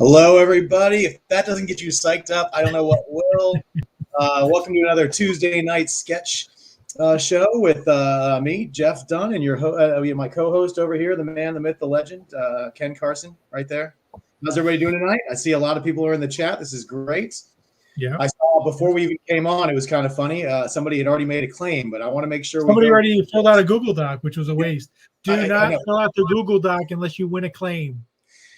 Hello, everybody. If that doesn't get you psyched up, I don't know what will. Welcome to another Tuesday night sketch show with me, Jeff Dunn, and my co-host over here, the man, the myth, the legend, Ken Carson, right there. How's everybody doing tonight? I see a lot of people are in the chat. This is great. Yeah. I saw before we even came on, it was kind of funny. Somebody had already made a claim, but I want to make sure somebody already filled out a Google Doc, which was a waste. Do not fill out the Google Doc unless you win a claim.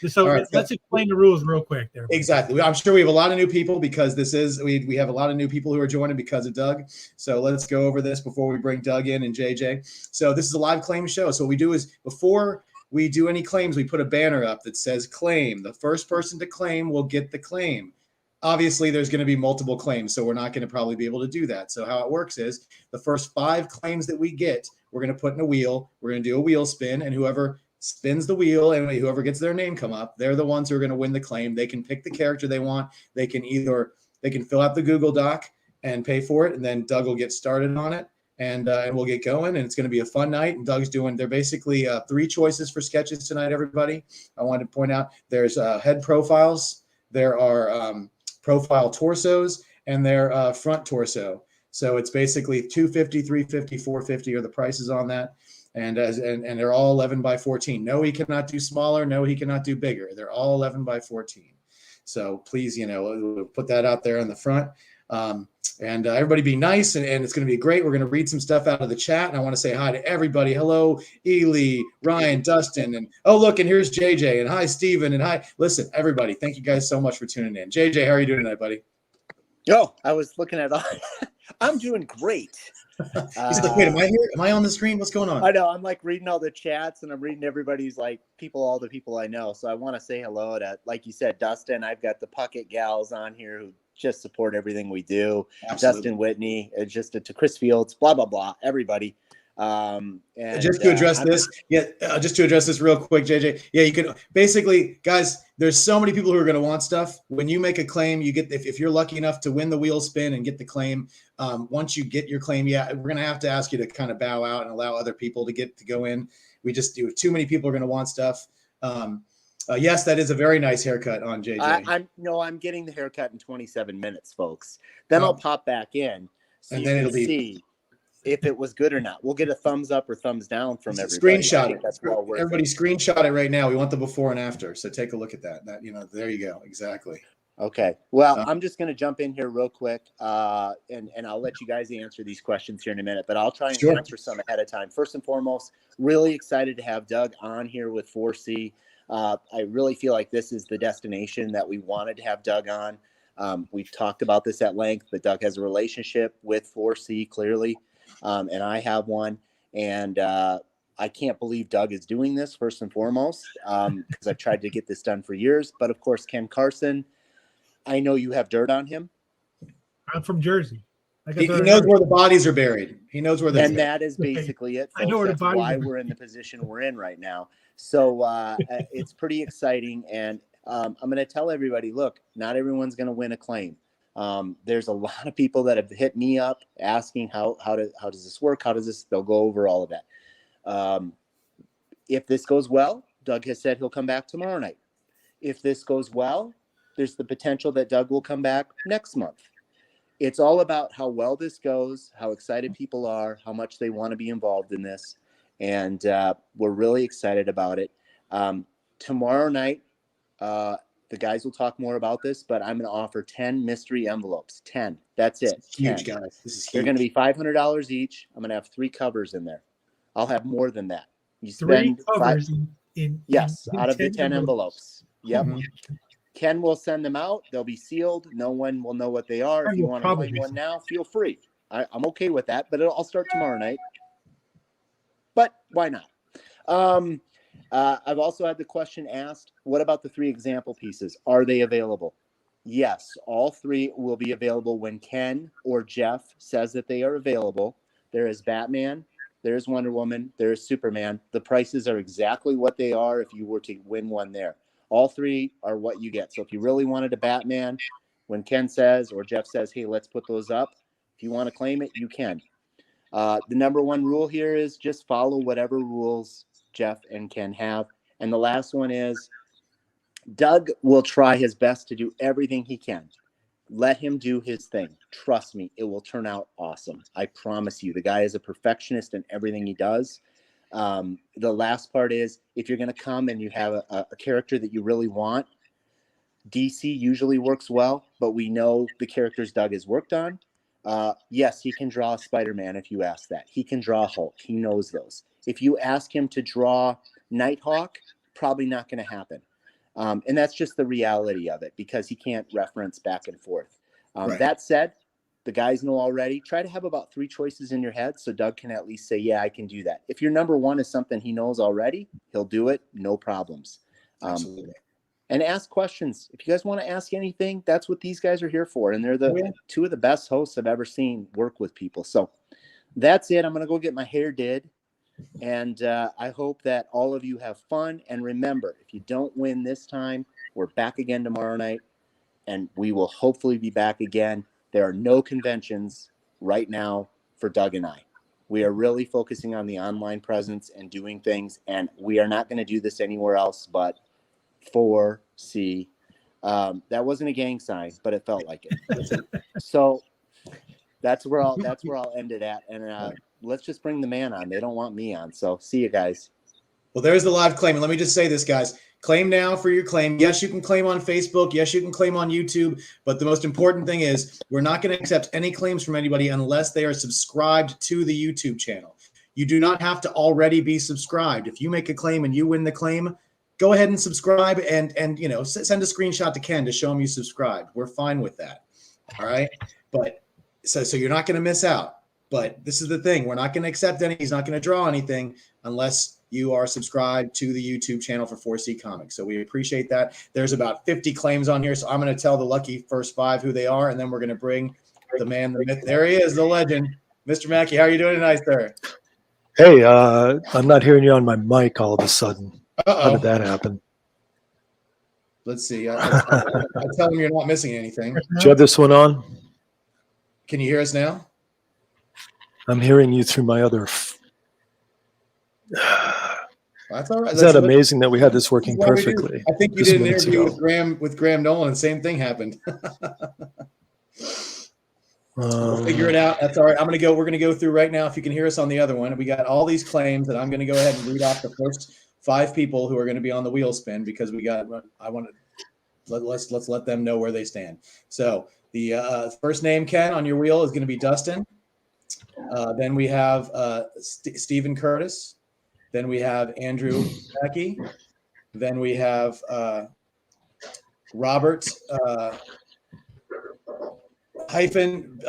So let's explain the rules real quick there. Exactly. I'm sure we have a lot of new people because we have a lot of new people who are joining because of Doug. So let's go over this before we bring Doug in and JJ. So this is a live claim show. So what we do is before we do any claims, we put a banner up that says claim. The first person to claim will get the claim. Obviously, there's going to be multiple claims, so we're not going to probably be able to do that. So how it works is the first 5 claims that we get, we're going to put in a wheel. We're going to do a wheel spin, and whoever spins the wheel and whoever gets their name come up, they're the ones who are going to win the claim. They can pick the character they want. They can fill out the Google Doc and pay for it, and then Doug will get started on it, and we'll get going, and it's going to be a fun night. And Doug's doing, they're basically 3 choices for sketches tonight, everybody. I wanted to point out there's head profiles, there are profile torsos, and their front torso. So it's basically $250, $350, $450 are the prices on that. And they're all 11 by 14. No, he cannot do smaller. No, he cannot do bigger. They're all 11 by 14. So please, put that out there on the front. And everybody be nice, and it's going to be great. We're going to read some stuff out of the chat, and I want to say hi to everybody. Hello, Ely, Ryan, Dustin, and look, and here's JJ, and hi, Steven, and hi. Listen, everybody, thank you guys so much for tuning in. JJ, how are you doing tonight, buddy? I was looking at I'm doing great. He's like, wait, am I here? Am I on the screen? What's going on? I know. I'm like reading all the chats, and I'm reading everybody's all the people I know. So I want to say hello to, like you said, Dustin. I've got the Puckett gals on here who just support everything we do. Absolutely. Dustin Whitney, just to Chris Fields, blah, blah, blah, everybody. And just to address this real quick, JJ. Yeah, you can basically, guys, there's so many people who are going to want stuff. When you make a claim, you get, if you're lucky enough to win the wheel spin and get the claim, once you get your claim, we're going to have to ask you to kind of bow out and allow other people to go in. We just do. Too many people are going to want stuff. Yes, that is a very nice haircut on JJ. I'm getting the haircut in 27 minutes, folks. Then I'll pop back in so and you can see if it was good or not. We'll get a thumbs up or thumbs down from everybody. Screenshot it. That's everybody screenshot it right now. We want the before and after. So take a look at that. There you go. Exactly. Okay. Well, I'm just going to jump in here real quick, and I'll let you guys answer these questions here in a minute, but I'll try and answer some ahead of time. First and foremost, really excited to have Doug on here with 4C. I really feel like this is the destination that we wanted to have Doug on. We've talked about this at length, but Doug has a relationship with 4C clearly. And I have one, and I can't believe Doug is doing this first and foremost, because I've tried to get this done for years. But of course, Ken Carson, I know you have dirt on him. I'm from Jersey. He knows where the bodies are buried. He knows where they're buried. And that is basically it, folks. I know where the bodies are buried. We're in the position we're in right now. So it's pretty exciting. And I'm going to tell everybody, look, not everyone's going to win a claim. There's a lot of people that have hit me up asking how does this work? They'll go over all of that. If this goes well, Doug has said he'll come back tomorrow night. If this goes well, there's the potential that Doug will come back next month. It's all about how well this goes, how excited people are, how much they want to be involved in this. And we're really excited about it. Tomorrow night, the guys will talk more about this, but I'm going to offer 10 mystery envelopes. 10. That's it. This is huge, guys. This is huge. They're going to be $500 each. I'm going to have 3 covers in there. I'll have more than that. You spend 3 covers out of the 10 envelopes. Yep. Mm-hmm. Ken will send them out. They'll be sealed. No one will know what they are. If you want to claim one now, feel free. I'm okay with that, but I'll start tomorrow night. But why not? I've also had the question asked, what about the 3 example pieces? Are they available? Yes, all 3 will be available when Ken or Jeff says that they are available. There is Batman, there is Wonder Woman, there is Superman. The prices are exactly what they are if you were to win one there. All 3 are what you get. So if you really wanted a Batman, when Ken says or Jeff says, hey, let's put those up, if you want to claim it, you can. The number 1 rule here is just follow whatever rules Jeff and Ken have. And the last one is Doug will try his best to do everything he can. Let him do his thing. Trust me, it will turn out awesome. I promise you. The guy is a perfectionist in everything he does. The last part is, if you're going to come and you have a character that you really want, DC usually works well, but we know the characters Doug has worked on. Yes, he can draw Spider-Man if you ask that. He can draw Hulk. He knows those. If you ask him to draw Nighthawk, probably not going to happen. And that's just the reality of it, because he can't reference back and forth. Right. That said, the guys know already. Try to have about 3 choices in your head so Doug can at least say, yeah, I can do that. If your number one is something he knows already, he'll do it. No problems. Absolutely. And ask questions. If you guys want to ask anything, that's what these guys are here for. And they're the 2 of the best hosts I've ever seen work with people. So that's it. I'm going to go get my hair did. And I hope that all of you have fun. And remember, if you don't win this time, we're back again tomorrow night. And we will hopefully be back again. There are no conventions right now for Doug and I. We are really focusing on the online presence and doing things. And we are not going to do this anywhere else but 4C. That wasn't a gang sign, but it felt like it. So that's where I'll end it at. And let's just bring the man on. They don't want me on. So see you guys. Well, there's the live claim. And let me just say this, guys. Claim now for your claim. Yes, you can claim on Facebook. Yes, you can claim on YouTube. But the most important thing is we're not going to accept any claims from anybody unless they are subscribed to the YouTube channel. You do not have to already be subscribed. If you make a claim and you win the claim, go ahead and subscribe and send a screenshot to Ken to show him you subscribed. We're fine with that. All right. But so you're not going to miss out. But this is the thing. We're not going to accept any. He's not going to draw anything unless you are subscribed to the YouTube channel for 4C Comics. So we appreciate that. There's about 50 claims on here. So I'm going to tell the lucky first 5 who they are. And then we're going to bring the man, the myth. There he is, the legend. Mr. Mahnke, how are you doing tonight, sir? Hey, I'm not hearing you on my mic all of a sudden. Uh-oh. How did that happen? Let's see. I tell him you're not missing anything. Do you have this one on? Can you hear us now? I'm hearing you through my other. That's all right. Is that amazing that we had this working perfectly? I think you did an interview with Graham Nolan, and same thing happened. We'll figure it out. That's all right. We're going to go through right now. If you can hear us on the other one, we got all these claims that I'm going to go ahead and read off the first 5 people who are going to be on the wheel spin, because let's let them know where they stand. So the first name, Ken, on your wheel is going to be Dustin. Then we have Stephen Curtis. Then we have Andrew Mackey. Then we have Robert hyphen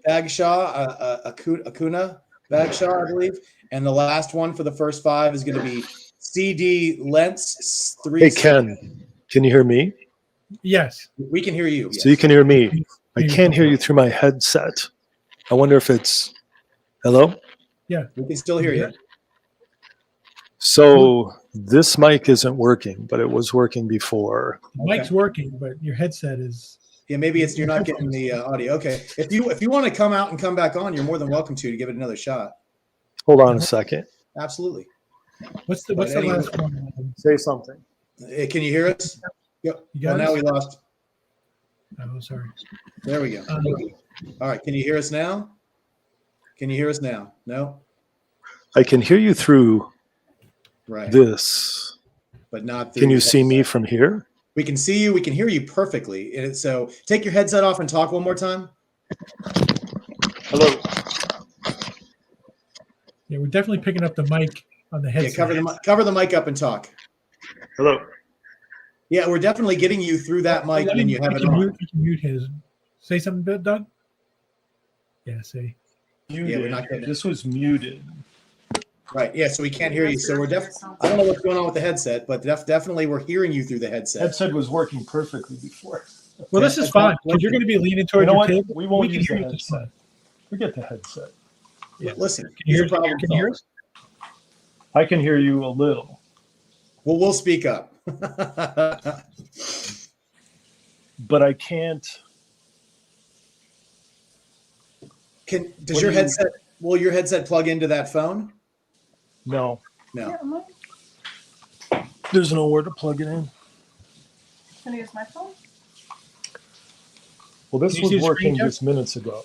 Bagshaw, Acuna Bagshaw, I believe. And the last one for the first 5 is going to be CD Lentz. Hey, Ken, can you hear me? Yes. We can hear you. Yes. So you can hear me. I can't hear you through my headset. I wonder if it's hello? Yeah. We can still hear you. So this mic isn't working, but it was working before. The mic's working, but your headset is. Yeah, maybe it's you're not getting the audio. Okay. If you want to come out and come back on, you're more than welcome to give it another shot. Hold on a second. Absolutely. What's the last one? Say something. Hey, can you hear us? Yep. Well, now we lost. Oh, sorry. There we go. All right. Can you hear us now? Can you hear us now? No? I can hear you through this. But not through. Can you see me from here? We can see you. We can hear you perfectly. So take your headset off and talk one more time. Hello. Yeah, we're definitely picking up the mic on the headset. Yeah, cover the mic up and talk. Hello. Yeah, we're definitely getting you through that mic when you have it on. You can mute his. Say something, Doug. Yeah, say. Muted. Yeah, we're not getting this was muted. Right. Yeah, so we can't hear you. So we're I don't know what's going on with the headset, but definitely we're hearing you through the headset. Headset was working perfectly before. Well, this is fine because you're going to be leaning toward your table. We won't use the headset. Forget the headset. Yeah. Listen, can you hear us? I can hear you a little. Well, we'll speak up. But I can't. Does your headset? Will your headset plug into that phone? No. No. There's nowhere to plug it in. Can I use my phone? Well, this Can you see was the working screen, just minutes ago.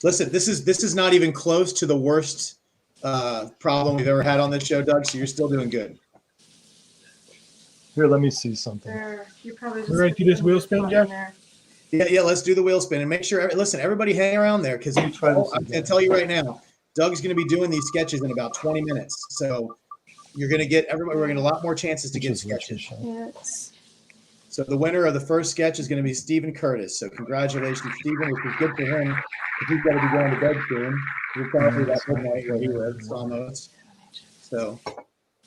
Listen, this is not even close to the worst problem we've ever had on this show, Doug. So you're still doing good. Here, let me see something. There, you probably just We're ready to do this wheel spin, Jeff? Yeah. Let's do the wheel spin and make sure. Listen, everybody, hang around there because I'm going to tell you right now, Doug's going to be doing these sketches in about 20 minutes. So you're going to get everybody. We're going to get a lot more chances to get sketches. Yes. So the winner of the first sketch is going to be Stephen Curtis. So congratulations, Stephen, which is good for him. He's got to be going to bed soon. He's probably about midnight where he lives almost. So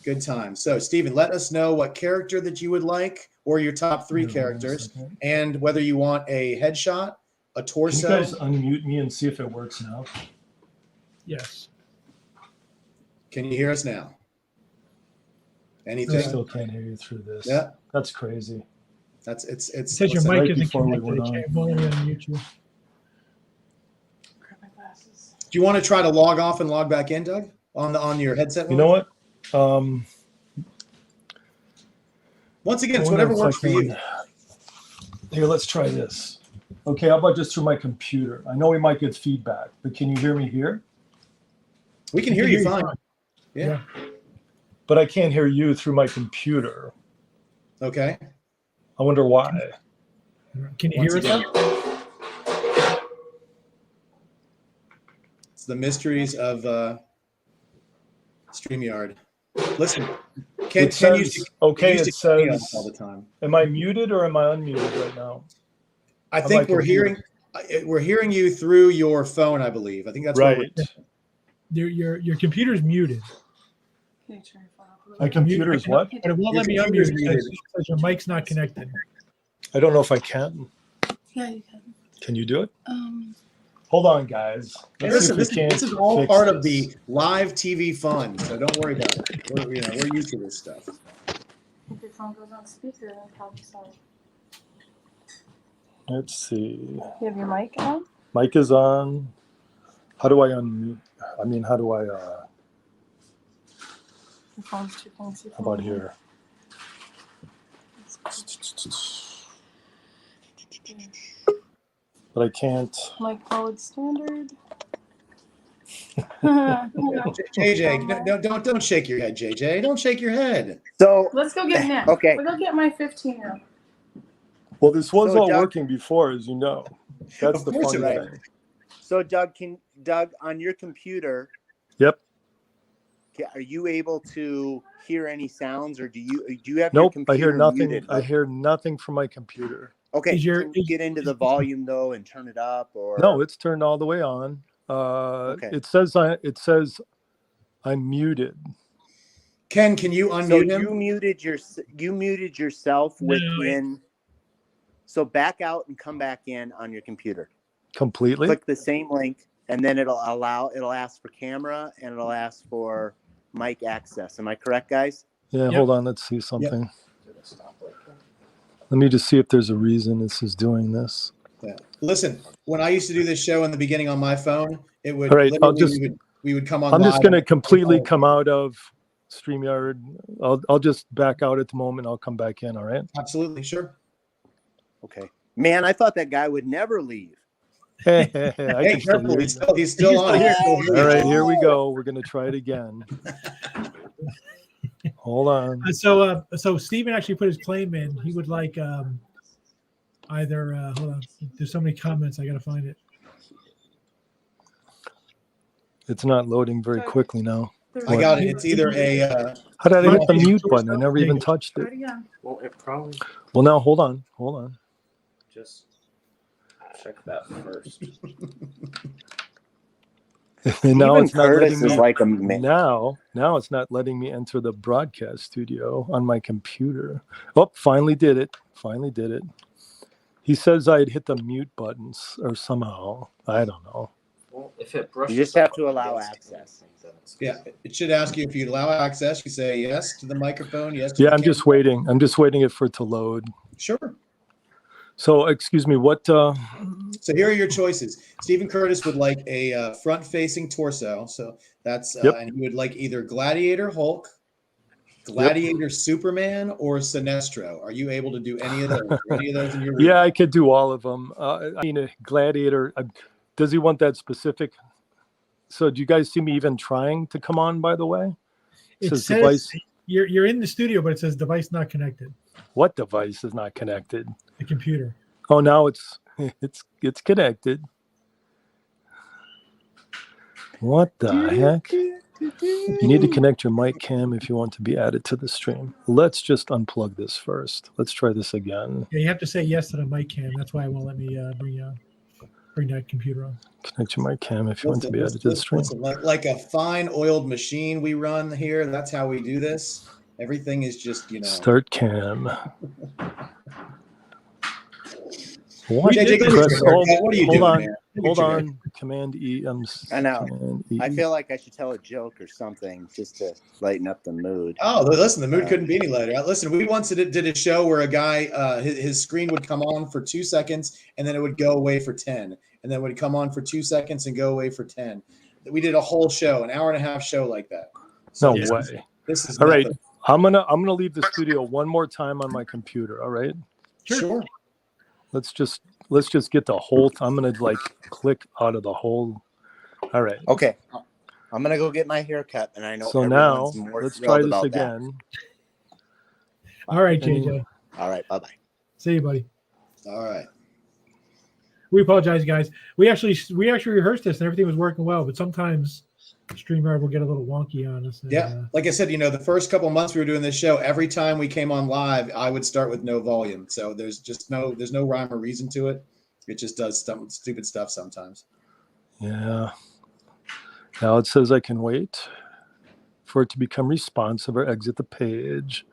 good time. So Stephen, let us know what character that you would like, or your top 3 characters, and whether you want a headshot, a torso. Can you guys unmute me and see if it works now? Yes. Can you hear us now? Anything? I still can't hear you through this. Yeah. That's crazy. It's It says your mic right isn't before we connected. went It can't only unmute you. Grab my glasses. Do you want to try to log off and log back in, Doug, on your headset? You know what? Once again, it's whatever works for you. Here, let's try this. Okay, how about just through my computer? I know we might get feedback, but can you hear me here? We can hear you fine. Yeah. But I can't hear you through my computer. Okay. I wonder why. Can you hear us? It's the mysteries of StreamYard. Listen, It says all the time. Am I muted or am I unmuted right now? I think we're hearing you through your phone, I believe. I think that's right. Your computer's muted. Can you turn your phone off? My computer is what? But it won't let me unmute it because your mic's not connected. I don't know if I can. Yeah, you can. Can you do it? Hold on, guys. Listen, this is all part of the live TV fun, so don't worry about it. We're used to this stuff. If your phone goes on speaker, then probably solve. Let's see. You have your mic on? Mic is on. How do I unmute? I mean, how do I? Your phone's too fancy. How about here? But I can't. Mic forward standard. JJ, don't shake your head, JJ. Don't shake your head. So let's go get Nick. Okay. We'll go get my 15-year-old. Well, this was all Doug, working before, as you know. That's the fun thing. So Doug, on your computer? Yep. Are you able to hear any sounds, or do you have? Nope. Your I hear computer nothing. muted? I hear nothing from my computer. Okay. Can you get into the volume though and turn it up, or no? It's turned all the way on. Okay. It says I'm muted. Ken, can you unmute him? You muted yourself within. So back out and come back in on your computer. Completely. Click the same link, and then it'll ask for camera and it'll ask for mic access. Am I correct, guys? Yeah. Yep. Hold on. Let's see something. Yep. Let me just see if there's a reason this is doing this. Yeah. Listen, when I used to do this show in the beginning on my phone, it would. All right. We would come on. I'm just going to completely come out of StreamYard. I'll just back out at the moment. I'll come back in. All right. Absolutely. Sure. Okay. Man, I thought that guy would never leave. Hey, careful. He's still on here. All right. Here we go. We're going to try it again. Hold on. So Stephen actually put his claim in. He would like either. Hold on. There's so many comments. I got to find it. It's not loading very quickly now. I got it. It's either a. How did I hit the mute button? I never even touched it. Well, it probably. Well, now hold on. Just check that first. Now it's not Curtis letting is me. like a Now it's not letting me enter the broadcast studio on my computer. Oh, finally did it. He says I had hit the mute buttons or somehow. I don't know. Well, if it brushes, you just have to allow access. Yeah, it should ask you if you'd allow access. You say yes to the microphone. Yes. Yeah, I'm just waiting. I'm just waiting for it to load. Sure. So, excuse me, what? So here are your choices. Stephen Curtis would like a front-facing torso. So that's, and he would like either Gladiator Hulk Gladiator Superman or Sinestro? Are you able to do any of those? Any of those in your Yeah, I could do all of them. I mean, a Gladiator. Does he want that specific? So, do you guys see me even trying to come on? By the way, It says device. You're in the studio, but it says device not connected. What device is not connected? The computer. Oh, now it's connected. What the heck? You need to connect your mic cam if you want to be added to the stream. Let's just unplug this first. Let's try this again. Yeah, you have to say yes to the mic cam. That's why it won't let me bring that computer on. Connect your mic cam if you want to be added to the stream. Listen, like a fine oiled machine we run here. That's how we do this. Everything is just, Start cam. What? What are you doing, man? Hold on. Command E. I know. I feel like I should tell a joke or something just to lighten up the mood. Oh, listen, the mood couldn't be any lighter. Listen, we once did a show where a guy, his screen would come on for 2 seconds and then it would go away for 10, and then it would come on for 2 seconds and go away for 10. We did a whole show, an 1.5 hour show like that. So no way. This is all right. I'm gonna leave the studio one more time on my computer. All right. Sure. Let's just get the whole. I'm gonna click out of the whole. All right. Okay. I'm gonna go get my hair cut, and I know. So now let's try this again. All right, JJ. All right. Bye bye. See you, buddy. All right. We apologize, guys. We actually rehearsed this, and everything was working well. But sometimes StreamYard will get a little wonky on us. And, yeah, like I said, the first couple months we were doing this show, every time we came on live, I would start with no volume. So there's no rhyme or reason to it. It just does stupid stuff sometimes. Yeah. Now it says I can wait for it to become responsive or exit the page.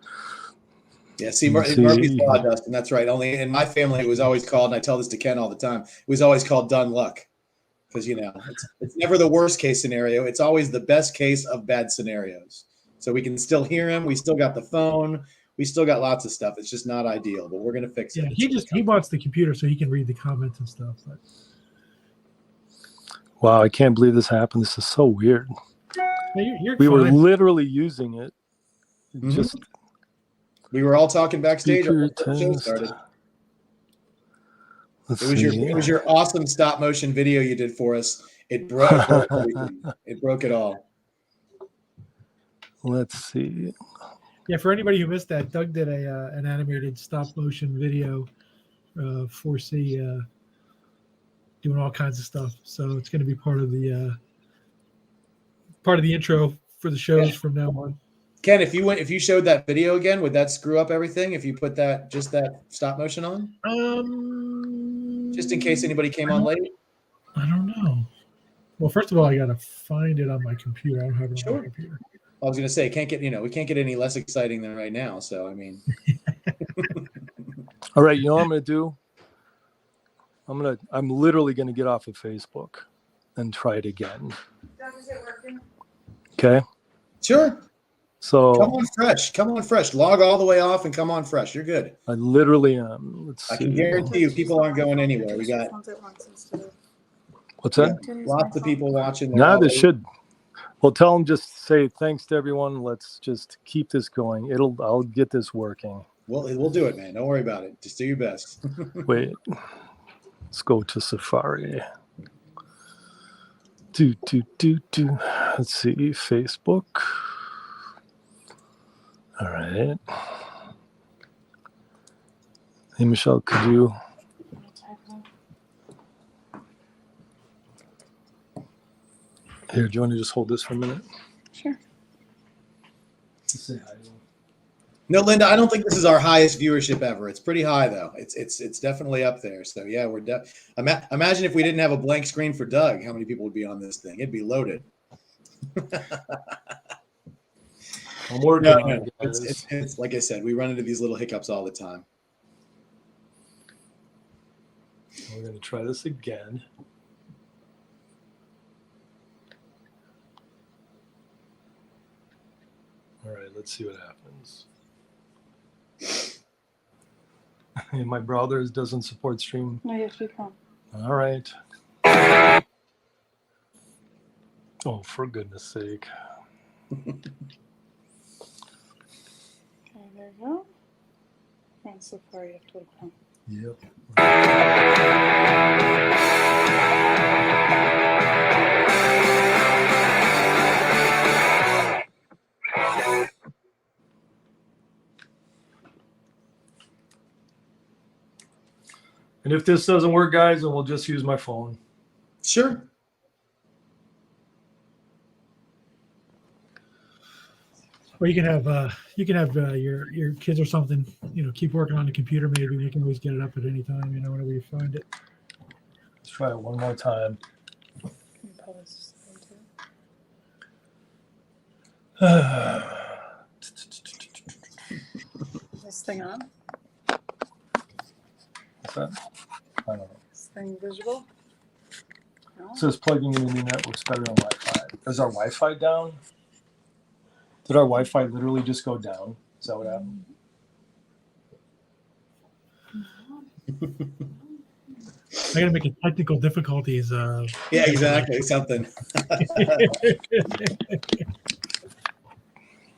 Yeah, see, Murphy's Law, Dustin. That's right. Only in my family, it was always called, and I tell this to Ken all the time, it was always called done luck. Because, it's never the worst case scenario. It's always the best case of bad scenarios. So we can still hear him. We still got the phone. We still got lots of stuff. It's just not ideal, but we're going to fix it. Yeah, he wants the computer so he can read the comments and stuff. But. Wow, I can't believe this happened. This is so weird. We were literally using it. Just we were all talking backstage before the show started. It was your awesome stop motion video you did for us. It broke everything. It broke it all. Let's see. Yeah, for anybody who missed that, Doug did an animated stop motion video for C doing all kinds of stuff. So it's going to be part of the intro for the shows from now on. Ken, if you showed that video again, would that screw up everything if you put that stop motion on? Just in case anybody came on late? I don't know. Well, first of all, I got to find it on my computer. I don't have it on my computer. I was going to say, we can't get any less exciting than right now. So, I mean. All right. You know what I'm going to do? I'm literally going to get off of Facebook and try it again. Is it working? Okay. Sure. So come on fresh. Log all the way off and come on fresh. You're good. I literally am. I can guarantee you people aren't going anywhere. We got what's that? Lots of people watching. Now this should. Well, tell them just say thanks to everyone. Let's just keep this going. I'll get this working. We'll do it, man. Don't worry about it. Just do your best. Wait. Let's go to Safari. Let's see, Facebook. All right. Hey, Michelle, could you? Here, do you want to just hold this for a minute? Sure. Say hi. No, Linda, I don't think this is our highest viewership ever. It's pretty high, though. It's definitely up there. So, yeah, we're imagine if we didn't have a blank screen for Doug, how many people would be on this thing? It'd be loaded. I'm working on it. It's like I said, we run into these little hiccups all the time. We're going to try this again. All right, let's see what happens. My browser doesn't support stream. No, you have to be calm. All right. Oh, for goodness sake. Chrome so far. You have to go to Chrome. Yep. And if this doesn't work, guys, then we'll just use my phone. Sure. Or you can have your kids or something, keep working on the computer. Maybe you can always get it up at any time, whenever you find it. Let's try it one more time. Can you pause this too? This thing on? What's that? I don't know. This thing visible? No? It says plugging in a new network's better on Wi-Fi. Is our Wi-Fi down? Did our Wi-Fi literally just go down? Is that what happened? I gotta make it technical difficulties. Yeah, exactly. Something.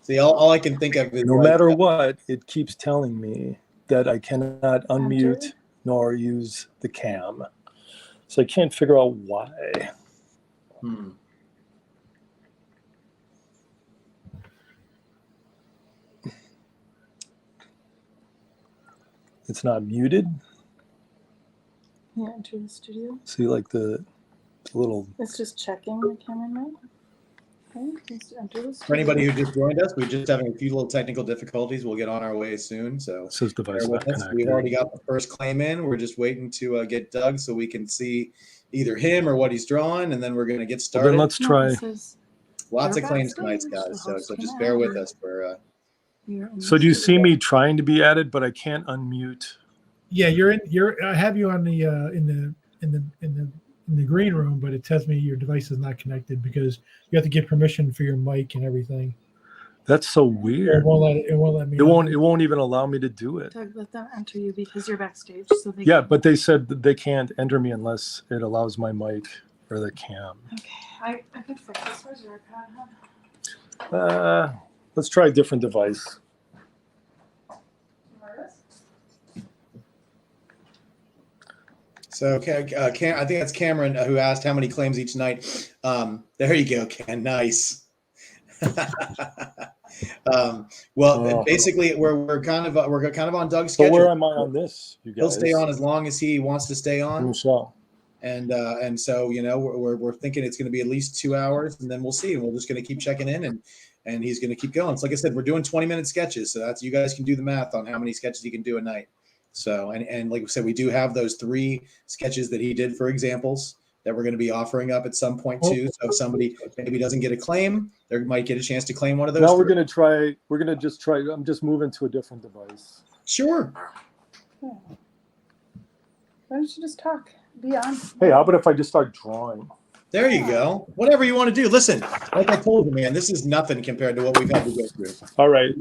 See, all I can think of is No matter what, it keeps telling me that I cannot unmute nor use the cam. So I can't figure out why. It's not muted. Yeah, enter the studio. See, like the little. It's just checking the camera mic. Okay, please enter the studio. For anybody who just joined us, we're just having a few little technical difficulties. We'll get on our way soon. So It says device bear not with us. connected. We've already got the first claim in. We're just waiting to get Doug so we can see either him or what he's drawing, and then we're going to get Well, started. then let's try. Lots of claims tonight, guys. So just bear with us. So do you see me trying to be added, but I can't unmute? Yeah, I have you on the in the green room, but it tells me your device is not connected because you have to get permission for your mic and everything. That's so weird. It won't let me. It won't even allow me to do it. Doug, let them enter you because you're backstage. So they Yeah, but they said that they can't enter me unless it allows my mic or the cam. Okay, I could fix this. Where's your iPad? Let's try a different device. So, okay, I think that's Cameron who asked how many claims each night. There you go, Ken. Nice. Basically, we're kind of on Doug's schedule. So where am I on this, you guys? He'll stay on as long as he wants to stay on. So. And so we're thinking it's going to be at least 2 hours, and then we'll see. And we're just going to keep checking in, and he's going to keep going. So like I said, we're doing 20-minute sketches, so that's you guys can do the math on how many sketches he can do a night. So and like we said, we do have those 3 sketches that he did for examples that we're going to be offering up at some point too. So if somebody maybe doesn't get a claim, they might get a chance to claim one of those. Now we're going to just try. I'm just moving to a different device. Sure. Why don't you just talk? Be on. Hey, how about if I just start drawing? There you go. Whatever you want to do. Listen, like I told you, man, this is nothing compared to what we've had to go through. All right.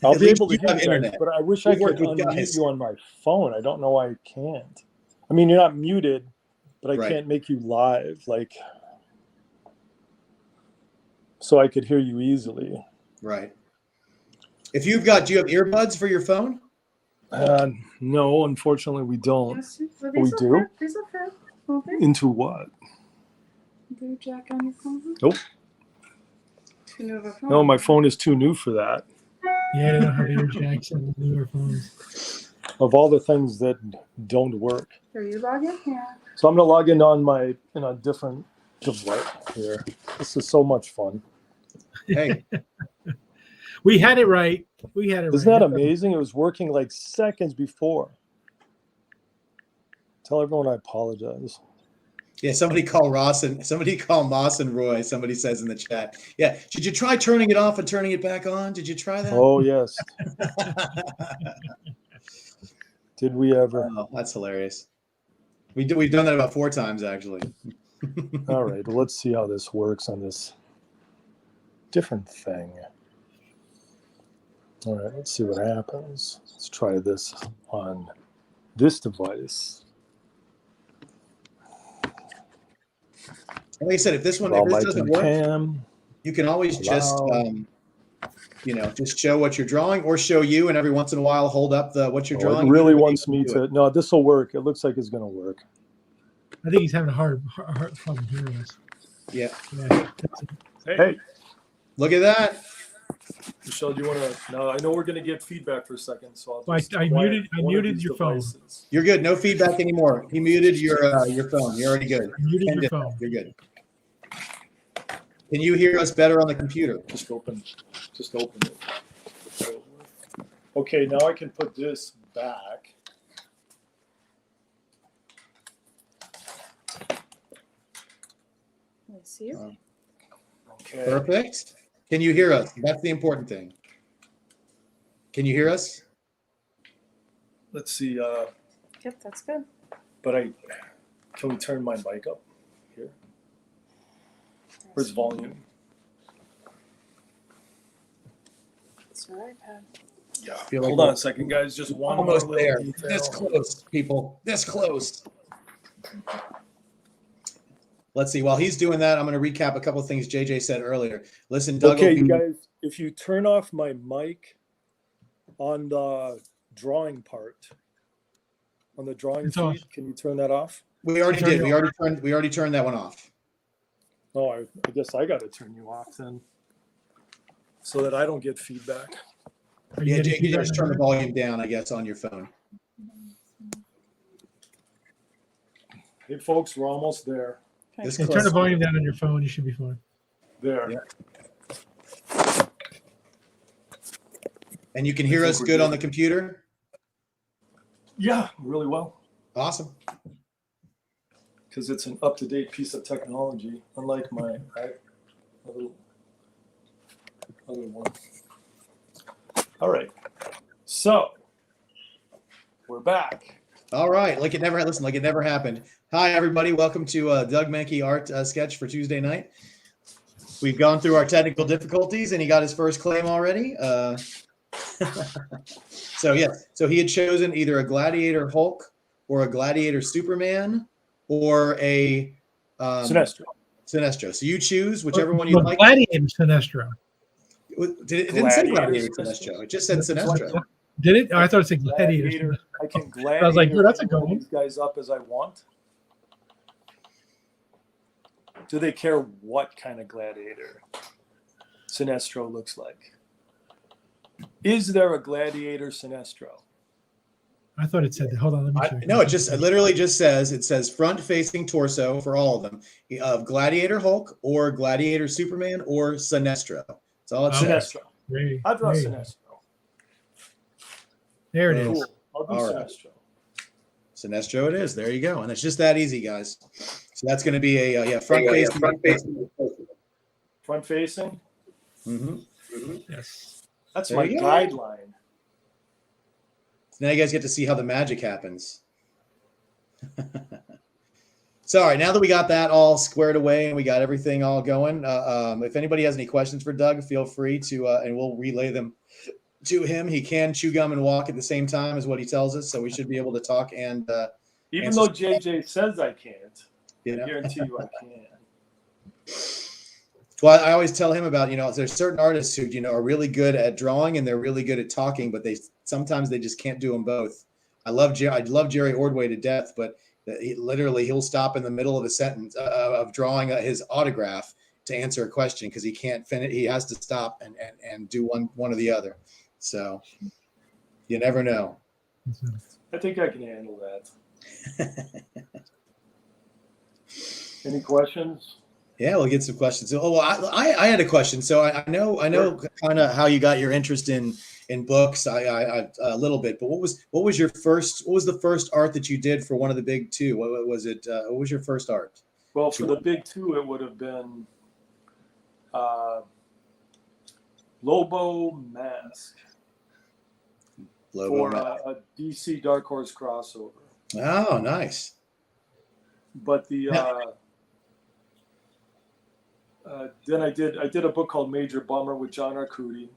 I'll be able to have hear internet. you, but I wish I could unmute you on my phone. I don't know why I can't. I mean, you're not muted, but I can't make you live, so I could hear you easily. Right. Do you have earbuds for your phone? No, unfortunately, we don't. Yes, We do? These are fair. Okay. Into what? Do jack on your phone? Nope. Too new of a phone. No, my phone is too new for that. Yeah, they don't have ear jacks on the newer phones. Of all the things that don't work. Here, you log in here. So I'm going to log in on my different device here. This is so much fun. Hey. We had it right. Isn't that amazing? It was working like seconds before. Tell everyone I apologize. Yeah, somebody call Moss and Roy. Somebody says in the chat. Yeah, did you try turning it off and turning it back on? Did you try that? Oh, yes. Did we ever? Oh, that's hilarious. We've done that about 4 times, actually. All right, well, let's see how this works on this different thing. All right, let's see what happens. Let's try this on this device. Like I said, if this doesn't work, you can always just just show what you're drawing, or show you, and every once in a while hold up what you're drawing. It really wants me to. No, this will work. It looks like it's going to work. I think he's having a hard problem hearing us. Yeah. Hey, look at that. Michelle, do you want to? No, I know we're going to get feedback for a second, so I muted your phone. You're good. No feedback anymore. He muted your phone. You're already good. Muted your phone. You're good. Can you hear us better on the computer? Just open it. Okay, now I can put this back. Let's see you. Okay. Perfect. Can you hear us? That's the important thing. Can you hear us? Let's see. Yep, that's good. But can we turn my mic up here? Where's volume? It's your iPad. Yeah. Like Hold on a second, guys. Just one almost more there. detail. This close, people. This close. Let's see. While he's doing that, I'm going to recap a couple of things JJ said earlier. Listen, Doug. Okay, you guys, if you turn off my mic on the drawing part, on the drawing feed, can you turn that off? We already did. We already turned that one off. Oh, I guess I got to turn you off then, so that I don't get feedback. Yeah, JJ, just turn the volume down, I guess, on your phone. Hey, folks, we're almost there. Okay. Turn the volume down on your phone. You should be fine. There. Yeah. And you can hear us good on the computer? Yeah, really well. Awesome. Because it's an up-to-date piece of technology, unlike my other one. All right. So, we're back. All right. Like it never happened. Hi, everybody. Welcome to Doug Mahnke art sketch for Tuesday night. We've gone through our technical difficulties, and he got his first claim already. So he had chosen either a Gladiator Hulk or a Gladiator Superman or a Sinestro. Sinestro. So you choose whichever one you like. Gladiator Sinestro. It didn't say Gladiator Sinestro. It just said Sinestro. Did it? Oh, I thought it said Gladiator. I can Gladiator. I was like, that's a good one. These guys up as I want. Do they care what kind of Gladiator Sinestro looks like? Is there a Gladiator Sinestro? I thought it said that. Hold on, let me check. No, it literally just says front-facing torso for all of them of Gladiator Hulk or Gladiator Superman or Sinestro. That's all it says. Sinestro. I'll draw Sinestro. There it is. Cool. I'll do All right. Sinestro. Sinestro it is. There you go. And it's just that easy, guys. So that's going to be a front-facing. Front-facing? Mm-hmm. Yes. That's There my you go. guideline. Now you guys get to see how the magic happens. So, all right, now that we got that all squared away and we got everything all going, if anybody has any questions for Doug, feel free to, and we'll relay them to him. He can chew gum and walk at the same time, is what he tells us. So we should be able to talk and even though JJ says I can't, I you know. guarantee you I can. Well, I always tell him about, there's certain artists who, are really good at drawing and they're really good at talking, but sometimes they just can't do them both. I love Jerry Ordway to death, but he'll stop in the middle of a sentence of drawing his autograph to answer a question because he can't finish. He has to stop and do one or the other. So you never know. I think I can handle that. Any questions? Yeah, we'll get some questions. Oh, well, I had a question. So I know kind of how you got your interest in books. I a little bit, but what was the first art that you did for one of the big two? What was it? What was your first art? Well, for the big two, it would have been Lobo Mask for a DC Dark Horse crossover. Oh, nice. But then I did a book called Major Bummer with John Arcudi.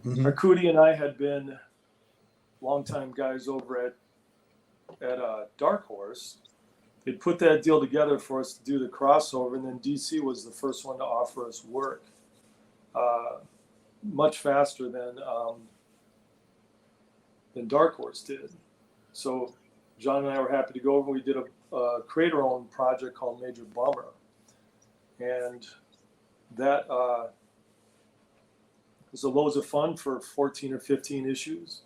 Mm-hmm. Arcudi and I had been longtime guys over at Dark Horse. They put that deal together for us to do the crossover, and then DC was the first one to offer us work. much faster than Dark Horse did. So John and I were happy to go over. We did a creator-owned project called Major Bummer, and that was a loads of fun for 14 or 15 issues.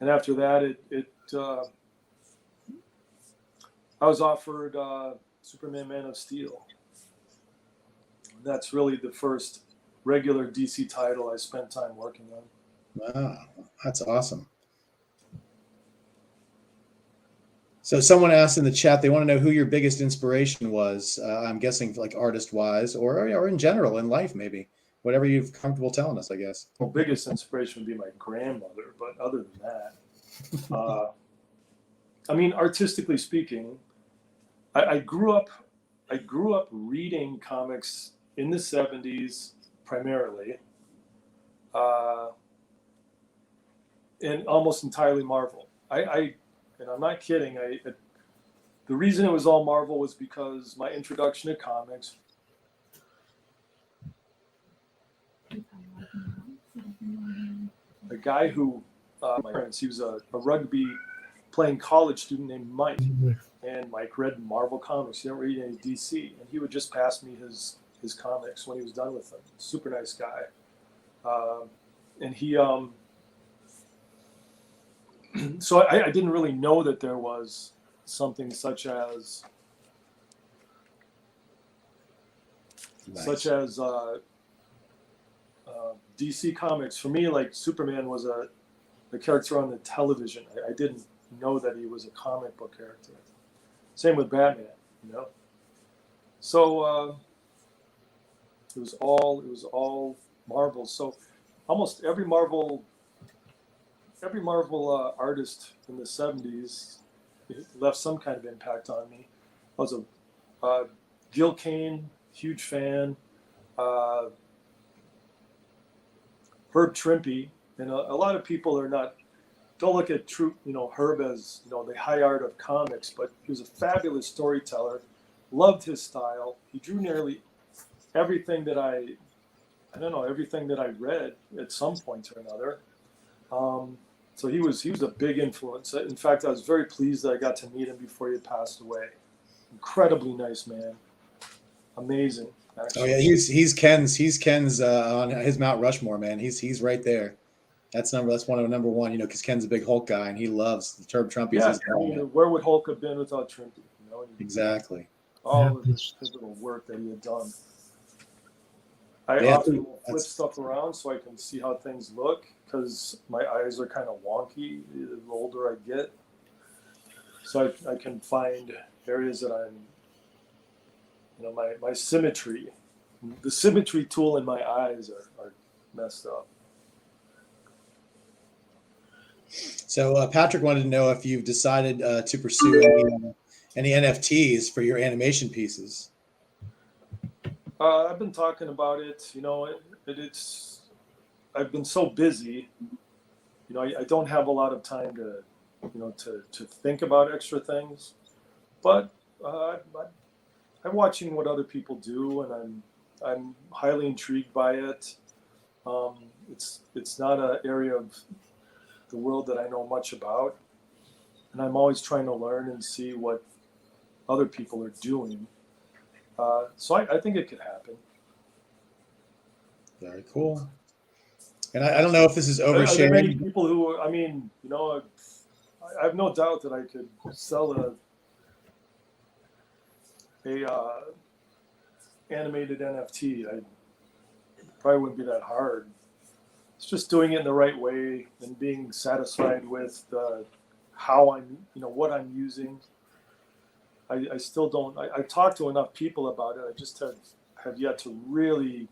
And after that, I was offered Superman Man of Steel. That's really the first regular DC title I spent time working on. Wow, that's awesome. So someone asked in the chat, they want to know who your biggest inspiration was. I'm guessing like artist-wise or in general in life, maybe. Whatever you're comfortable telling us, I guess. Well, biggest inspiration would be my grandmother, but other than that, I mean, artistically speaking, I grew up reading comics in the 70s primarily, and almost entirely Marvel. And I'm not kidding. The reason it was all Marvel was because my introduction to comics. A guy who, my parents, he was a rugby playing college student named Mike, and Mike read Marvel comics. He didn't read any DC, and he would just pass me his comics when he was done with them. Super nice guy, and he. So I didn't really know that there was something such as DC Comics. For me, like Superman was a character on the television. I didn't know that he was a comic book character. Same with Batman, you know. So it was all Marvel. So almost every Marvel artist in the 70s left some kind of impact on me. I was a Gil Kane, huge fan. Herb Trimpe, and a lot of people don't look at Herb as the high art of comics, but he was a fabulous storyteller. Loved his style. He drew nearly everything that I read at some point or another. So he was a big influence. In fact, I was very pleased that I got to meet him before he had passed away. Incredibly nice man. Amazing. Actually. Oh yeah, he's Ken's on his Mount Rushmore, man. He's right there. That's one of number one, because Ken's a big Hulk guy and he loves the Trumpies. Yeah, where would Hulk have been without Trimpe? Exactly. All of his pivotal work that he had done. I often flip stuff around so I can see how things look because my eyes are kind of wonky the older I get. So I can find areas that I'm, my symmetry, the symmetry tool in my eyes are messed up. So Patrick wanted to know if you've decided to pursue any NFTs for your animation pieces. I've been talking about it. I've been so busy. I don't have a lot of time to think about extra things. But I'm watching what other people do, and I'm highly intrigued by it. It's not an area of the world that I know much about, and I'm always trying to learn and see what other people are doing. So I think it could happen. Very cool. And I don't know if this is oversharing. Are there many people who, I have no doubt that I could sell a animated NFT. It probably wouldn't be that hard. It's just doing it in the right way and being satisfied with how I'm, what I'm using. I still don't. I've talked to enough people about it. I just have yet to really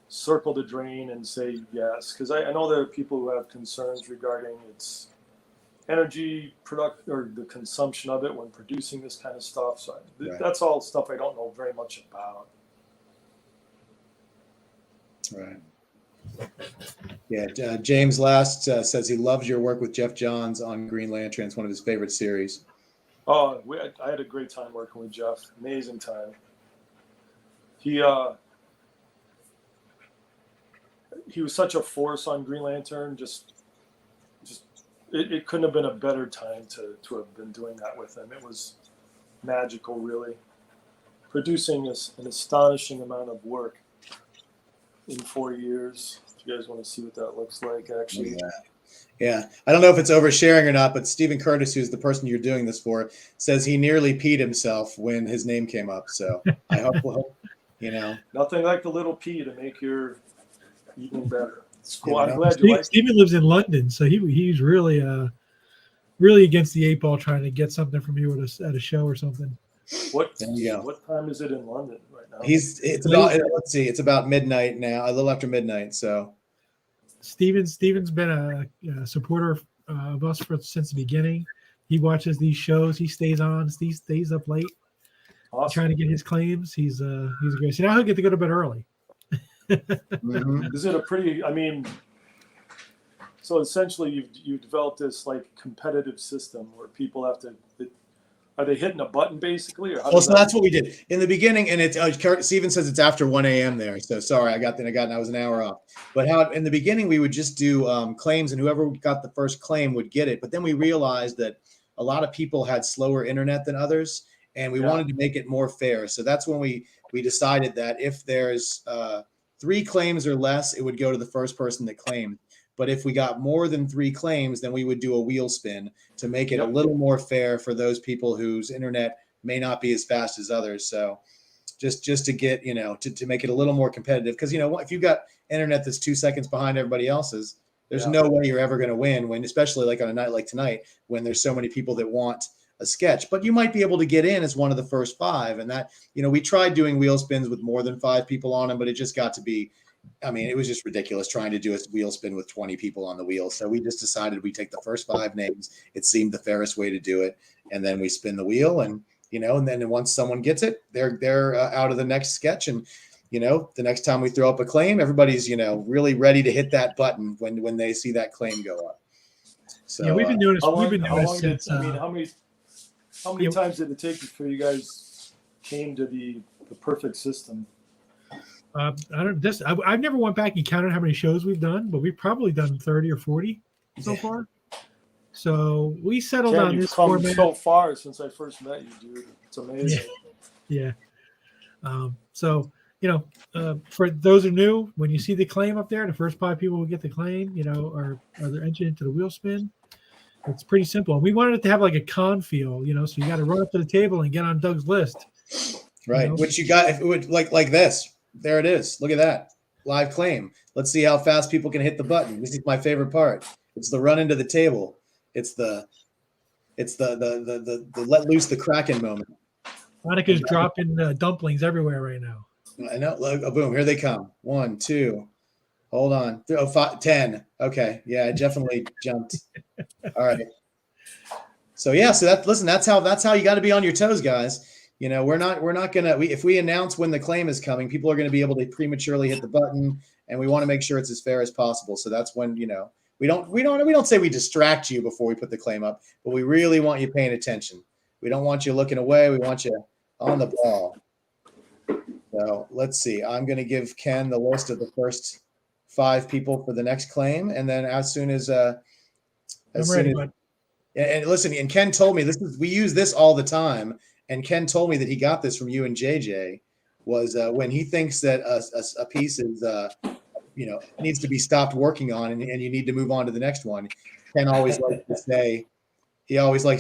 circle the drain and say yes, because I know there are people who have concerns regarding its energy product or the consumption of it when producing this kind of stuff. So that's all stuff I don't know very much about. Right. Yeah. James Last says he loves your work with Jeff Johns on Green Lantern. It's one of his favorite series. Oh, I had a great time working with Jeff. Amazing time. He he was such a force on Green Lantern. It couldn't have been a better time to have been doing that with him. It was magical, really. Producing an astonishing amount of work in 4 years. If you guys want to see what that looks like, actually. Yeah. I don't know if it's oversharing or not, but Stephen Curtis, who's the person you're doing this for, says he nearly peed himself when his name came up. So I hope, Nothing like the little P to make your evening better. It's cool. Yeah, I'm glad you like it. Stephen lives in London, so he's really really against the 8 ball, trying to get something from you at a show or something. What time is it in London right now? It's about midnight now, a little after midnight. So Steven's been a supporter of us since the beginning. He watches these shows. He stays on. He stays up late, awesome. Trying to get his claims. He's a great. So now he'll get to go to bed early. Is it a pretty? I mean, so essentially, you've developed this like competitive system where people have to. Are they hitting a button basically? Or so that's what we did in the beginning. And it's Steven says it's after 1 a.m. there. So sorry, I was an hour off. But how in the beginning we would just do claims, and whoever got the first claim would get it. But then we realized that a lot of people had slower internet than others, and we wanted to make it more fair. So that's when we decided that if there's 3 claims or less, it would go to the first person that claimed. But if we got more than 3 claims, then we would do a wheel spin to make it a little more fair for those people whose internet may not be as fast as others. So just to get, to make it a little more competitive. Because, if you've got internet that's 2 seconds behind everybody else's, there's no way you're ever going to win, especially like on a night like tonight, when there's so many people that want a sketch. But you might be able to get in as one of the first 5. And that, we tried doing wheel spins with more than 5 people on them, but it just got to be, it was just ridiculous trying to do a wheel spin with 20 people on the wheel. So we just decided we take the first 5 names. It seemed the fairest way to do it. And then we spin the wheel and, and then once someone gets it, they're out of the next sketch. And, the next time we throw up a claim, everybody's, really ready to hit that button when they see that claim go up. So we've been doing this. Since, how many times did it take before you guys came to the perfect system? I've never went back and counted how many shows we've done, but we've probably done 30 or 40 so far. So we settled on this format. So far since I first met you, dude. It's amazing. Yeah. For those who are new, when you see the claim up there, the first 5 people who get the claim, are they're entered into the wheel spin. It's pretty simple. And we wanted it to have like a con feel, so you got to run up to the table and get on Doug's list. Right. Which you got, if it would like this. There it is. Look at that. Live claim. Let's see how fast people can hit the button. This is my favorite part. It's the run into the table. It's the let loose the Kraken moment. Monica's dropping dumplings everywhere right now. I know. Look, boom, here they come. 1, 2. Hold on. 5, 10. Okay. Yeah, I definitely jumped. All right. So that's how you got to be on your toes, guys. We're not gonna. If we announce when the claim is coming, people are going to be able to prematurely hit the button, and we want to make sure it's as fair as possible. So that's when we don't say we distract you before we put the claim up, but we really want you paying attention. We don't want you looking away. We want you on the ball. So let's see. I'm going to give Ken the list of the first 5 people for the next claim, and then as soon as and listen, and Ken told me we use this all the time. And Ken told me that he got this from you and JJ was when he thinks that a piece is, needs to be stopped working on and you need to move on to the next one. Ken always likes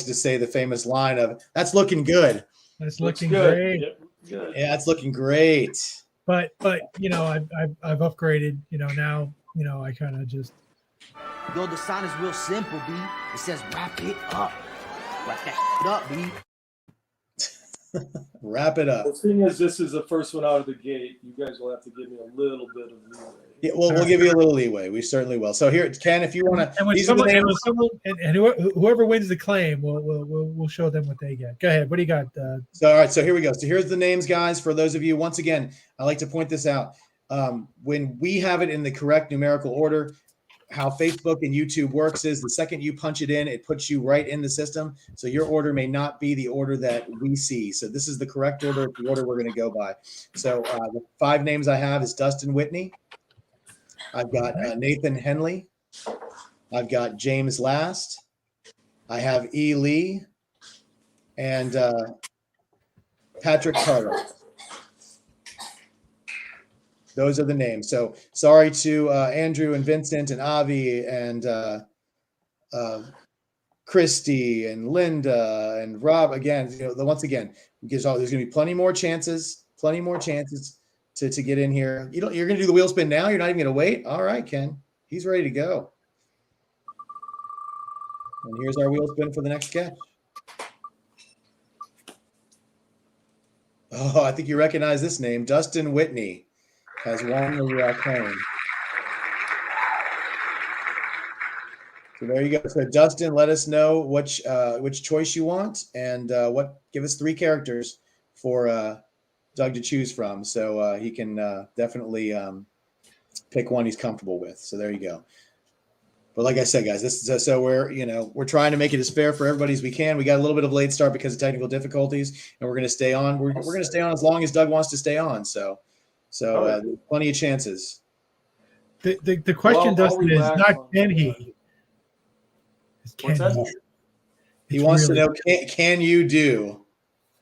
to say the famous line of, "That's looking good." That's looking great. Good. Yeah, that's looking great. But I've upgraded. Now I kind of just. Yo, the sign is real simple, B. It says wrap it up. Wrap that up, B. Wrap it up. The thing is, this is the first one out of the gate. You guys will have to give me a little bit of leeway. Yeah, we'll give you a little leeway. We certainly will. So here, Ken, if you want to, whoever wins the claim, we'll show them what they get. Go ahead. What do you got? So all right. So here we go. So here's the names, guys. For those of you, once again, I like to point this out. When we have it in the correct numerical order, how Facebook and YouTube works is the second you punch it in, it puts you right in the system. So your order may not be the order that we see. So this is the correct order, the order we're going to go by. So the 5 names I have is Dustin Whitney, I've got Nathan Henley. I've got James Last. I have E. Lee and Patrick Carter. Those are the names. So sorry to Andrew and Vincent and Avi and Christy and Linda and Rob. Again, once again, there's going to be plenty more chances to get in here. You're going to do the wheel spin now? You're not even going to wait? All right, Ken. He's ready to go. And here's our wheel spin for the next sketch. Oh, I think you recognize this name. Dustin Whitney has won the claim. So there you go. So Dustin, let us know which choice you want, and give us 3 characters for Doug to choose from, so he can definitely pick one he's comfortable with. So there you go. But like I said, guys, this is so we're trying to make it as fair for everybody as we can. We got a little bit of late start because of technical difficulties, and we're going to stay on. We're going to stay on as long as Doug wants to stay on. So plenty of chances. The question, Dustin, is not can he? What's that? He wants to know, can you do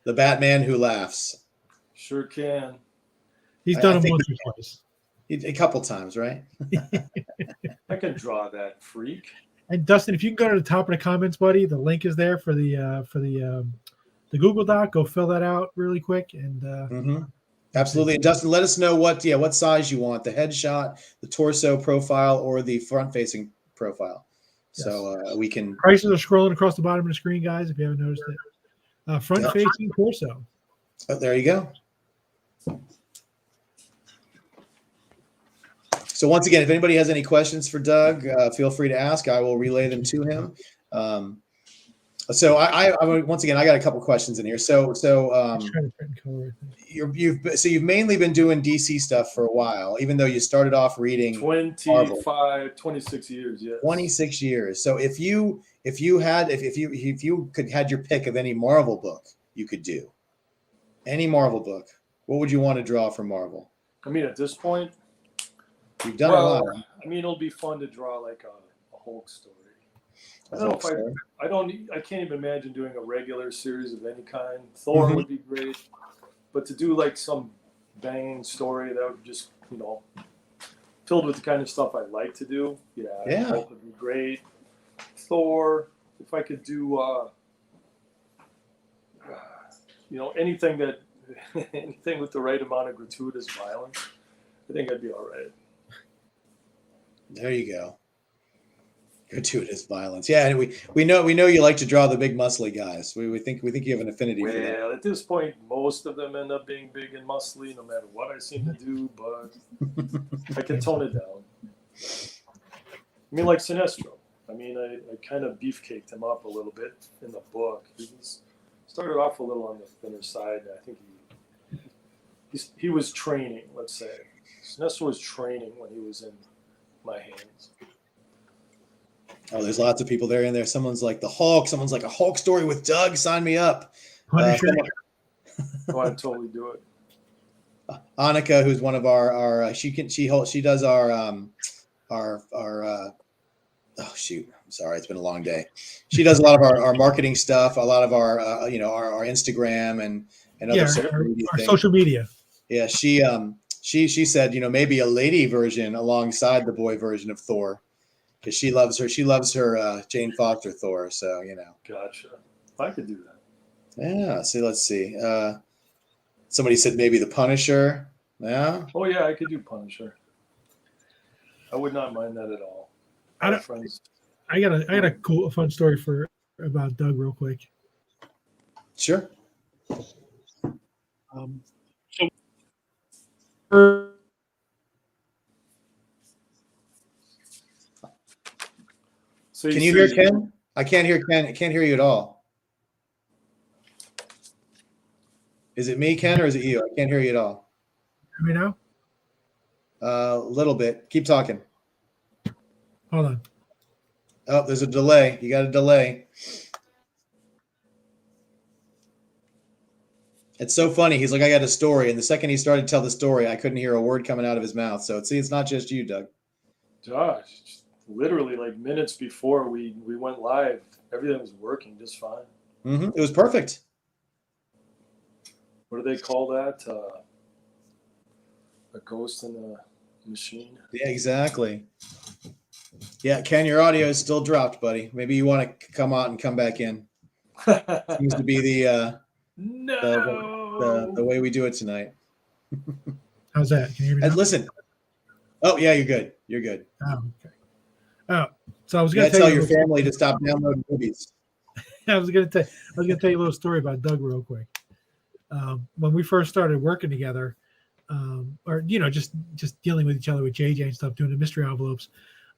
the Batman who laughs? Sure can. He's done it once or twice. A couple times, right? I can draw that freak. And Dustin, if you can go to the top of the comments, buddy, the link is there for the Google Doc. Go fill that out really quick, and absolutely. And Dustin, let us know what size you want: the headshot, the torso profile, or the front-facing profile. Yes. So we can. Prices are scrolling across the bottom of the screen, guys. If you haven't noticed it, front-facing torso. Oh, there you go. So once again, if anybody has any questions for Doug, feel free to ask. I will relay them to him. So I once again, I got a couple questions in here. So you've mainly been doing DC stuff for a while, even though you started off reading 26 years. Yeah, 26 years. So if you could had your pick of any Marvel book you could do, any Marvel book, what would you want to draw from Marvel? I mean, at this point, you've done a lot. I mean, it'll be fun to draw like a Hulk story. I don't know if I can't even imagine doing a regular series of any kind. Thor would be great, but to do like some banging story that would just, filled with the kind of stuff I like to do. Yeah. Hulk would be great. Thor, if I could do, anything with the right amount of gratuitous violence, I think I'd be all right. There you go. Gratuitous violence. Yeah, and we know you like to draw the big muscly guys. We think you have an affinity for that. Well, at this point, most of them end up being big and muscly, no matter what I seem to do. But I can tone it down. I mean, like Sinestro. I mean, I kind of beefcaked him up a little bit in the book. He started off a little on the thinner side. I think he was training. Let's say Sinestro was training when he was in my hands. Oh, there's lots of people there in there. Someone's like the Hulk. Someone's like a Hulk story with Doug. Sign me up. I'd totally do it. Annika, who's one of our she does our oh shoot, I'm sorry, it's been a long day. She does a lot of our marketing stuff, a lot of our our Instagram and other social media. Yeah, she said maybe a lady version alongside the boy version of Thor. Because she loves her Jane Foster Thor, so Gotcha. I could do that. Yeah. See, let's see. Somebody said maybe the Punisher. Yeah. Oh yeah, I could do Punisher. I would not mind that at all. I got a fun story about Doug real quick. Sure. So can you hear Ken? I can't hear Ken. I can't hear you at all. Is it me, Ken, or is it you? I can't hear you at all. Hear me now? A little bit. Keep talking. Hold on. Oh, there's a delay. You got a delay. It's so funny. He's like, I got a story. And the second he started to tell the story, I couldn't hear a word coming out of his mouth. So it's not just you, Doug. Josh, literally like minutes before we went live, everything was working just fine. It was perfect. What do they call that? A ghost in a machine. Yeah, exactly. Yeah, Ken, your audio is still dropped, buddy. Maybe you want to come out and come back in. Seems to be the way we do it tonight. How's that? Can you hear me And now? listen. Oh yeah, you're good. You're good. Oh, okay. Oh, so I was You going gotta to tell your family to stop downloading movies. I was going to tell you a little story about Doug real quick. When we first started working together, or just dealing with each other with JJ and stuff, doing the mystery envelopes,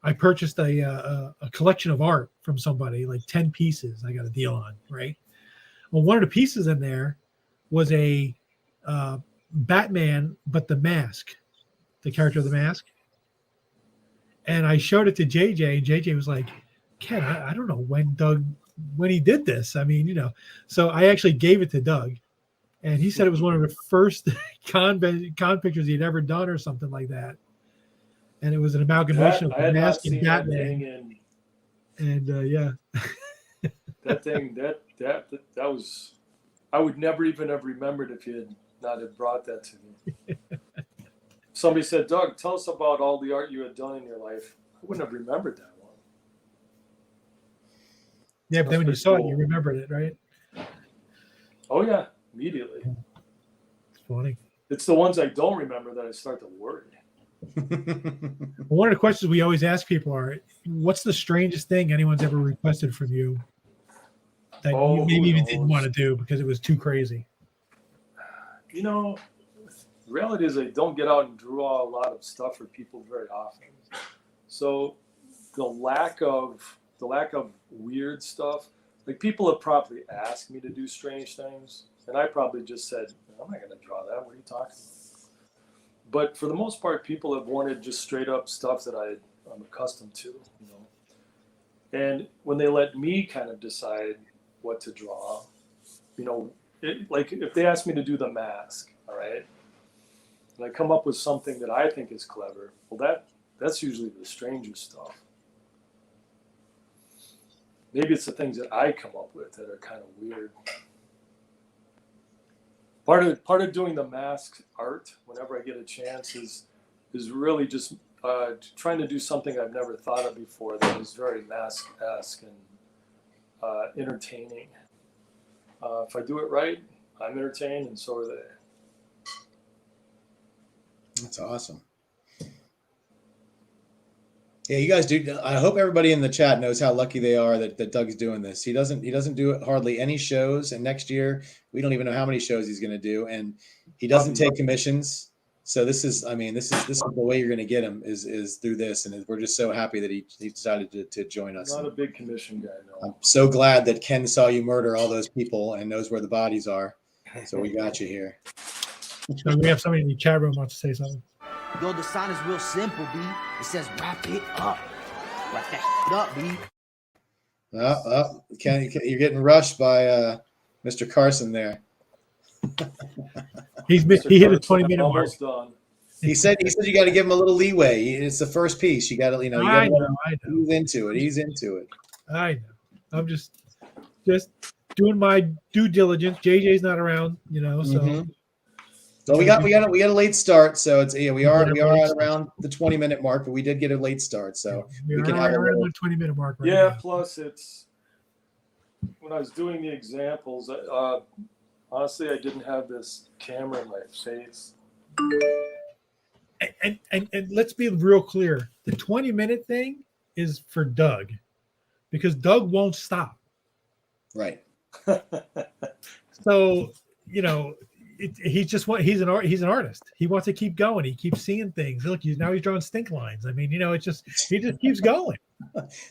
I purchased a collection of art from somebody, like 10 pieces. I got a deal on, right? Well, one of the pieces in there was a Batman, but the mask, the character of the mask. And I showed it to JJ, and JJ was like, Ken, I don't know when he did this. I mean, so I actually gave it to Doug, and he said it was one of the first con pictures he'd ever done or something like that. And it was an amalgamation of the mask and Batman. Yeah. That thing, that was, I would never even have remembered if you had not have brought that to me. Somebody said, Doug, tell us about all the art you had done in your life. I wouldn't have remembered that one. Yeah, but then when you saw it, you remembered it, right? Oh, yeah, immediately. It's funny. It's the ones I don't remember that I start to worry. One of the questions we always ask people are, what's the strangest thing anyone's ever requested from you that you maybe even didn't want to do because it was too crazy? The reality is I don't get out and draw a lot of stuff for people very often. So the lack of weird stuff, like people have probably asked me to do strange things, and I probably just said, I'm not going to draw that. What are you talking about? But for the most part, people have wanted just straight up stuff that I'm accustomed to, And when they let me kind of decide what to draw, like if they ask me to do the mask, all right, and I come up with something that I think is clever, well, that's usually the strangest stuff. Maybe it's the things that I come up with that are kind of weird. Part of doing the mask art, whenever I get a chance, is really just trying to do something I've never thought of before that is very mask-esque and entertaining. If I do it right, I'm entertained, and so are they. That's awesome. Yeah, you guys do. I hope everybody in the chat knows how lucky they are that Doug's doing this. He doesn't do hardly any shows, and next year we don't even know how many shows he's going to do, and he doesn't take commissions. So this is the way you're going to get him is through this, and we're just so happy that he decided to join us. Not a big commission guy, no. I'm so glad that Ken saw you murder all those people and knows where the bodies are. So we got you here. So we have somebody in the chat room wants to say something. Yo, the sign is real simple, B. It says wrap it up. Wrap that shit up, B. Ken, you're getting rushed by Mr. Carson there. He hit a 20-minute mark. Done. He said you got to give him a little leeway. It's the first piece. You got to I know. He's into it. He's into it. I know. I'm just doing my due diligence. JJ's not around, so. Mm-hmm. So we got a late start. So it's we are at around the 20-minute mark, but we did get a late start. So we can have around the 20-minute mark. Right yeah. now. Plus, it's when I was doing the examples. Honestly, I didn't have this camera in my face. And let's be real clear. The 20-minute thing is for Doug, because Doug won't stop. Right. So he's an artist. He wants to keep going. He keeps seeing things. Look, now he's drawing stink lines. I mean, he just keeps going.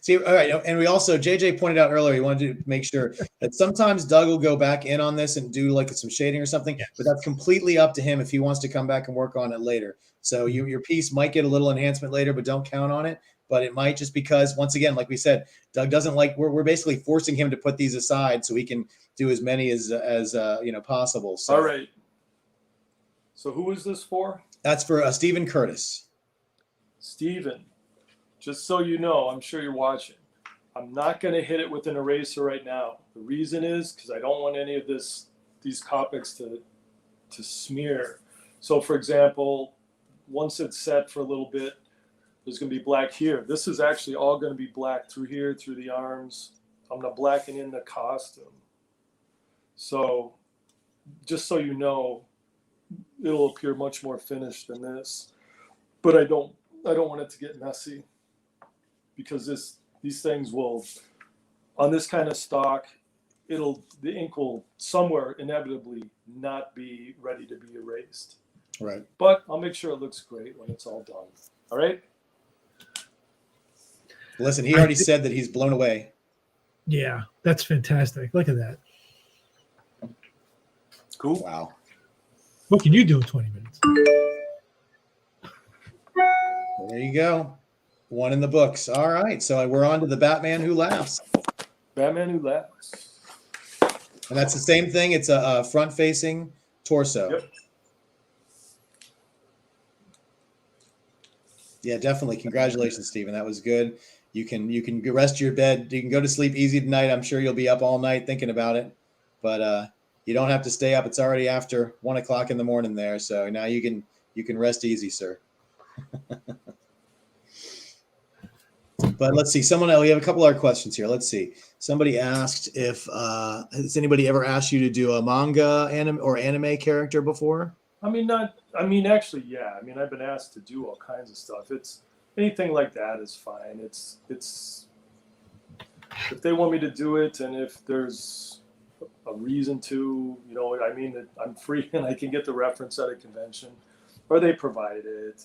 See, all right, and we also JJ pointed out earlier he wanted to make sure that sometimes Doug will go back in on this and do like some shading or something, yes. But that's completely up to him if he wants to come back and work on it later. So your piece might get a little enhancement later, but don't count on it. But it might, just because, once again, like we said, Doug doesn't like. We're basically forcing him to put these aside so he can do as many as possible. So. All right. So who is this for? That's for Stephen Curtis. Stephen. just so you know, I'm sure you're watching. I'm not going to hit it with an eraser right now. The reason is because I don't want any of these Copics to smear. So, for example, once it's set for a little bit, there's going to be black here. This is actually all going to be black through here, through the arms. I'm going to blacken in the costume. So, just so you know, it'll appear much more finished than this. But I don't want it to get messy, because these things will, on this kind of stock, the ink will somewhere inevitably not be ready to be erased. Right. But I'll make sure it looks great when it's all done. All right. Listen, he already said that he's blown away. Yeah, that's fantastic. Look at that. Cool. Wow. What can you do in 20 minutes? Well, there you go. One in the books. All right. So we're on to the Batman Who Laughs. Batman Who Laughs. And that's the same thing. It's a front-facing torso. Yep. Yeah, definitely. Congratulations, Stephen. That was good. You can rest your bed. You can go to sleep easy tonight. I'm sure you'll be up all night thinking about it, but you don't have to stay up. It's already after 1 o'clock in the morning there, so now you can rest easy, sir. But let's see. We have a couple other questions here. Let's see. Somebody asked if has anybody ever asked you to do a manga anime character before? Actually, yeah. I've been asked to do all kinds of stuff. It's anything like that is fine. It's if they want me to do it, and if there's a reason to, that I'm free and I can get the reference at a convention, or they provided it.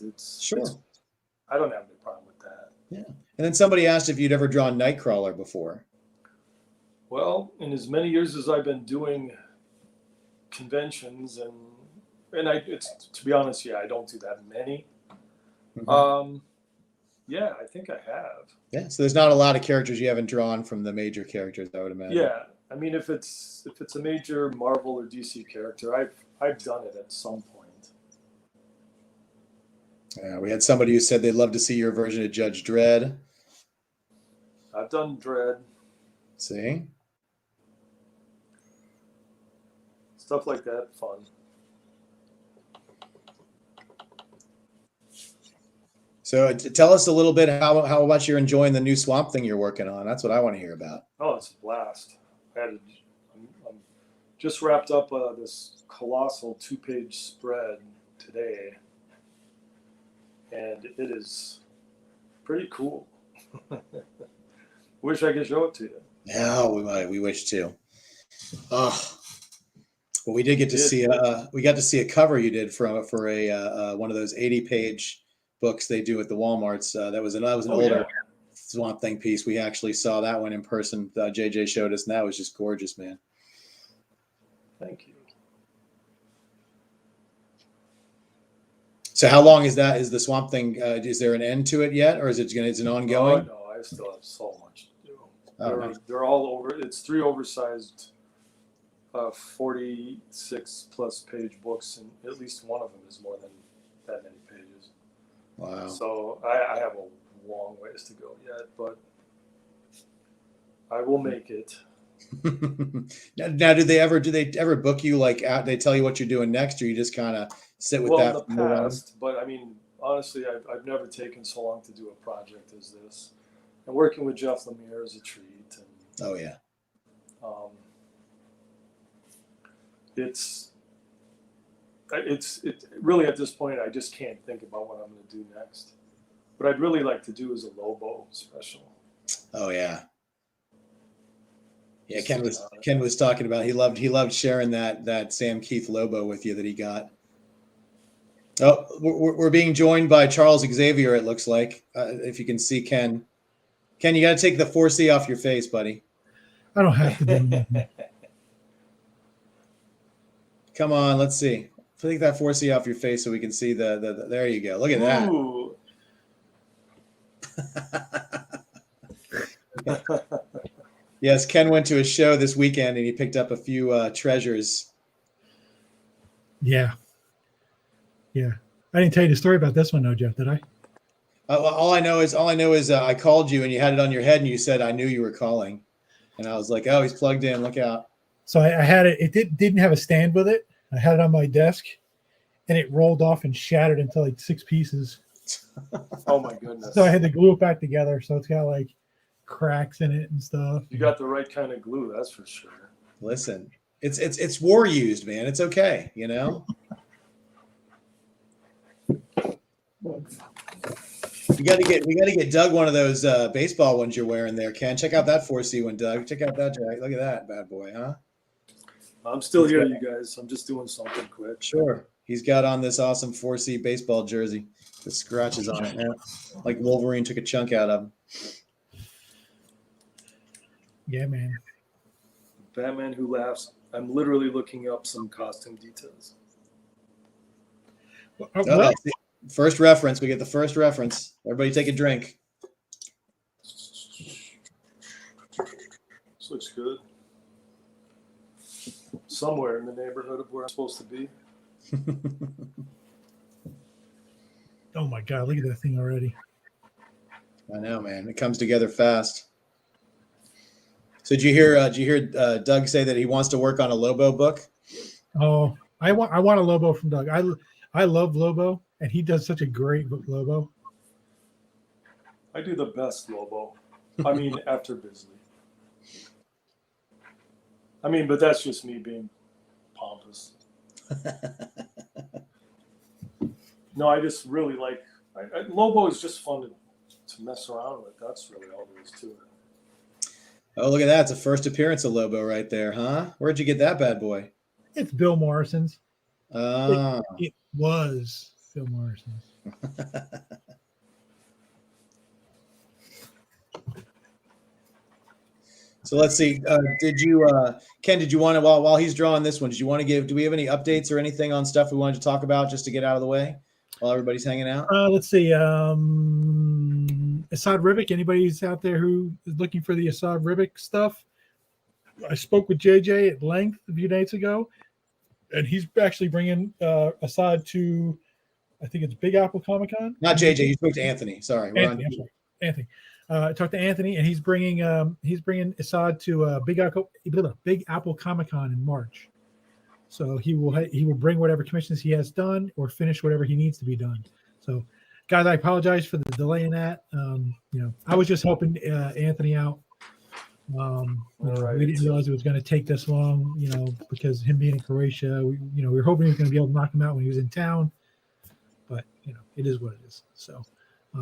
I don't have any problem with that. Yeah. And then somebody asked if you'd ever drawn Nightcrawler before. Well, in as many years as I've been doing conventions, and to be honest, yeah, I don't do that many. Mm-hmm. Yeah, I think I have. Yeah, so there's not a lot of characters you haven't drawn from the major characters, I would imagine. Yeah, if it's a major Marvel or DC character, I've done it at some point. We had somebody who said they'd love to see your version of Judge Dredd. I've done Dredd. See? Stuff like that, fun. So tell us a little bit how much you're enjoying the new Swamp Thing you're working on. That's what I want to hear about. Oh, it's a blast. I'm just wrapped up this colossal 2-page spread today, and it is pretty cool. Wish I could show it to you. Yeah, we wish to. Oh, well, we did get to see a cover you did for a one of those 80-page books they do at the Walmarts. That was an older Swamp Thing piece. We actually saw that one in person. JJ showed us, and that was just gorgeous, man. Thank you. So how long is that? Is the Swamp Thing? Is there an end to it yet, or is it ongoing? No, I still have so much to do. Oh, they're all over. It's 3 oversized 46 plus page books, and at least one of them is more than that many pages. Wow. So I have a long ways to go yet, but I will make it. Now, do they ever book you they tell you what you're doing next, or you just kind of sit with that? In the past, but honestly, I've never taken so long to do a project as this. And working with Jeff Lemire is a treat. And, oh yeah. It's really at this point I just can't think about what I'm going to do next. What I'd really like to do is a Lobo special. Oh yeah. Yeah, Ken was talking about he loved sharing that Sam Keith Lobo with you that he got. Oh, we're being joined by Charles Xavier. It looks like if you can see Ken. Ken, you got to take the 4C off your face, buddy. I don't have to do that. Come on, let's see. Take that 4C off your face so we can see the there you go. Look at that. Ooh. Yes, Ken went to a show this weekend and he picked up a few treasures. Yeah. I didn't tell you the story about this one, though, Jeff, did I? All I know is I called you and you had it on your head and you said, I knew you were calling. And I was like, oh, he's plugged in. Look out. So I had it. It didn't have a stand with it. I had it on my desk, and it rolled off and shattered into like 6 pieces. Oh my goodness. So I had to glue it back together. So it's got like cracks in it and stuff. You got the right kind of glue, that's for sure. Listen, it's war used, man. It's okay, you know. We got to get Doug one of those baseball ones you're wearing there, Ken. Check out that 4C one, Doug. Check out that jacket. Look at that bad boy, huh? I'm still here, you guys. I'm just doing something quick. Sure. He's got on this awesome 4C baseball jersey. The scratches on it now, like Wolverine took a chunk out of him. Yeah, man. Batman Who Laughs. I'm literally looking up some costume details. Well, First reference. We get the first reference. Everybody take a drink. This looks good. Somewhere in the neighborhood of where I'm supposed to be. oh my God, look at that thing already. I know, man. It comes together fast. So did you hear Doug say that he wants to work on a Lobo book? Oh, I want a Lobo from Doug. I love Lobo, and he does such a great book, Lobo. I do the best Lobo. I mean, after Bisley. I mean, but that's just me being pompous. No, I just really like Lobo is just fun to mess around with. That's really all there is to it. Oh, look at that. It's a first appearance of Lobo right there, huh? Where'd you get that bad boy? It's Bill Morrison's. Oh. It was Bill Morrison's. So let's see. Ken, did you want to, while he's drawing this one, do we have any updates or anything on stuff we wanted to talk about just to get out of the way while everybody's hanging out? Let's see. Assad Ribic, anybody who's out there who is looking for the Assad Ribic stuff? I spoke with JJ at length a few days ago, and he's actually bringing Assad to, I think it's Big Apple Comic Con. Not JJ. You spoke to Anthony. Sorry. Anthony. I talked to Anthony, and he's bringing Assad to Big Apple Comic Con in March. So he will bring whatever commissions he has done or finish whatever he needs to be done. So, guys, I apologize for the delay in that. I was just helping Anthony out. Right. We didn't realize it was going to take this long, because him being in Croatia, we were hoping he was going to be able to knock him out when he was in town. But it is what it is. So.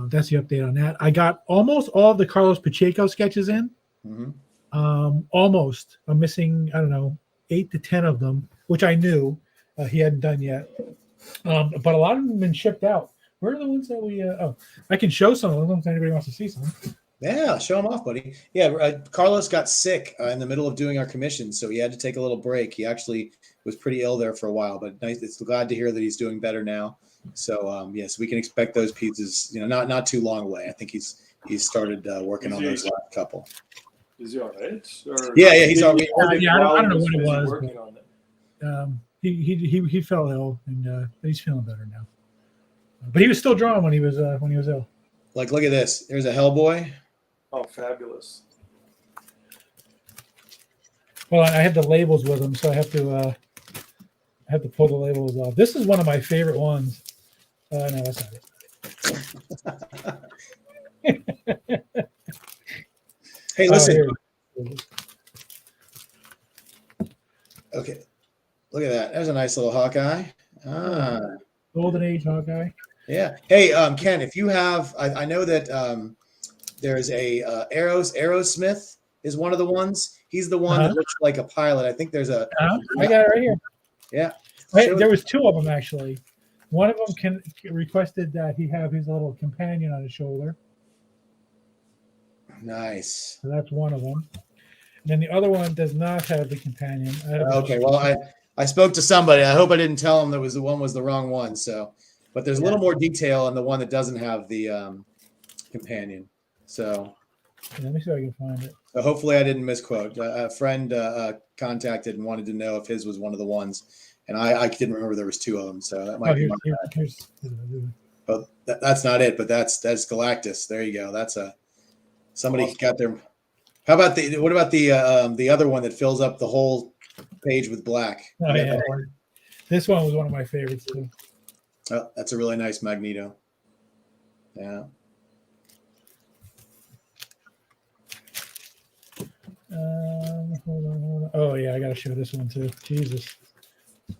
That's the update on that. I got almost all of the Carlos Pacheco sketches in. Mm-hmm. Almost. I'm missing, 8 to 10 of them, which I knew he hadn't done yet. But a lot of them have been shipped out. Where are the ones that we? I can show some of them if anybody wants to see some. Yeah, show them off, buddy. Yeah, Carlos got sick in the middle of doing our commission, so he had to take a little break. He actually was pretty ill there for a while, but nice. It's glad to hear that he's doing better now. So yes, we can expect those pieces. Not too long away. I think he's started working on those last couple. Is he all right? Yeah, he's already. I don't know what it was. Working on it. He fell ill, and he's feeling better now. But he was still drawing when he was ill. Like, look at this. There's a Hellboy. Oh, fabulous! Well, I have the labels with him, so I have to pull the labels off. This is one of my favorite ones. No, that's not it. Hey, listen. Okay, look at that. There's a nice little Hawkeye. Golden Age Hawkeye. Yeah. Hey, Ken, if you have, I know that there's a Aerosmith is one of the ones. He's the one that looks like a pilot. I think there's a. I got it right here. Yeah. There was 2 of them actually. One of them requested that he have his little companion on his shoulder. Nice. So that's one of them. And then the other one does not have the companion. Okay. Well, I spoke to somebody. I hope I didn't tell him that was the wrong one. So, but there's a little more detail on the one that doesn't have the companion. So. Let me see if I can find it. So hopefully I didn't misquote. A friend contacted and wanted to know if his was one of the ones. And I didn't remember there was 2 of them, so that might be my bad. Oh, that's not it, but that's Galactus. There you go. That's somebody got their. How about what about the other one that fills up the whole page with black? Oh, yeah. This one was one of my favorites too. Oh, that's a really nice Magneto. Yeah. Hold on. Oh yeah, I gotta show this one too. Jesus,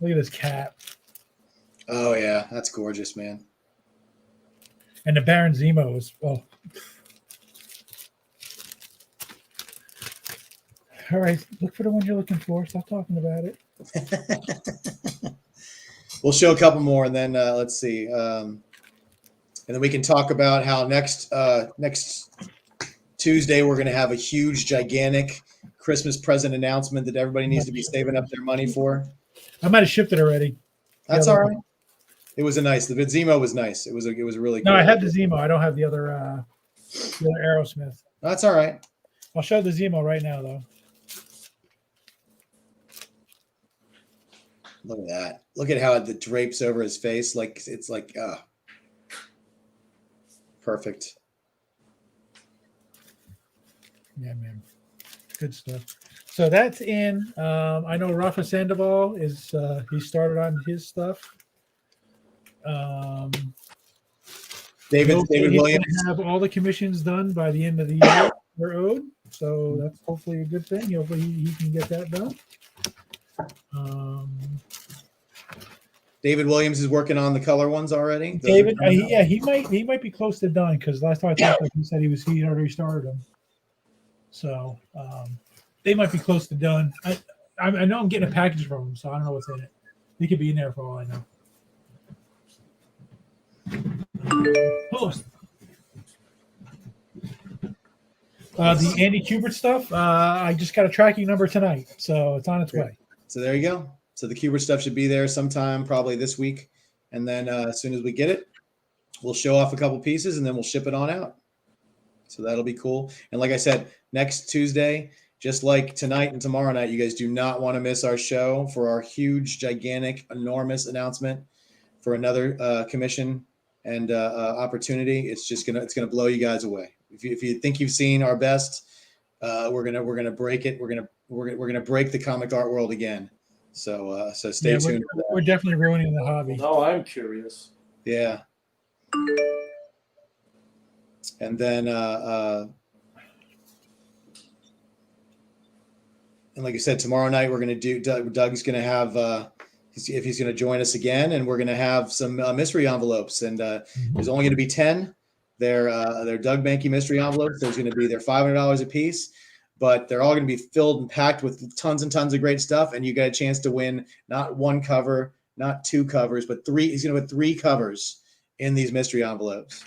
look at this cat. Oh yeah, that's gorgeous, man. And the Baron Zemo is All right, look for the one you're looking for. Stop talking about it. We'll show a couple more, and then let's see, and then we can talk about how next Tuesday we're going to have a huge, gigantic Christmas present announcement that everybody needs to be saving up their money for. I might have shipped it already. That's all right. It was the Zemo was nice. It was really cool. No, I had the Zemo. I don't have the other Aerosmith. That's all right. I'll show the Zemo right now, though. Look at that. Look at how it drapes over his face. Like it's like perfect. Yeah, man. Good stuff. So that's in. I know Rafa Sandoval is he started on his stuff. David Williams have all the commissions done by the end of the year they're owed. So that's hopefully a good thing. Hopefully he can get that done. David Williams is working on the color ones already. David, he might be close to done because last time I talked to him, he said he already started them. So they might be close to done. I know I'm getting a package from him, so I don't know what's in it. He could be in there for all I know. The Andy Kubert stuff, I just got a tracking number tonight, so it's on its way. So there you go. So the Kubert stuff should be there sometime, probably this week. And then as soon as we get it, we'll show off a couple pieces and then we'll ship it on out. So that'll be cool. And like I said, next Tuesday, just like tonight and tomorrow night, you guys do not want to miss our show for our huge, gigantic, enormous announcement for another commission and opportunity. It's gonna blow you guys away. If you think you've seen our best, we're gonna break it. We're gonna break the comic art world again. So stay tuned. We're definitely ruining the hobby. No, I'm curious. Yeah. And then and like I said, tomorrow night we're gonna do. Doug's gonna have if he's gonna join us again, and we're gonna have some mystery envelopes. And there's only gonna be 10. They're Doug Mahnke mystery envelopes. There's gonna be they're $500 a piece. But they're all going to be filled and packed with tons and tons of great stuff. And you get a chance to win not one cover, not two covers, but three. He's going to put 3 covers in these mystery envelopes.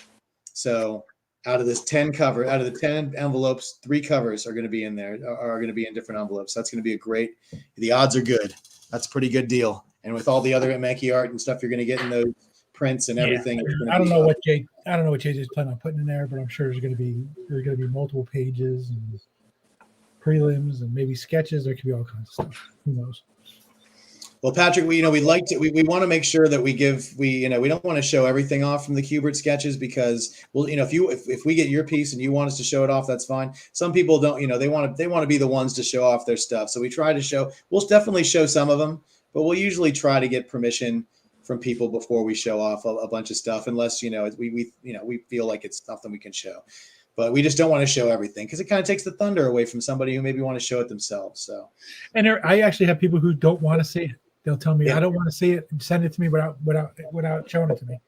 So out of the 10 envelopes, 3 covers are going to be in there, are going to be in different envelopes. That's going to be the odds are good. That's a pretty good deal. And with all the other Mahnke art and stuff you're going to get in those prints and everything. I don't know what JJ's planning on putting in there, but I'm sure there's going to be multiple pages and prelims and maybe sketches. There could be all kinds of stuff. Who knows? Well, Patrick, we want to make sure that we don't want to show everything off from the Kubert sketches because if we get your piece and you want us to show it off, that's fine. Some people don't, they want to be the ones to show off their stuff. So we try to show. We'll definitely show some of them, but we'll usually try to get permission from people before we show off a bunch of stuff, unless we feel like it's something we can show. But we just don't want to show everything because it kind of takes the thunder away from somebody who maybe want to show it themselves. So, and I actually have people who don't want to see it. They'll tell me, I don't want to see it, and send it to me without showing it to me.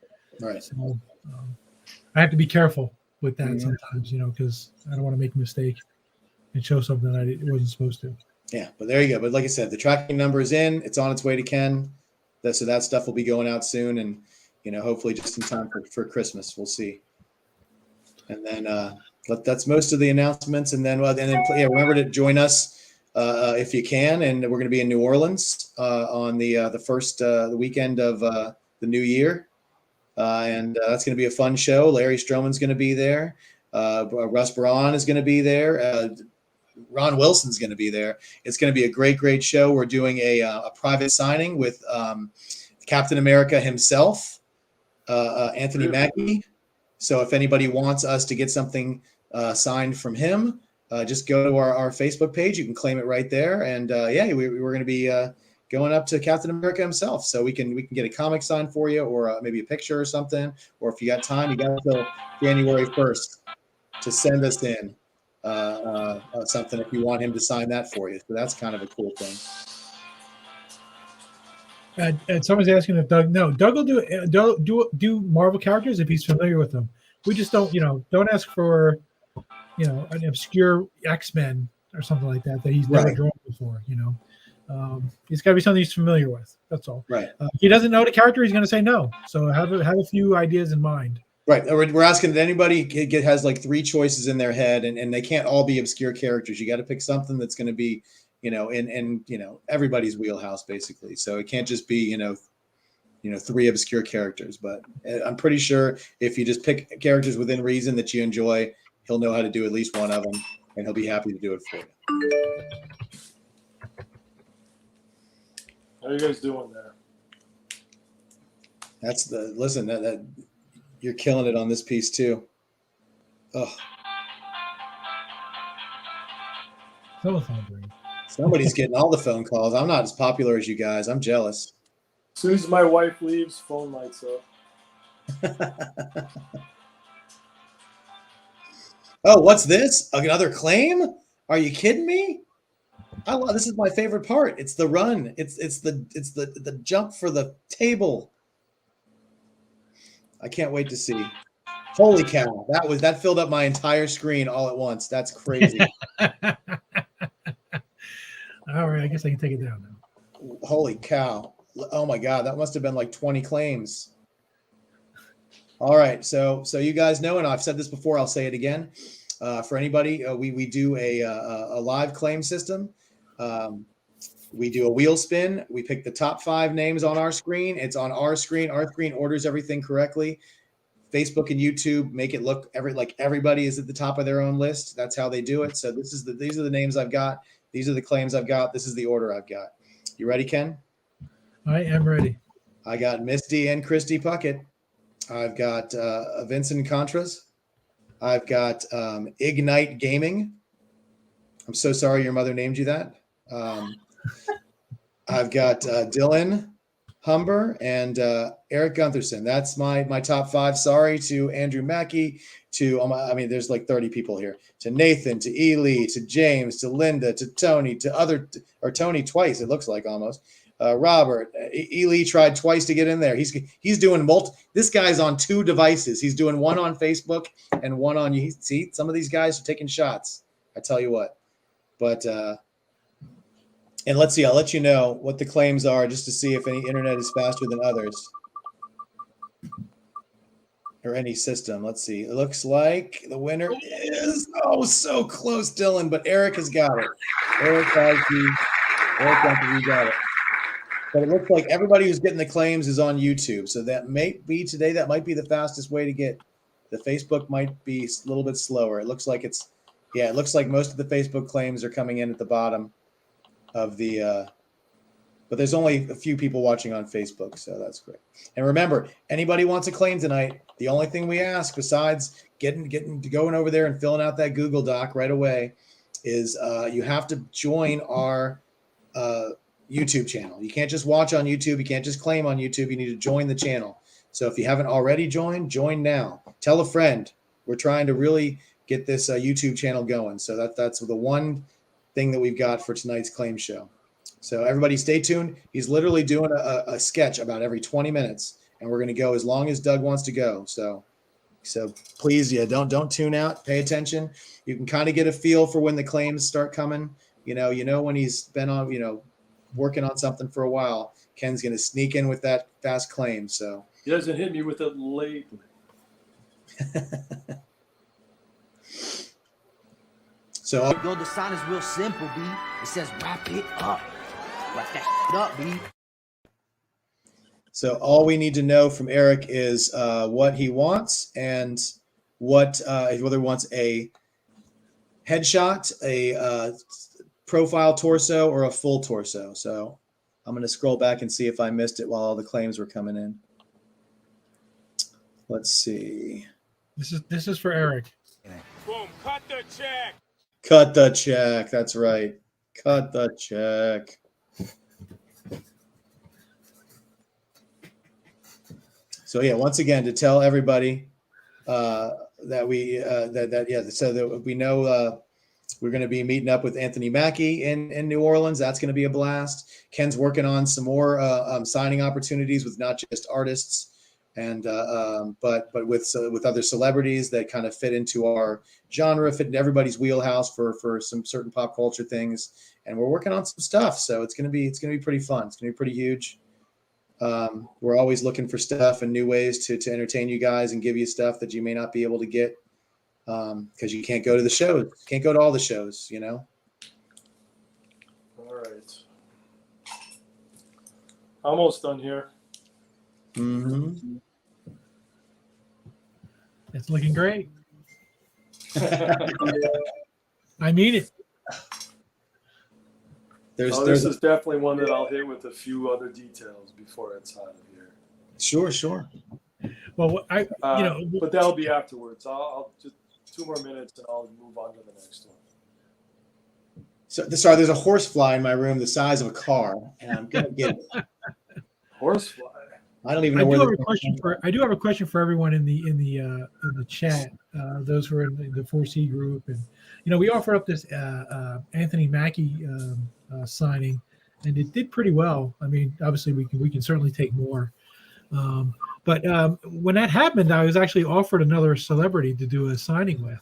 Right. So I have to be careful with that sometimes, because I don't want to make a mistake and show something that it wasn't supposed to. Yeah, but there you go. But like I said, the tracking number is in. It's on its way to Ken. So that stuff will be going out soon, and hopefully just in time for Christmas. We'll see. And then that's most of the announcements. And then remember to join us if you can. And we're going to be in New Orleans on the first the weekend of the new year, and that's going to be a fun show. Larry Stroman's going to be there. Russ Braun is going to be there. Ron Wilson's going to be there. It's going to be a great show. We're doing a private signing with Captain America himself. Anthony Mahnke. So if anybody wants us to get something signed from him, just go to our Facebook page. You can claim it right there. And we're going to be going up to Captain America himself, so we can get a comic signed for you, or maybe a picture or something. Or if you got time, you got until January 1st to send us in something if you want him to sign that for you. So that's kind of a cool thing. And someone's asking if Doug will do Marvel characters if he's familiar with them. We just don't ask for an obscure X-Men or something like that he's never drawn before. It's got to be something he's familiar with. That's all. Right. If he doesn't know the character, he's going to say no. So have a few ideas in mind. Right. We're asking that anybody has like 3 choices in their head, and they can't all be obscure characters. You got to pick something that's going to be, in everybody's wheelhouse, basically. So it can't just be, 3 obscure characters. But I'm pretty sure if you just pick characters within reason that you enjoy, he'll know how to do at least one of them, and he'll be happy to do it for you. How are you guys doing there? Listen, that you're killing it on this piece too. Oh, Telephone ring. Somebody's getting all the phone calls. I'm not as popular as you guys. I'm jealous. As soon as my wife leaves, phone lights up. Oh, what's this? Another claim? Are you kidding me? This is my favorite part. It's the run. It's the jump for the table. I can't wait to see. Holy cow! That filled up my entire screen all at once. That's crazy. All right, I guess I can take it down now. Holy cow! Oh my God, that must have been like 20 claims. All right, so you guys know, and I've said this before, I'll say it again. For anybody, we do a live claim system. We do a wheel spin. We pick the top 5 names on our screen. It's on our screen. Our screen orders everything correctly. Facebook and YouTube make it look like everybody is at the top of their own list. That's how they do it. So these are the names I've got. These are the claims I've got. This is the order I've got. You ready, Ken? I am ready. I got Misty and Christy Puckett. I've got Vincent Contras. I've got Ignite Gaming. I'm so sorry your mother named you that. I've got Dylan Humber and Eric Guntherson. That's my top 5. Sorry to Andrew Mackey, there's like 30 people here. To Nathan, to Ely, to James, to Linda, to Tony, or Tony twice, it looks like almost. Robert, Ely tried twice to get in there. He's doing this guy's on 2 devices. He's doing one on Facebook and one on you. See, some of these guys are taking shots. I tell you what. But and let's see, I'll let you know what the claims are just to see if any internet is faster than others. Or any system. Let's see. It looks like the winner is so close, Dylan, but Eric has got it. Eric got it. But it looks like everybody who's getting the claims is on YouTube. So that may be today. That might be the fastest way to get. The Facebook might be a little bit slower. It looks like it looks like most of the Facebook claims are coming in at the bottom of the but there's only a few people watching on Facebook, so that's great. And remember, anybody wants a claim tonight, the only thing we ask besides going over there and filling out that Google Doc right away is you have to join our YouTube channel. You can't just watch on YouTube. You can't just claim on YouTube. You need to join the channel. So if you haven't already joined, join now. Tell a friend. We're trying to really get this YouTube channel going. So that's the one thing that we've got for tonight's claim show. So everybody stay tuned. He's literally doing a sketch about every 20 minutes, and we're going to go as long as Doug wants to go. So please, don't tune out. Pay attention. You can kind of get a feel for when the claims start coming. You know when he's been on, working on something for a while. Ken's going to sneak in with that fast claim. So he doesn't hit me with it lately. So the sign is real simple, B. It says wrap it up. Wrap that up, B. So all we need to know from Eric is what he wants and whether he wants a headshot, a profile torso, or a full torso. So I'm going to scroll back and see if I missed it while all the claims were coming in. Let's see. This is for Eric. Boom, cut the check. Cut the check. That's right. Cut the check. So yeah, once again, to tell everybody that we so that we know we're going to be meeting up with Anthony Mackie in New Orleans. That's going to be a blast. Ken's working on some more signing opportunities with not just artists and but with other celebrities that kind of fit into our genre, fit into everybody's wheelhouse for some certain pop culture things. And we're working on some stuff, so it's going to be pretty fun. It's going to be pretty huge. We're always looking for stuff and new ways to entertain you guys and give you stuff that you may not be able to get because you can't go to the shows, can't go to all the shows, you know. All right, almost done here. Mm-hmm. It's looking great. I mean it. This is definitely one that I'll hit with a few other details before it's out of here. Sure. Well, but that'll be afterwards. I'll just 2 more minutes and I'll move on to the next one. So sorry, there's a horsefly in my room the size of a car, and I'm gonna get it. Horsefly. I don't even know I do have a question for everyone in the chat. Those who are in the 4C group, and we offered up this Anthony Mackie signing, and it did pretty well. I mean, obviously we can certainly take more, but when that happened, I was actually offered another celebrity to do a signing with.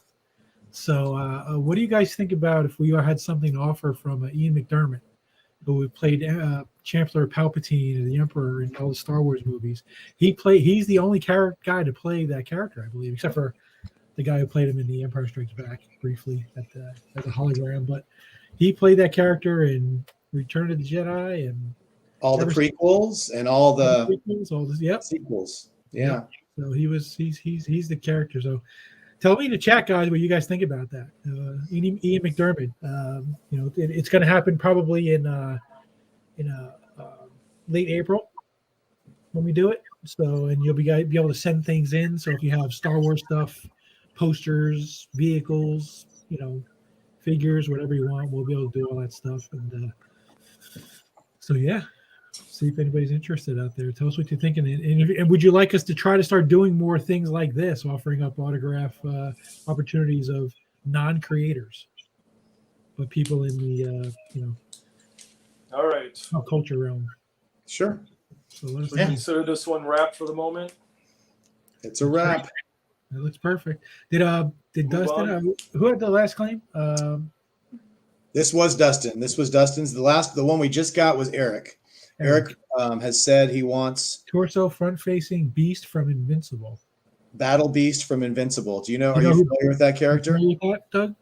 So, what do you guys think about if we had something to offer from Ian McDermott, who played Chancellor Palpatine and the Emperor in all the Star Wars movies? He's the only guy to play that character, I believe, except for the guy who played him in The Empire Strikes Back briefly as a hologram. But he played that character in Return of the Jedi and all the prequels and all the sequels. Yeah. So he's the character. So tell me in the chat, guys, what you guys think about that. Ian McDermott. It's going to happen probably in late April when we do it. So, and you'll be able to send things in. So if you have Star Wars stuff, posters, vehicles, figures, whatever you want, we'll be able to do all that stuff. And so, yeah, see if anybody's interested out there. Tell us what you're thinking. And would you like us to try to start doing more things like this, offering up autograph opportunities of non-creators, but people in the, all right, pop culture realm? Sure. So let us consider this one wrapped for the moment. It's a wrap. That looks perfect. Did Dustin? Who had the last claim? This was Dustin. This was Dustin's. The one we just got was Eric. Eric has said he wants torso front-facing beast from Invincible. Battle Beast from Invincible. Do you know? Are you familiar with that character? You know that, Doug?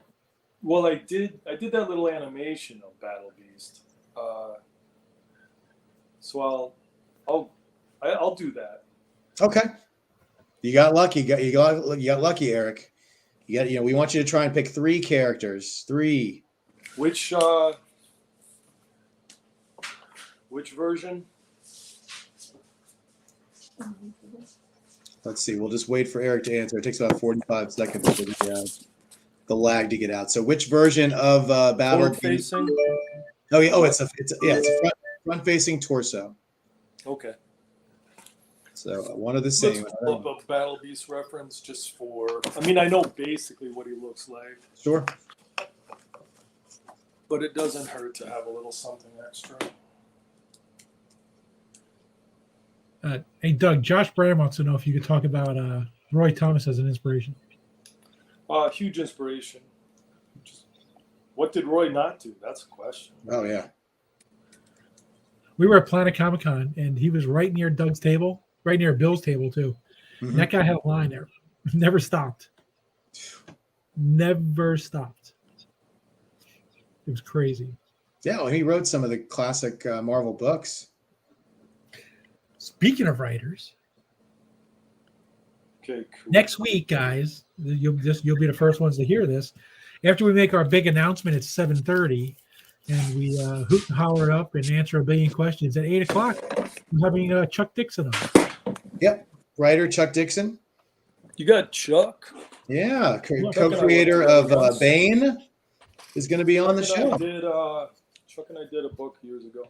Well, I did that little animation of Battle Beast. So I'll do that. Okay. You got lucky. You got lucky, Eric. We want you to try and pick 3 characters. 3. Which version? Let's see. We'll just wait for Eric to answer. It takes about 45 seconds for the lag to get out. So, which version of Battle Beast? Facing? Oh yeah. Oh, it's a front-facing torso. Okay. So one of the same. Let's pull up a Battle Beast reference just for. I mean, I know basically what he looks like. Sure. But it doesn't hurt to have a little something extra. Hey, Doug, Josh Brand wants to know if you could talk about Roy Thomas as an inspiration. Huge inspiration. What did Roy not do? That's a question. Oh, yeah. We were at Planet Comic-Con, and he was right near Doug's table, right near Bill's table, too. Mm-hmm. And that guy had a line there. Never stopped. Never stopped. It was crazy. Yeah, well, he wrote some of the classic Marvel books. Speaking of writers, okay, cool. Next week, guys, you'll be the first ones to hear this. After we make our big announcement at 7:30, and we hoot and holler it up and answer a billion questions at 8 o'clock, we're having Chuck Dixon on. Yep, writer Chuck Dixon. You got Chuck. Yeah, Chuck co-creator and I worked of together Bane is going to be on the Chuck show. Chuck and I did a book years ago.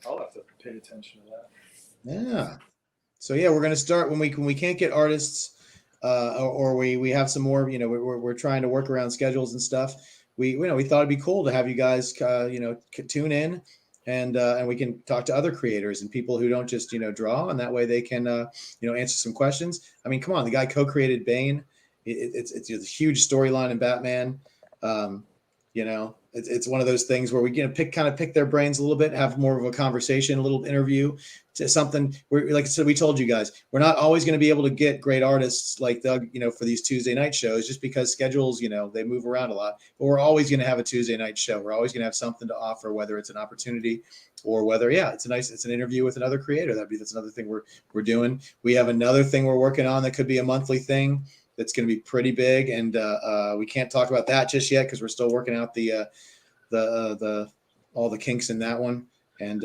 I'll have to pay attention to that. Yeah. So yeah, we're going to start when we can't get artists, or we have some more. You know, we're trying to work around schedules and stuff. We thought it'd be cool to have you guys tune in, and we can talk to other creators and people who don't just draw, and that way they can answer some questions. I mean, come on, the guy co-created Bane. It's a huge storyline in Batman. It's one of those things where we pick their brains a little bit, have more of a conversation, a little interview, to something where, like I said, we told you guys, we're not always going to be able to get great artists like Doug, for these Tuesday night shows, just because schedules, they move around a lot. But we're always going to have a Tuesday night show. We're always going to have something to offer, whether it's an opportunity or whether, it's an interview with another creator. That's another thing we're doing. We have another thing we're working on that could be a monthly thing that's going to be pretty big, and we can't talk about that just yet because we're still working out the all the kinks in that one. And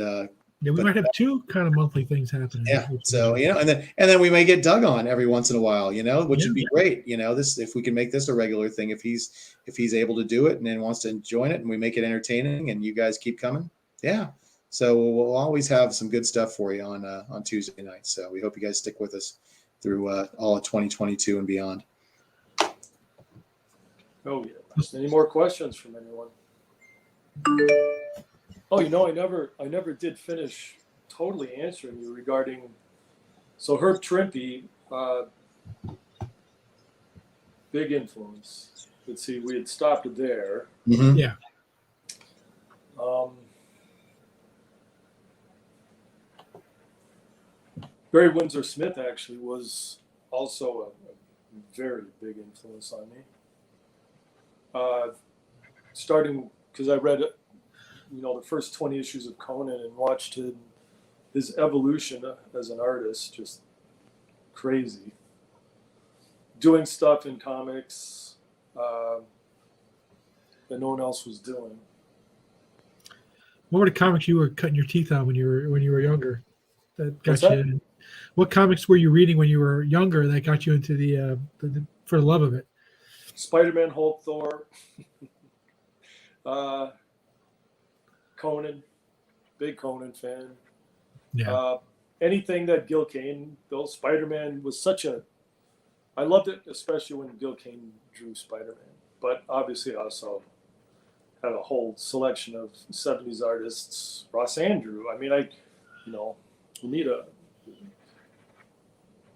we might have two kind of monthly things happening. Yeah, so and then we may get Doug on every once in a while, which would be great. This, if we can make this a regular thing, if he's able to do it and then wants to join it, and we make it entertaining, and you guys keep coming. Yeah. So we'll always have some good stuff for you on Tuesday nights. So we hope you guys stick with us through all of 2022 and beyond. Oh yeah. Any more questions from anyone? Oh, I never did finish totally answering you regarding. So Herb Trimpe, big influence. Let's see, we had stopped it there. Mm-hmm. Yeah. Barry Windsor Smith actually was also a very big influence on me. Starting because I read, the first 20 issues of Conan and watched his evolution as an artist, just crazy. Doing stuff in comics that no one else was doing. What were the comics you were cutting your teeth on when you were younger? That got What's you. that? What comics were you reading when you were younger that got you into the for the love of it? Spider-Man, Hulk, Thor, Conan, big Conan fan. Yeah. Anything that Gil Kane built, Spider-Man was I loved it, especially when Gil Kane drew Spider-Man. But obviously, I also had a whole selection of 70s artists. Ross Andrew. I mean, we need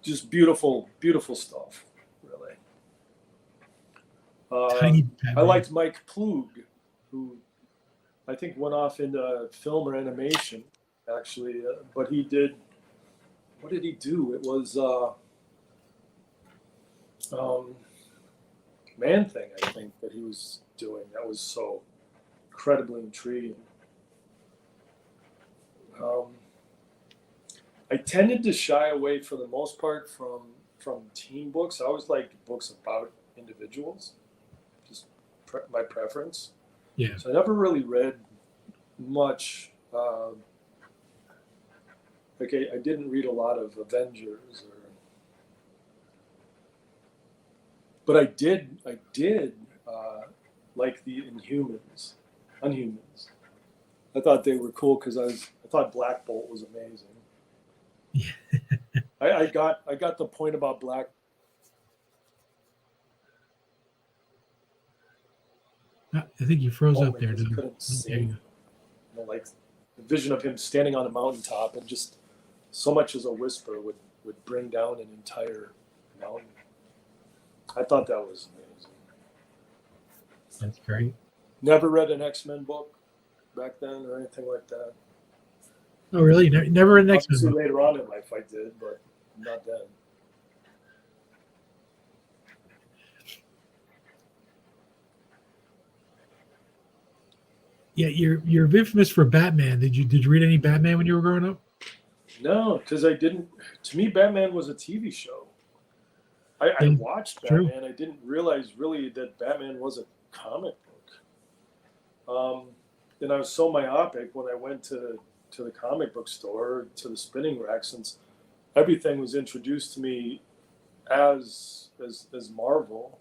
just beautiful, beautiful stuff, really. I liked Mike Ploog, who I think went off into film or animation, actually. But he did. What did he do? It was Man-Thing, I think, that he was doing. That was so incredibly intriguing. I tended to shy away, for the most part, from teen books. I always liked books about individuals, just my preference. Yeah. So I never really read much. I didn't read a lot of Avengers, but I did like the Unhumans. I thought they were cool because I thought Black Bolt was amazing. Yeah. I got the point about Black. I think you froze up there. He couldn't see. Like the vision of him standing on a mountaintop and just so much as a whisper would bring down an entire mountain. I thought that was amazing. That's great. Never read an X-Men book back then or anything like that. Oh, really? Never an X-Men book? Later on in life I did, but not then. Yeah, you're infamous for Batman. Did you read any Batman when you were growing up? No, because I didn't. To me, Batman was a TV show. I watched Batman. True. I didn't realize really that Batman was a comic book. And I was so myopic when I went to to the comic book store, to the spinning rack, since everything was introduced to me as Marvel.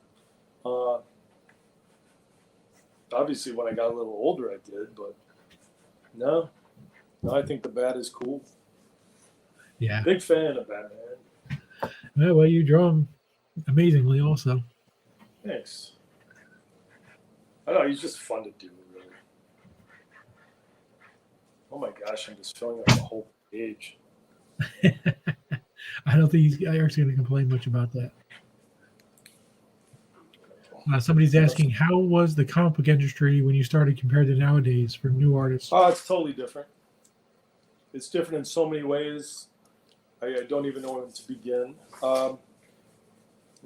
Obviously, when I got a little older, I did, but no, I think the Bat is cool. Yeah. Big fan of Batman. Well, you draw him amazingly, also. Thanks. I know, he's just fun to do, really. Oh my gosh, I'm just filling up the whole page. I don't think Eric's going to complain much about that. Somebody's asking, how was the comic book industry when you started compared to nowadays for new artists? Oh, it's totally different. It's different in so many ways. I don't even know where to begin. Of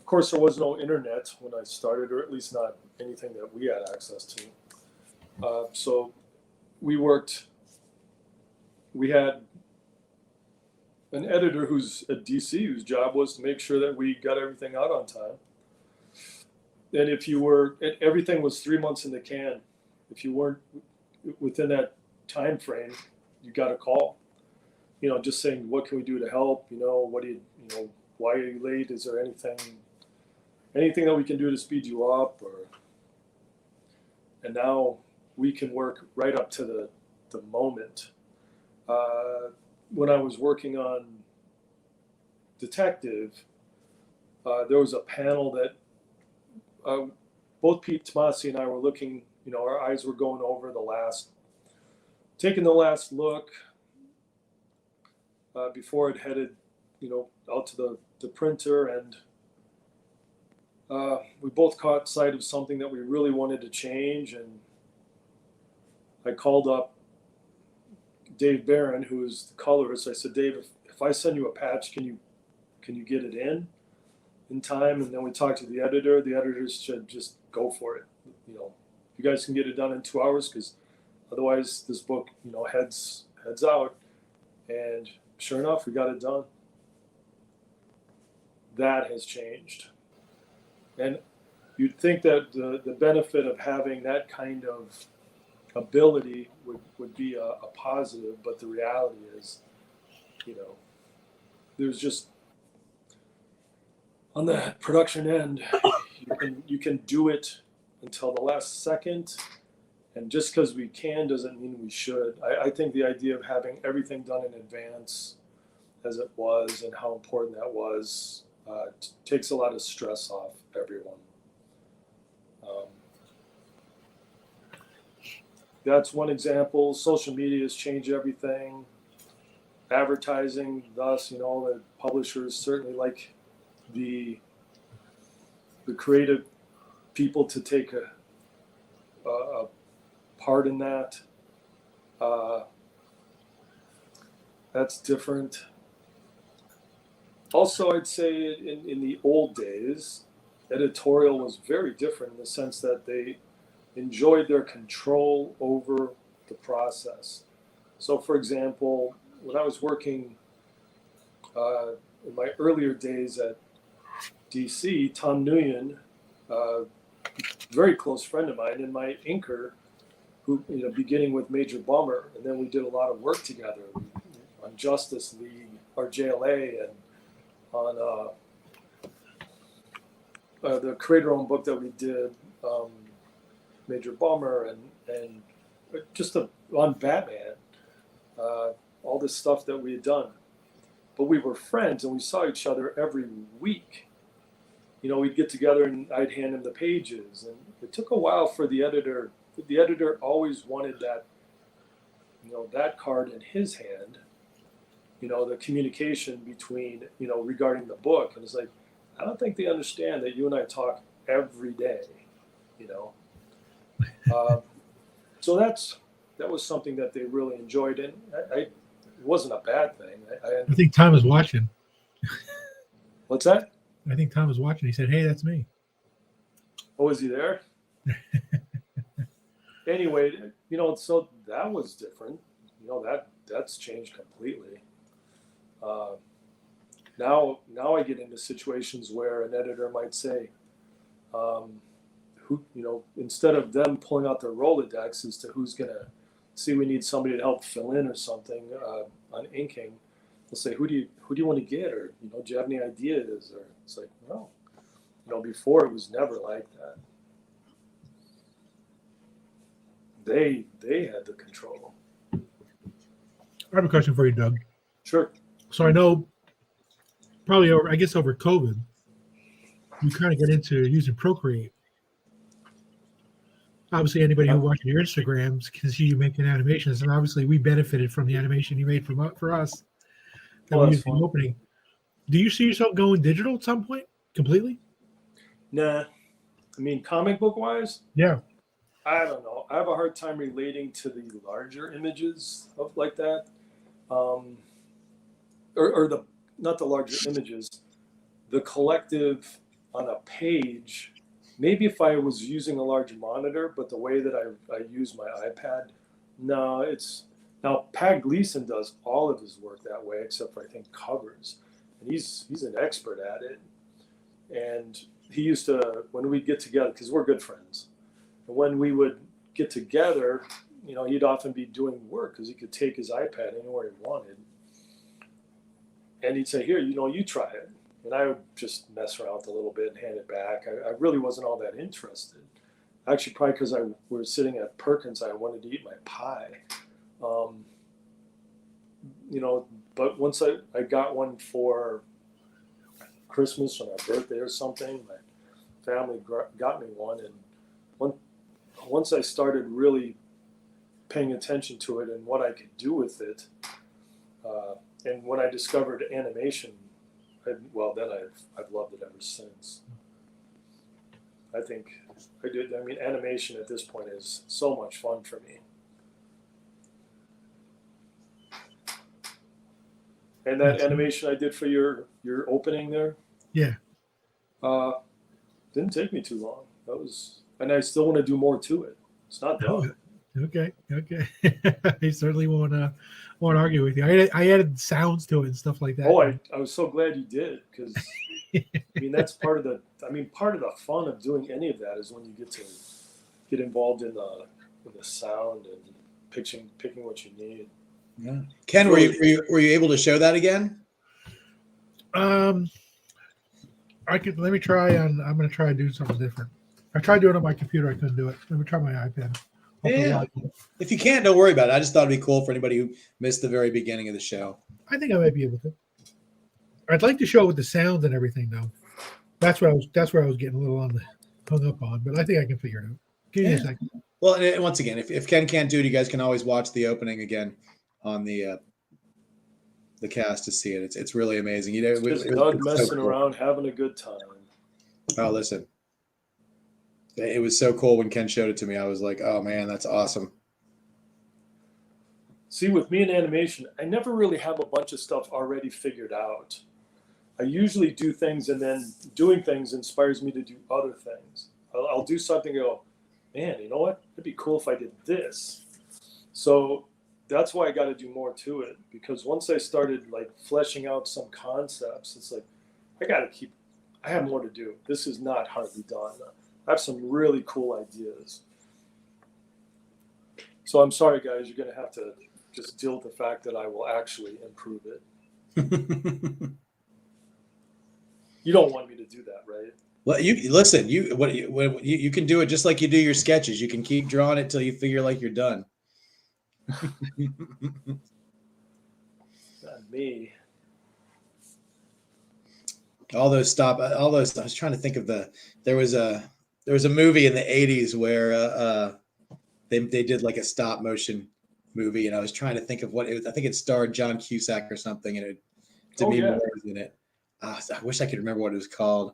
course, there was no internet when I started, or at least not anything that we had access to. So we had an editor who's at DC, whose job was to make sure that we got everything out on time. And everything was 3 months in the can. If you weren't within that time frame, you got a call. Just saying, what can we do to help? Why are you late? Is there anything that we can do to speed you up? And now we can work right up to the moment. When I was working on Detective, there was a panel that both Pete Tomasi and I were looking, our eyes were going over taking the last look before it headed, out to the printer. And we both caught sight of something that we really wanted to change. And I called up Dave Barron, who is the colorist. I said, Dave, if I send you a patch, can you get it in time? And then we talked to the editor. The editors said, just go for it. You guys can get it done in 2 hours, because otherwise this book, heads out. And sure enough, we got it done. That has changed. And you'd think that the benefit of having that kind of ability would be a positive, but the reality is, there's just, on the production end, you can do it until the last second, and just because we can doesn't mean we should. I think the idea of having everything done in advance, as it was, and how important that was, takes a lot of stress off everyone. That's one example. Social media has changed everything. Advertising, thus, the publishers certainly like the creative people to take a part in that. That's different. Also, I'd say in the old days, editorial was very different in the sense that they enjoyed their control over the process. So, for example, when I was working in my earlier days at DC, Tom Nguyen, very close friend of mine, and my inker, who, beginning with Major Bummer, and then we did a lot of work together on Justice League, or JLA, and on the creator-owned book that we did, Major Bummer, and just on Batman, all this stuff that we had done. But we were friends, and we saw each other every week. We'd get together, and I'd hand him the pages, and it took a while for the editor. The editor always wanted that, that card in his hand, the communication between, regarding the book. And it's like, I don't think they understand that you and I talk every day, So that was something that they really enjoyed, and it wasn't a bad thing. I think Tom is watching. What's that? I think Tom was watching. He said, "Hey, that's me." Oh, is he there? Anyway, so that was different. That's changed completely. Now I get into situations where an editor might say, who, instead of them pulling out their Rolodex as to who's going to see we need somebody to help fill in or something on inking, they'll say, who do you want to get, or do you have any ideas? Or it's like, no, before it was never like that. They had the control. I have a question for you, Doug. Sure. So I know probably over COVID, you kind of got into using Procreate. Obviously, anybody who watches your Instagrams can see you making animations, and obviously, we benefited from the animation you made for us that we used in the opening. Do you see yourself going digital at some point, completely? Nah, I mean, comic book wise, yeah. I don't know. I have a hard time relating to the larger images of like that, or the not the larger images, the collective on a page. Maybe if I was using a large monitor, but the way that I use my iPad, no, now Pat Gleason does all of his work that way, except for I think covers, and he's an expert at it. And he used to, when we'd get together, because we're good friends, and when we would get together, he'd often be doing work because he could take his iPad anywhere he wanted, and he'd say, "Here, you try it." And I would just mess around with a little bit and hand it back. I really wasn't all that interested. Actually, probably because we were sitting at Perkins, I wanted to eat my pie. But once I got one for Christmas or my birthday or something, my family got me one. And once I started really paying attention to it and what I could do with it, and when I discovered animation, then I've loved it ever since. I think animation at this point is so much fun for me. And that animation I did for your opening there, yeah, didn't take me too long. And I still want to do more to it. It's not done. Okay. I certainly won't argue with you. I added sounds to it and stuff like that. Oh, I was so glad you did, because that's part of the fun of doing any of that is when you get to get involved in the sound and picking what you need. Yeah. Ken, were you able to show that again? Let me try I'm going to try to do something different. I tried doing it on my computer. I couldn't do it. Let me try my iPad. Yeah. If you can't, don't worry about it. I just thought it'd be cool for anybody who missed the very beginning of the show. I think I might be able to. I'd like to show it with the sounds and everything, though. That's where I was getting a little hung up on, but I think I can figure it out. Give me a second. Well, and once again, if Ken can't do it, you guys can always watch the opening again on the cast to see it. It's really amazing. It's Doug messing around, having a good time. Oh, listen. It was so cool when Ken showed it to me. I was like, oh, man, that's awesome. See, with me in animation, I never really have a bunch of stuff already figured out. I usually do things, and then doing things inspires me to do other things. I'll do something and go, man, you know what? It'd be cool if I did this. So that's why I got to do more to it, because once I started fleshing out some concepts, it's like, I have more to do. This is not hardly done. I have some really cool ideas. So I'm sorry, guys. You're going to have to just deal with the fact that I will actually improve it. You don't want me to do that, right? Well, you listen. You can do it just like you do your sketches. You can keep drawing it till you figure like you're done. Not me. All those. I was trying to think of there was a movie in the 80s where they did like a stop motion movie, and I was trying to think of what it was. I think it starred John Cusack or something, and Demi Moore was in it. I wish I could remember what it was called.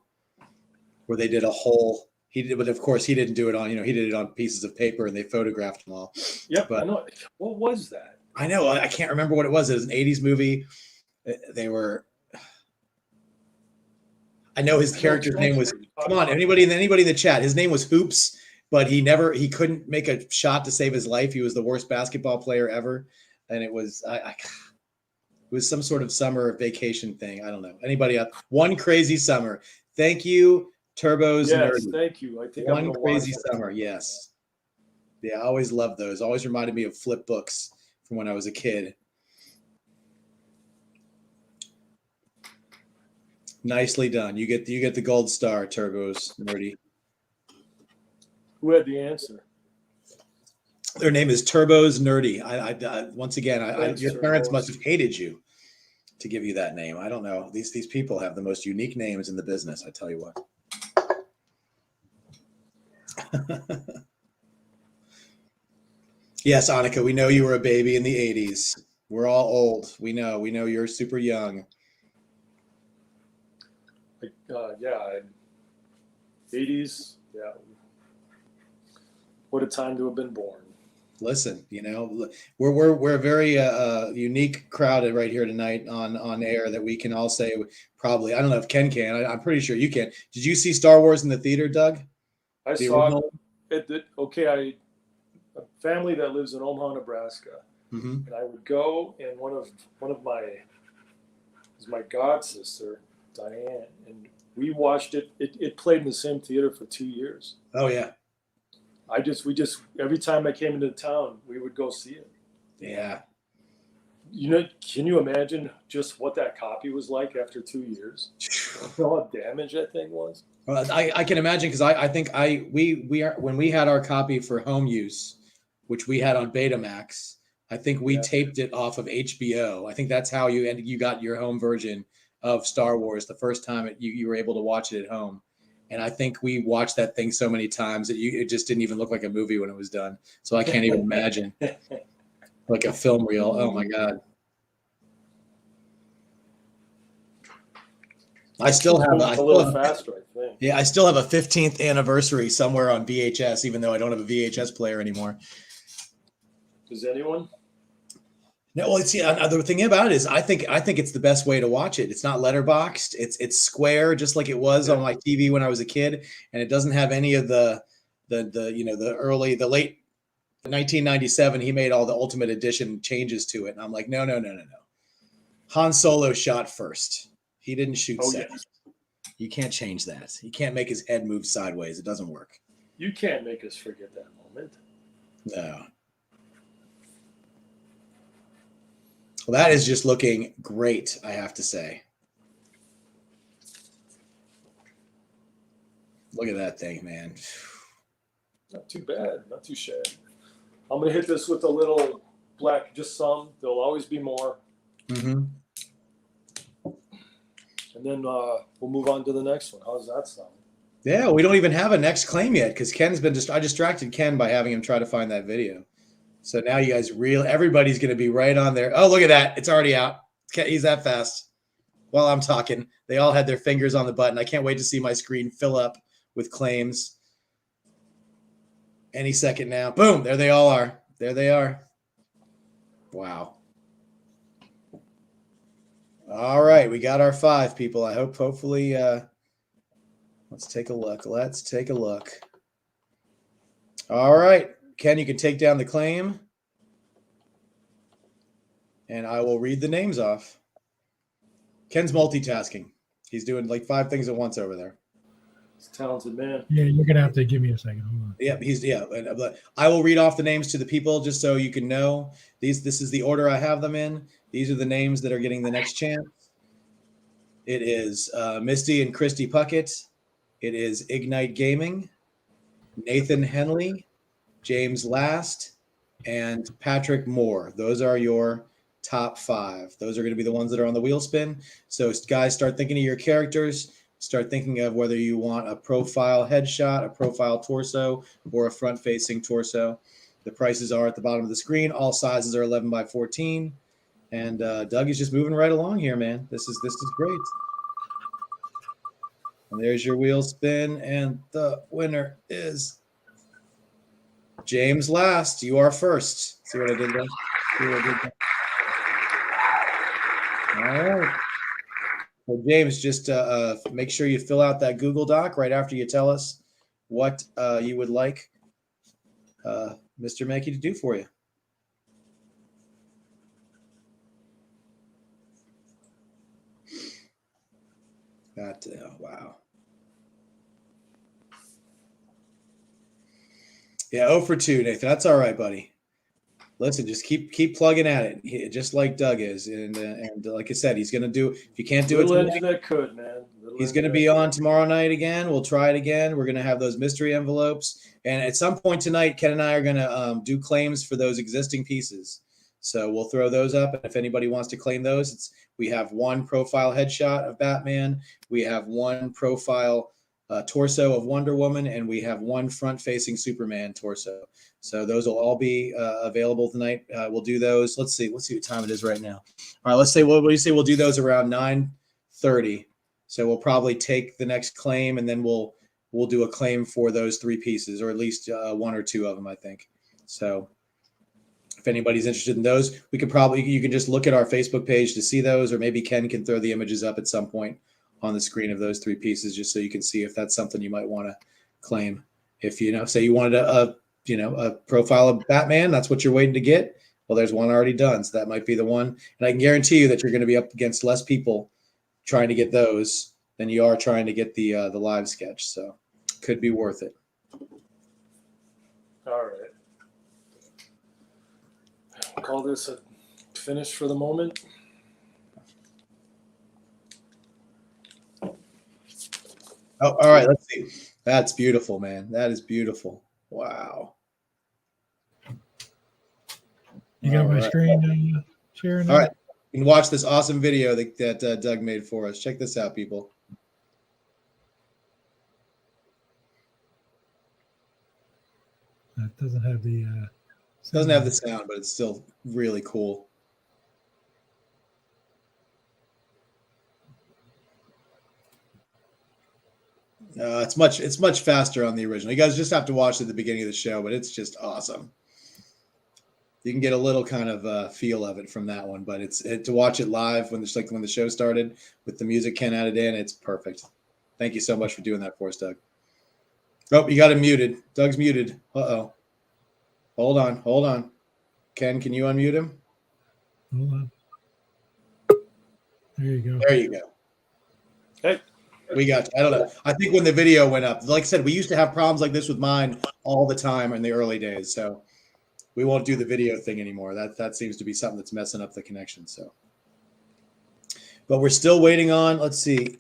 Where they did a whole. But of course he didn't do it on. He did it on pieces of paper, and they photographed them all. Yep, but I know. What was that? I know. I can't remember what it was. It was an 80s movie. They were. I know his character's name was. Come on, anybody in the chat. His name was Hoops, but he couldn't make a shot to save his life. He was the worst basketball player ever, and it was it was some sort of summer vacation thing. I don't know. Anybody up? One Crazy Summer. Thank you, Turbos. Yes, thank you. I think One Crazy Summer. Yes. Yeah, I always loved those. Always reminded me of flip books from when I was a kid. Nicely done. You get the gold star, Turbos Nerdy. Who had the answer? Their name is Turbos Nerdy. Once again, Thanks, your parents Turbos. must have hated you to give you that name. I don't know. These people have the most unique names in the business. I tell you what. Yes, Annika, we know you were a baby in the 80s. We're all old. We know you're super young. Yeah, 80s. Yeah. What a time to have been born. Listen, we're a very unique crowd right here tonight on air that we can all say probably. I don't know if Ken can. I'm pretty sure you can. Did you see Star Wars in the theater, Doug? I saw it. Okay, a family that lives in Omaha, Nebraska, and I would go, and one of my god sister, Diane, and we watched it. It played in the same theater for 2 years. Oh yeah. We just every time I came into town, we would go see it. Yeah. Can you imagine just what that copy was like after 2 years? How damaged that thing was. Well, I can imagine because I think when we had our copy for home use, which we had on Betamax, I think we taped it off of HBO. I think that's how you got your home version of Star Wars the first time you were able to watch it at home. And I think we watched that thing so many times that it just didn't even look like a movie when it was done. So I can't even imagine like a film reel. Oh my God. I still have a little faster, I think. Yeah, I still have a 15th anniversary somewhere on VHS, even though I don't have a VHS player anymore. Does anyone? No, well, the thing about it is, I think it's the best way to watch it. It's not letterboxed. It's square, just like it was on my TV when I was a kid, and it doesn't have any of the late 1997. He made all the Ultimate Edition changes to it, and I'm like, no. Han Solo shot first. He didn't shoot second. Yes. You can't change that. You can't make his head move sideways. It doesn't work. You can't make us forget that moment. No. Well, that is just looking great, I have to say. Look at that thing, man. Not too bad. Not too shabby. I'm going to hit this with a little black, just some. There'll always be more. Mm-hmm. And then we'll move on to the next one. How does that sound? Yeah, we don't even have a next claim yet because Ken's been I distracted Ken by having him try to find that video. So now you guys everybody's going to be right on there. Oh, look at that. It's already out. He's that fast. While I'm talking, they all had their fingers on the button. I can't wait to see my screen fill up with claims. Any second now. Boom. There they all are. There they are. Wow. All right. We got our 5 people. I hope hopefully let's take a look. All right. Ken, you can take down the claim, and I will read the names off. Ken's multitasking. He's doing like 5 things at once over there. He's a talented man. Yeah, you're going to have to give me a second. Hold on. Yeah, I will read off the names to the people just so you can know. This is the order I have them in. These are the names that are getting the next chance. It is Misty and Christy Puckett. It is Ignite Gaming, Nathan Henley, James Last, and Patrick Moore. Those are your top 5. Those are going to be the ones that are on the wheel spin. So guys, start thinking of your characters. Start thinking of whether you want a profile headshot, a profile torso, or a front-facing torso. The prices are at the bottom of the screen. All sizes are 11 by 14. And Doug is just moving right along here, man. This is great. And there's your wheel spin, and the winner is James Last. You are first. See what I did there? All right. Well, James, just make sure you fill out that Google Doc right after you tell us what you would like Mr. Mahnke to do for you. Wow. Yeah, 0 for 2, Nathan. That's all right, buddy. Listen, just keep plugging at it, just like Doug is, and like I said, he's gonna do. If you can't do it tonight, that could, man. he's gonna be on tomorrow night again. We'll try it again. We're gonna have those mystery envelopes, and at some point tonight, Ken and I are gonna do claims for those existing pieces. So we'll throw those up, and if anybody wants to claim those, we have one profile headshot of Batman, we have one profile torso of Wonder Woman, and we have one front-facing Superman torso. So those will all be available tonight. We'll do those. Let's see what time it is right now. All right, let's say what do you say? We'll do those around 9:30. So we'll probably take the next claim, and then we'll do a claim for those 3 pieces, or at least 1 or 2 of them, I think. So if anybody's interested in those, you can just look at our Facebook page to see those, or maybe Ken can throw the images up at some point on the screen of those 3 pieces, just so you can see if that's something you might want to claim. If say you wanted a profile of Batman, that's what you're waiting to get. Well, there's one already done, so that might be the one. And I can guarantee you that you're going to be up against less people trying to get those than you are trying to get the live sketch. So could be worth it. All right. I'll call this a finish for the moment. Oh, all right. Let's see. That's beautiful, man. That is beautiful. Wow. You got my screen sharing? All right. You can watch this awesome video that Doug made for us. Check this out, people. That doesn't have the doesn't have the sound, but it's still really cool. It's much faster on the original. You guys just have to watch at the beginning of the show, but it's just awesome. You can get a little kind of feel of it from that one, but to watch it live when the show started with the music Ken added in, it's perfect. Thank you so much for doing that for us, Doug. Oh, you got him muted. Doug's muted. Uh-oh. Hold on. Ken, can you unmute him? Hold on. There you go. Hey. We got you. I don't know. I think when the video went up, like I said, we used to have problems like this with mine all the time in the early days. So we won't do the video thing anymore. That seems to be something that's messing up the connection. So, but we're still waiting on. Let's see.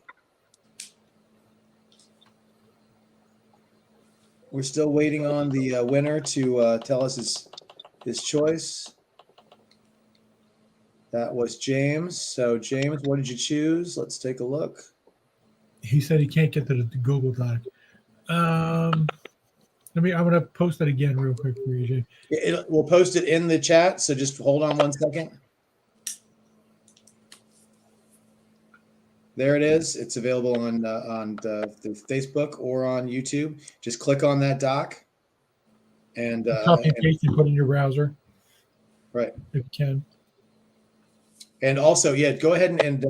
We're still waiting on the winner to tell us his choice. That was James. So James, what did you choose? Let's take a look. He said he can't get to the Google Doc. I'm going to post that again real quick for you, Jay. We'll post it in the chat, so just hold on 1 second. There it is. It's available on the Facebook or on YouTube. Just click on that doc. And copy and paste and put in your browser. Right. If you can. And also, go ahead and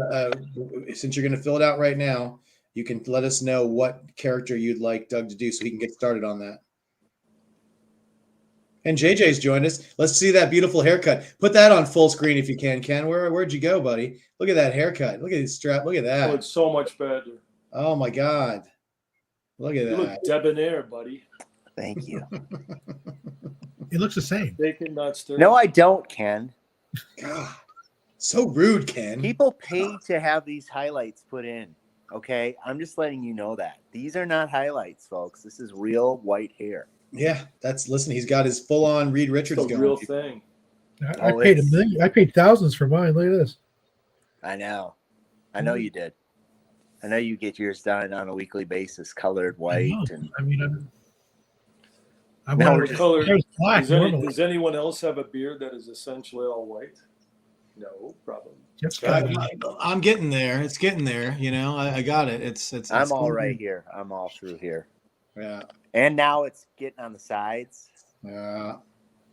since you're going to fill it out right now, you can let us know what character you'd like Doug to do so he can get started on that. And JJ's joined us. Let's see that beautiful haircut. Put that on full screen if you can, Ken. Where'd you go, buddy? Look at that haircut. Look at his strap. Look at that. Oh, it's so much better. Oh, my God. Look at that. You look debonair, buddy. Thank you. It looks the same. They cannot stir. No, I don't, Ken. God. So rude, Ken. People pay to have these highlights put in. Okay, I'm just letting you know that these are not highlights, folks. This is real white hair. Yeah, listen. He's got his full-on Reed Richards it's a going. Real thing. I paid $1 million. I paid thousands for mine. Look at this. I know you did. I know you get yours done on a weekly basis, colored white. Black. Does anyone else have a beard that is essentially all white? No problem. I'm getting there. It's getting there. I got it. It's I'm all right here. I'm all through here. Yeah. And now it's getting on the sides. Yeah.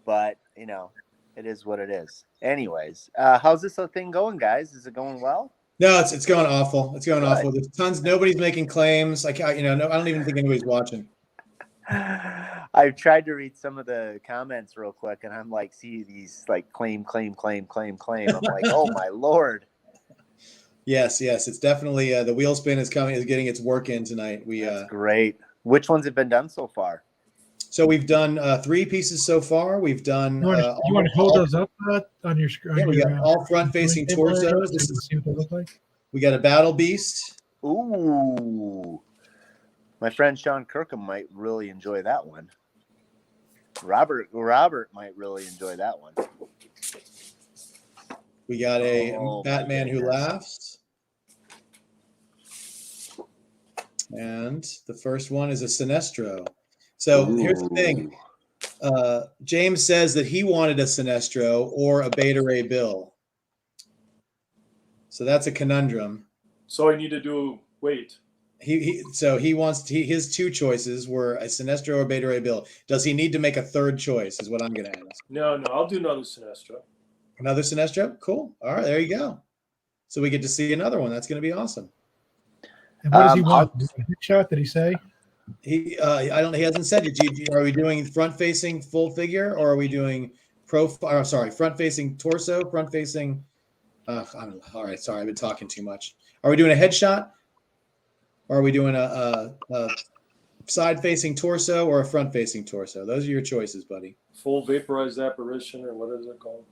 But it is what it is. Anyways, how's this thing going, guys? Is it going well? No, it's going awful. It's going awful. There's tons. Nobody's making claims. I don't even think anybody's watching. I've tried to read some of the comments real quick, and I'm like, see these like claim. I'm like, oh my Lord. Yes. It's definitely the wheel spin is getting its work in tonight. That's great. Which ones have been done so far? So we've done 3 pieces so far. We've done. You want to hold those up on your screen? Yeah, we got all front-facing torsos. This is see what they look like. We got a battle beast. Ooh. My friend Sean Kirkham might really enjoy that one. Robert might really enjoy that one. We got a Batman Who Laughs. And the first one is a Sinestro. So here's the thing. James says that he wanted a Sinestro or a Beta Ray Bill. So that's a conundrum. So I need to do wait. He wants his 2 choices were a Sinestro or Beta Ray Bill. Does he need to make a 3rd choice? Is what I'm going to ask. No, I'll do another Sinestro. Another Sinestro? Cool. All right, there you go. So we get to see another one. That's going to be awesome. And what does he want? A shot? Did he say? He hasn't said it. Are we doing front-facing full figure, or are we doing front-facing torso, front-facing? I don't know. All right, sorry, I've been talking too much. Are we doing a headshot, or are we doing a side-facing torso or a front-facing torso? Those are your choices, buddy. Full vaporized apparition, or what is it called?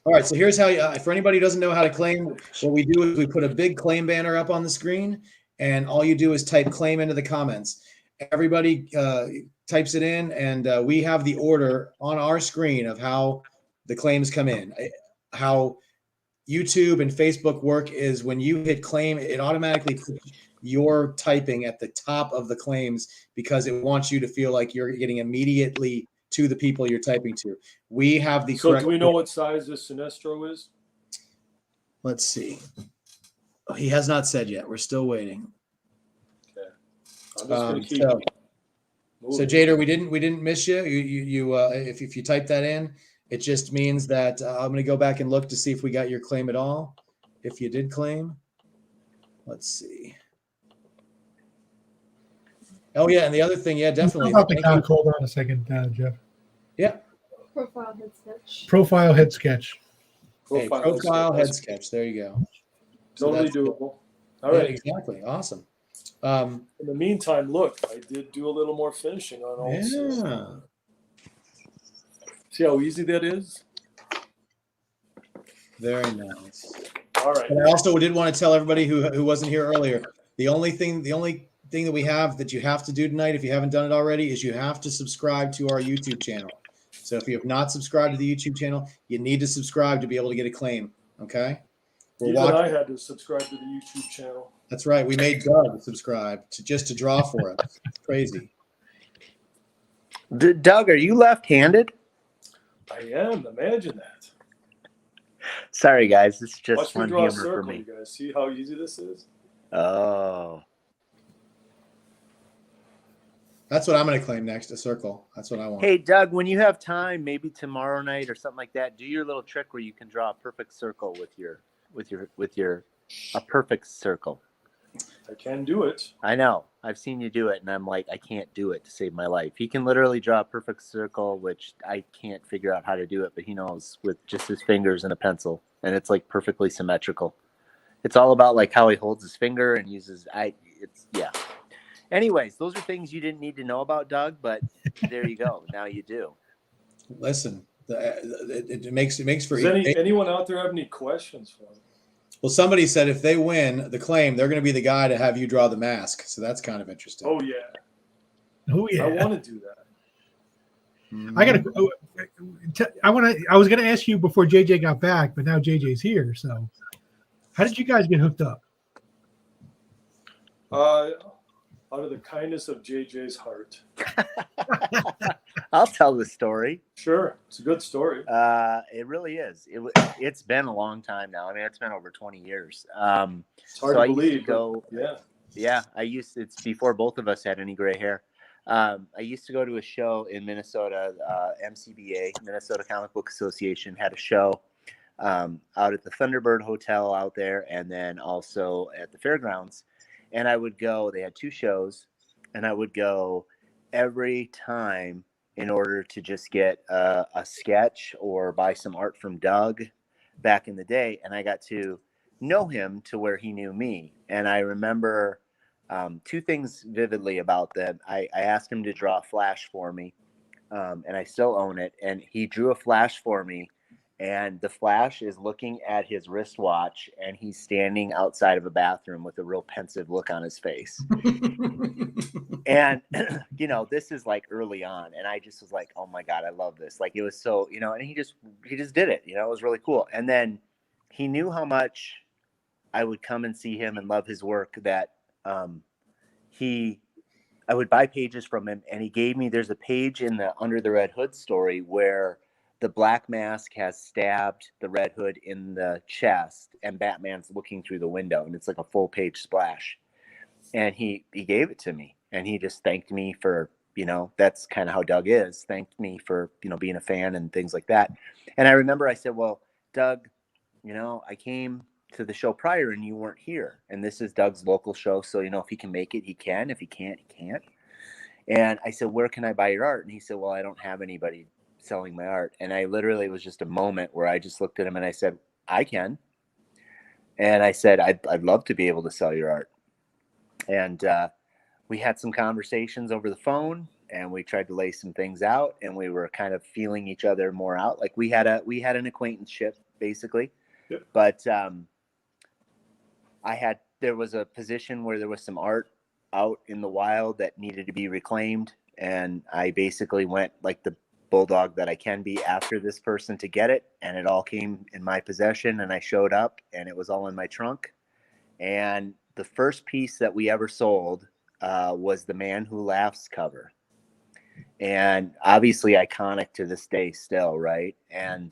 All right, so here's how for anybody who doesn't know how to claim, what we do is we put a big claim banner up on the screen, and all you do is type claim into the comments. Everybody types it in, and we have the order on our screen of how the claims come in. How YouTube and Facebook work is when you hit claim, it automatically puts your typing at the top of the claims because it wants you to feel like you're getting immediately to the people you're typing to. We have the correct. So do we know what size this Sinestro is? Let's see. He has not said yet. We're still waiting. Okay. I'm just gonna keep. So Jader, we didn't miss you. If you type that in, it just means that I'm going to go back and look to see if we got your claim at all. If you did claim, let's see. Oh yeah, and the other thing, yeah, definitely. Hold on a second, Jeff. Yeah. Profile head sketch. Profile head sketch. Profile head sketch. There you go. Totally doable. All right. Exactly. Awesome. In the meantime, look, I did do a little more finishing on all this. Yeah. See how easy that is? Very nice. All right. And I also did want to tell everybody who wasn't here earlier, the only thing that we have that you have to do tonight, if you haven't done it already, is you have to subscribe to our YouTube channel. So if you have not subscribed to the YouTube channel, you need to subscribe to be able to get a claim. Okay? Even I had to subscribe to the YouTube channel. That's right. We made Doug subscribe just to draw for us. Crazy. Doug, are you left-handed? I am. Imagine that. Sorry, guys. This is just Watch fun me draw a humor circle, for me. you guys. See how easy this is? Oh. That's what I'm going to claim next, a circle. That's what I want. Hey, Doug, when you have time, maybe tomorrow night or something like that, do your little trick where you can draw a perfect circle with a perfect circle. I can do it. I know. I've seen you do it, and I'm like, I can't do it to save my life. He can literally draw a perfect circle, which I can't figure out how to do it, but he knows with just his fingers and a pencil, and it's like perfectly symmetrical. It's all about like how he holds his finger and uses. Yeah. Anyways, those are things you didn't need to know about, Doug, but there you go. Now you do. Listen, it makes for. Does anyone out there have any questions for me? Well, somebody said if they win the claim, they're going to be the guy to have you draw the mask. So that's kind of interesting. Oh yeah. I want to do that. I was going to ask you before JJ got back, but now JJ's here. So, how did you guys get hooked up? Out of the kindness of JJ's heart. I'll tell the story. Sure. It's a good story. It really is. It's been a long time now. I mean, it's been over 20 years. It's hard to believe. It's before both of us had any gray hair. I used to go to a show in Minnesota, MCBA, Minnesota Comic Book Association, had a show out at the Thunderbird Hotel out there, and then also at the fairgrounds. And I would go, they had 2 shows, and I would go every time in order to just get a sketch or buy some art from Doug back in the day. And I got to know him to where he knew me. And I remember Two things vividly about them. I asked him to draw a flash for me, and I still own it. And he drew a flash for me, and the flash is looking at his wristwatch, and he's standing outside of a bathroom with a real pensive look on his face. And, you know, this is like early on, and I just was like, oh my God, I love this. Like, it was so, you know, and he just did it, you know, it was really cool. And then he knew how much I would come and see him and love his work, that I would buy pages from him, and he gave me, there's a page in the Under the Red Hood story where the Black Mask has stabbed the Red Hood in the chest, and Batman's looking through the window, and it's like a full page splash. And he gave it to me, and he just thanked me for, you know, that's kind of how Doug is, thanked me for, you know, being a fan and things like that. And I remember I said, well, Doug, you know, I came to the show prior and you weren't here, and this is Doug's local show, so, you know, if he can make it, he can. If he can't, he can't. And I said, where can I buy your art? And he said, well, I don't have anybody selling my art. And I literally, it was just a moment where I just looked at him and I said, I can. And I said, I'd love to be able to sell your art. And we had some conversations over the phone, and we tried to lay some things out, and we were kind of feeling each other more out. Like we had an acquaintanceship basically. Yep. But there was a position where there was some art out in the wild that needed to be reclaimed. And I basically went like the bulldog that I can be after this person to get it. And it all came in my possession, and I showed up, and it was all in my trunk. And the first piece that we ever sold was the Man Who Laughs cover. And obviously iconic to this day still, right? And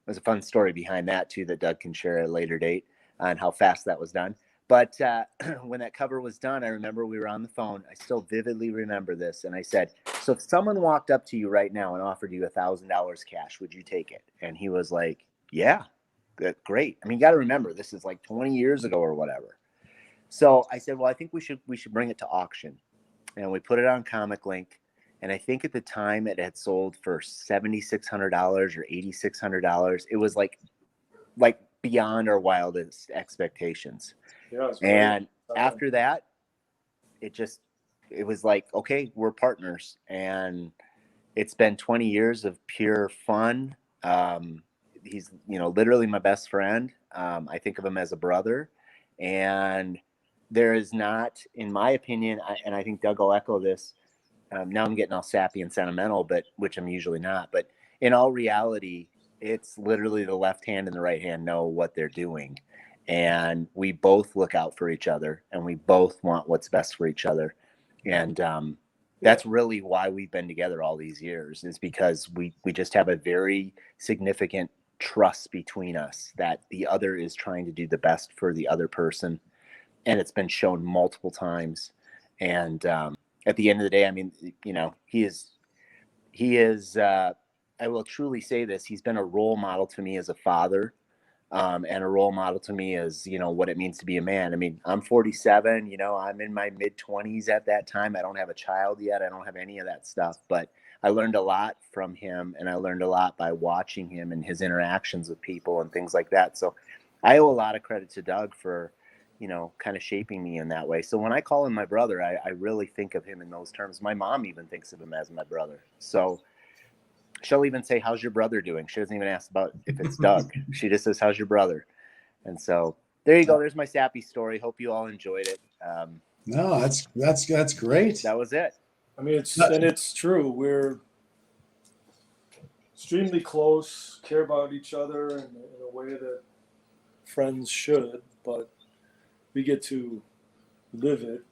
there's a fun story behind that too that Doug can share at a later date on how fast that was done. But when that cover was done, I remember we were on the phone. I still vividly remember this. And I said, so if someone walked up to you right now and offered you $1,000 cash, would you take it? And he was like, yeah, great. I mean, you got to remember, this is like 20 years ago or whatever. So I said, well, I think we should bring it to auction. And we put it on Comic Link. And I think at the time it had sold for $7,600 or $8,600. It was like beyond our wildest expectations. Yeah, and after that, it was like, okay, we're partners. And it's been 20 years of pure fun. He's, you know, literally my best friend. I think of him as a brother. And there is not, in my opinion, and I think Doug will echo this, now I'm getting all sappy and sentimental, which I'm usually not. But in all reality, it's literally the left hand and the right hand know what they're doing. And we both look out for each other, and we both want what's best for each other. And that's really why we've been together all these years, is because we just have a very significant trust between us that the other is trying to do the best for the other person. And it's been shown multiple times. And at the end of the day, I mean, you know, he is, I will truly say this, he's been a role model to me as a father, and a role model to me as, you know, what it means to be a man. I mean, I'm 47, you know, I'm in my mid-20s at that time. I don't have a child yet. I don't have any of that stuff, but I learned a lot from him, and I learned a lot by watching him and his interactions with people and things like that. So I owe a lot of credit to Doug for, you know, kind of shaping me in that way. So when I call him my brother, I really think of him in those terms. My mom even thinks of him as my brother. So she'll even say, how's your brother doing? She doesn't even ask about if it's Doug. She just says, how's your brother? And so there you go. There's my sappy story. Hope you all enjoyed it. No, that's great. That was it. I mean, it's true. We're extremely close, care about each other in a way that friends should, but we get to live it.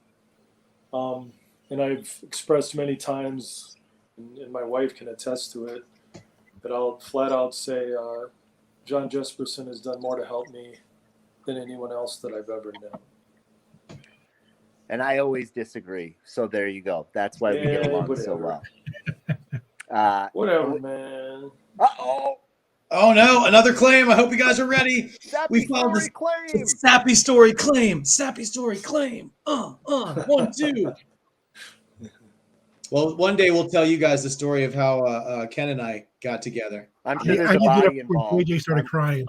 And I've expressed many times, and my wife can attest to it, that I'll flat out say John Jesperson has done more to help me than anyone else that I've ever known. And I always disagree. So there you go. That's why we get along so well. Whatever, man. Uh-oh. Oh, no. Another claim. I hope you guys are ready. We found this claim. Sappy story claim. Sappy story claim. 1, 2. Well, one day we'll tell you guys the story of how Ken and I got together. I'm sure there's a body involved. AJ started crying.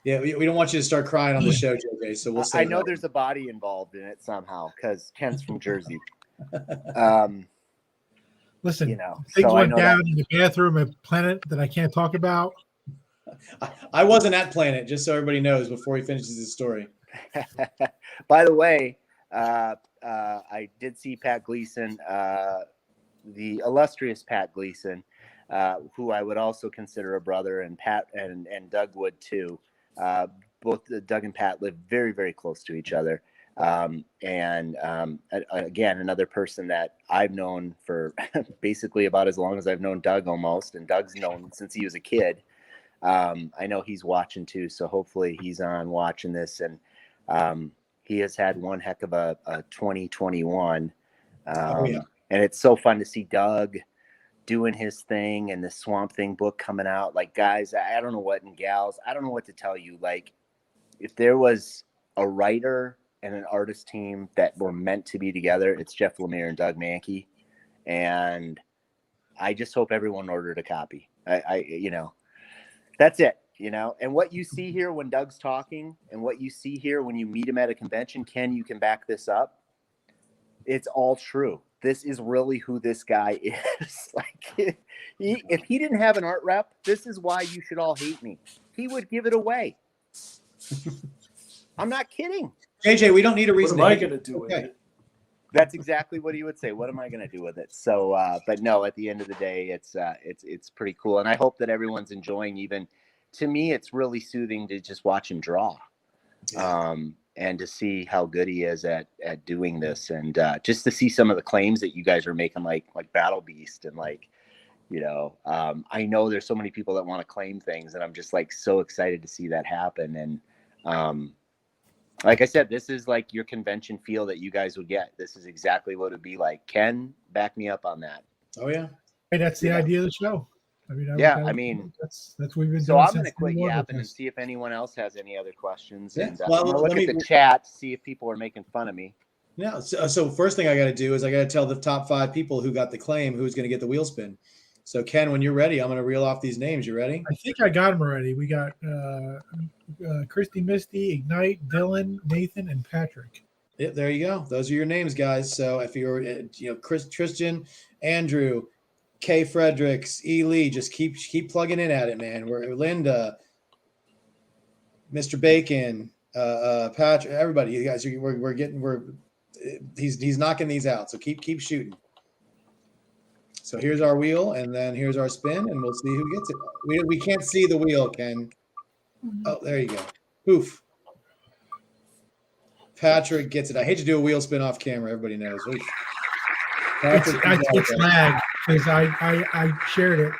Yeah, we don't want you to start crying on the show, JJ. So we'll say I know that. there's a body involved in it somehow because Ken's from Jersey. Listen, You know, things so I went know down that. in the bathroom at Planet that I can't talk about. I wasn't at Planet, just so everybody knows before he finishes his story. By the way, I did see Pat Gleason, the illustrious Pat Gleason, who I would also consider a brother, and Pat and Doug would too. Both Doug and Pat live very, very close to each other. Again, another person that I've known for basically about as long as I've known Doug almost, and Doug's known since he was a kid. I know he's watching too, so hopefully he's on watching this, and he has had one heck of a 2021. And it's so fun to see Doug doing his thing and the Swamp Thing book coming out. Like, guys, I don't know what, and gals, I don't know what to tell you. Like, if there was a writer and an artist team that were meant to be together, it's Jeff Lemire and Doug Mahnke. And I just hope everyone ordered a copy. That's it, and what you see here when Doug's talking and what you see here when you meet him at a convention, Ken, you can back this up. It's all true. This is really who this guy is. Like, if he didn't have an art rep, this is why you should all hate me. He would give it away. I'm not kidding. JJ, we don't need a reason. What am I going to do with it? That's exactly what he would say. What am I going to do with it? So, but no, at the end of the day, it's pretty cool. And I hope that everyone's enjoying. Even to me, it's really soothing to just watch him draw. And to see how good he is at doing this, and just to see some of the claims that you guys are making, like Battle Beast, and I know there's so many people that want to claim things, and I'm just like so excited to see that happen. And like I said, this is like your convention feel that you guys would get. This is exactly what it'd be like. Ken, back me up on that. Oh yeah, hey, that's the idea of the show. That's what we've been doing. So I'm going to quit yapping and see if anyone else has any other questions. Yeah. And Well, I'm going to look at the chat, see if people are making fun of me. Yeah. So first thing I got to do is I got to tell the top 5 people who got the claim who's going to get the wheel spin. So Ken, when you're ready, I'm going to reel off these names. You ready? I think I got them already. We got Christy, Misty, Ignite, Dylan, Nathan, and Patrick. Yeah, there you go. Those are your names, guys. So if you're, Christian, Andrew, Kay Fredericks, E. Lee, just keep plugging in at it, man. We're Linda, Mr. Bacon, Patrick, everybody. You guys, he's knocking these out. So keep shooting. So here's our wheel, and then here's our spin, and we'll see who gets it. We can't see the wheel, Ken. Oh, there you go. Poof. Patrick gets it. I hate to do a wheel spin off camera. Everybody knows. It's lag because I shared it.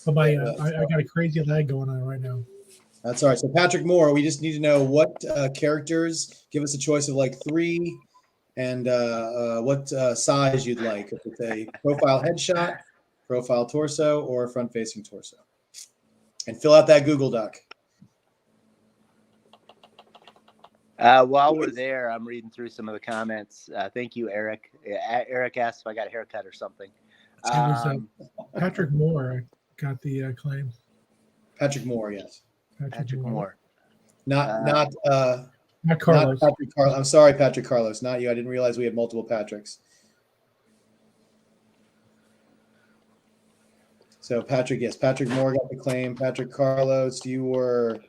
But I got a crazy lag going on right now. That's all right. So Patrick Moore, we just need to know what characters. Give us a choice of like 3, and what size you'd like. If it's a profile headshot, profile torso, or front-facing torso. And fill out that Google Doc. While we're there, I'm reading through some of the comments. Thank you, Eric. Eric asked if I got a haircut or something. It was Patrick Moore got the claim. Patrick Moore, yes. Patrick Moore. Not Carlos. Not Patrick I'm sorry, Patrick Carlos. Not you. I didn't realize we had multiple Patricks. So Patrick, yes. Patrick Moore got the claim. Patrick Carlos, you were...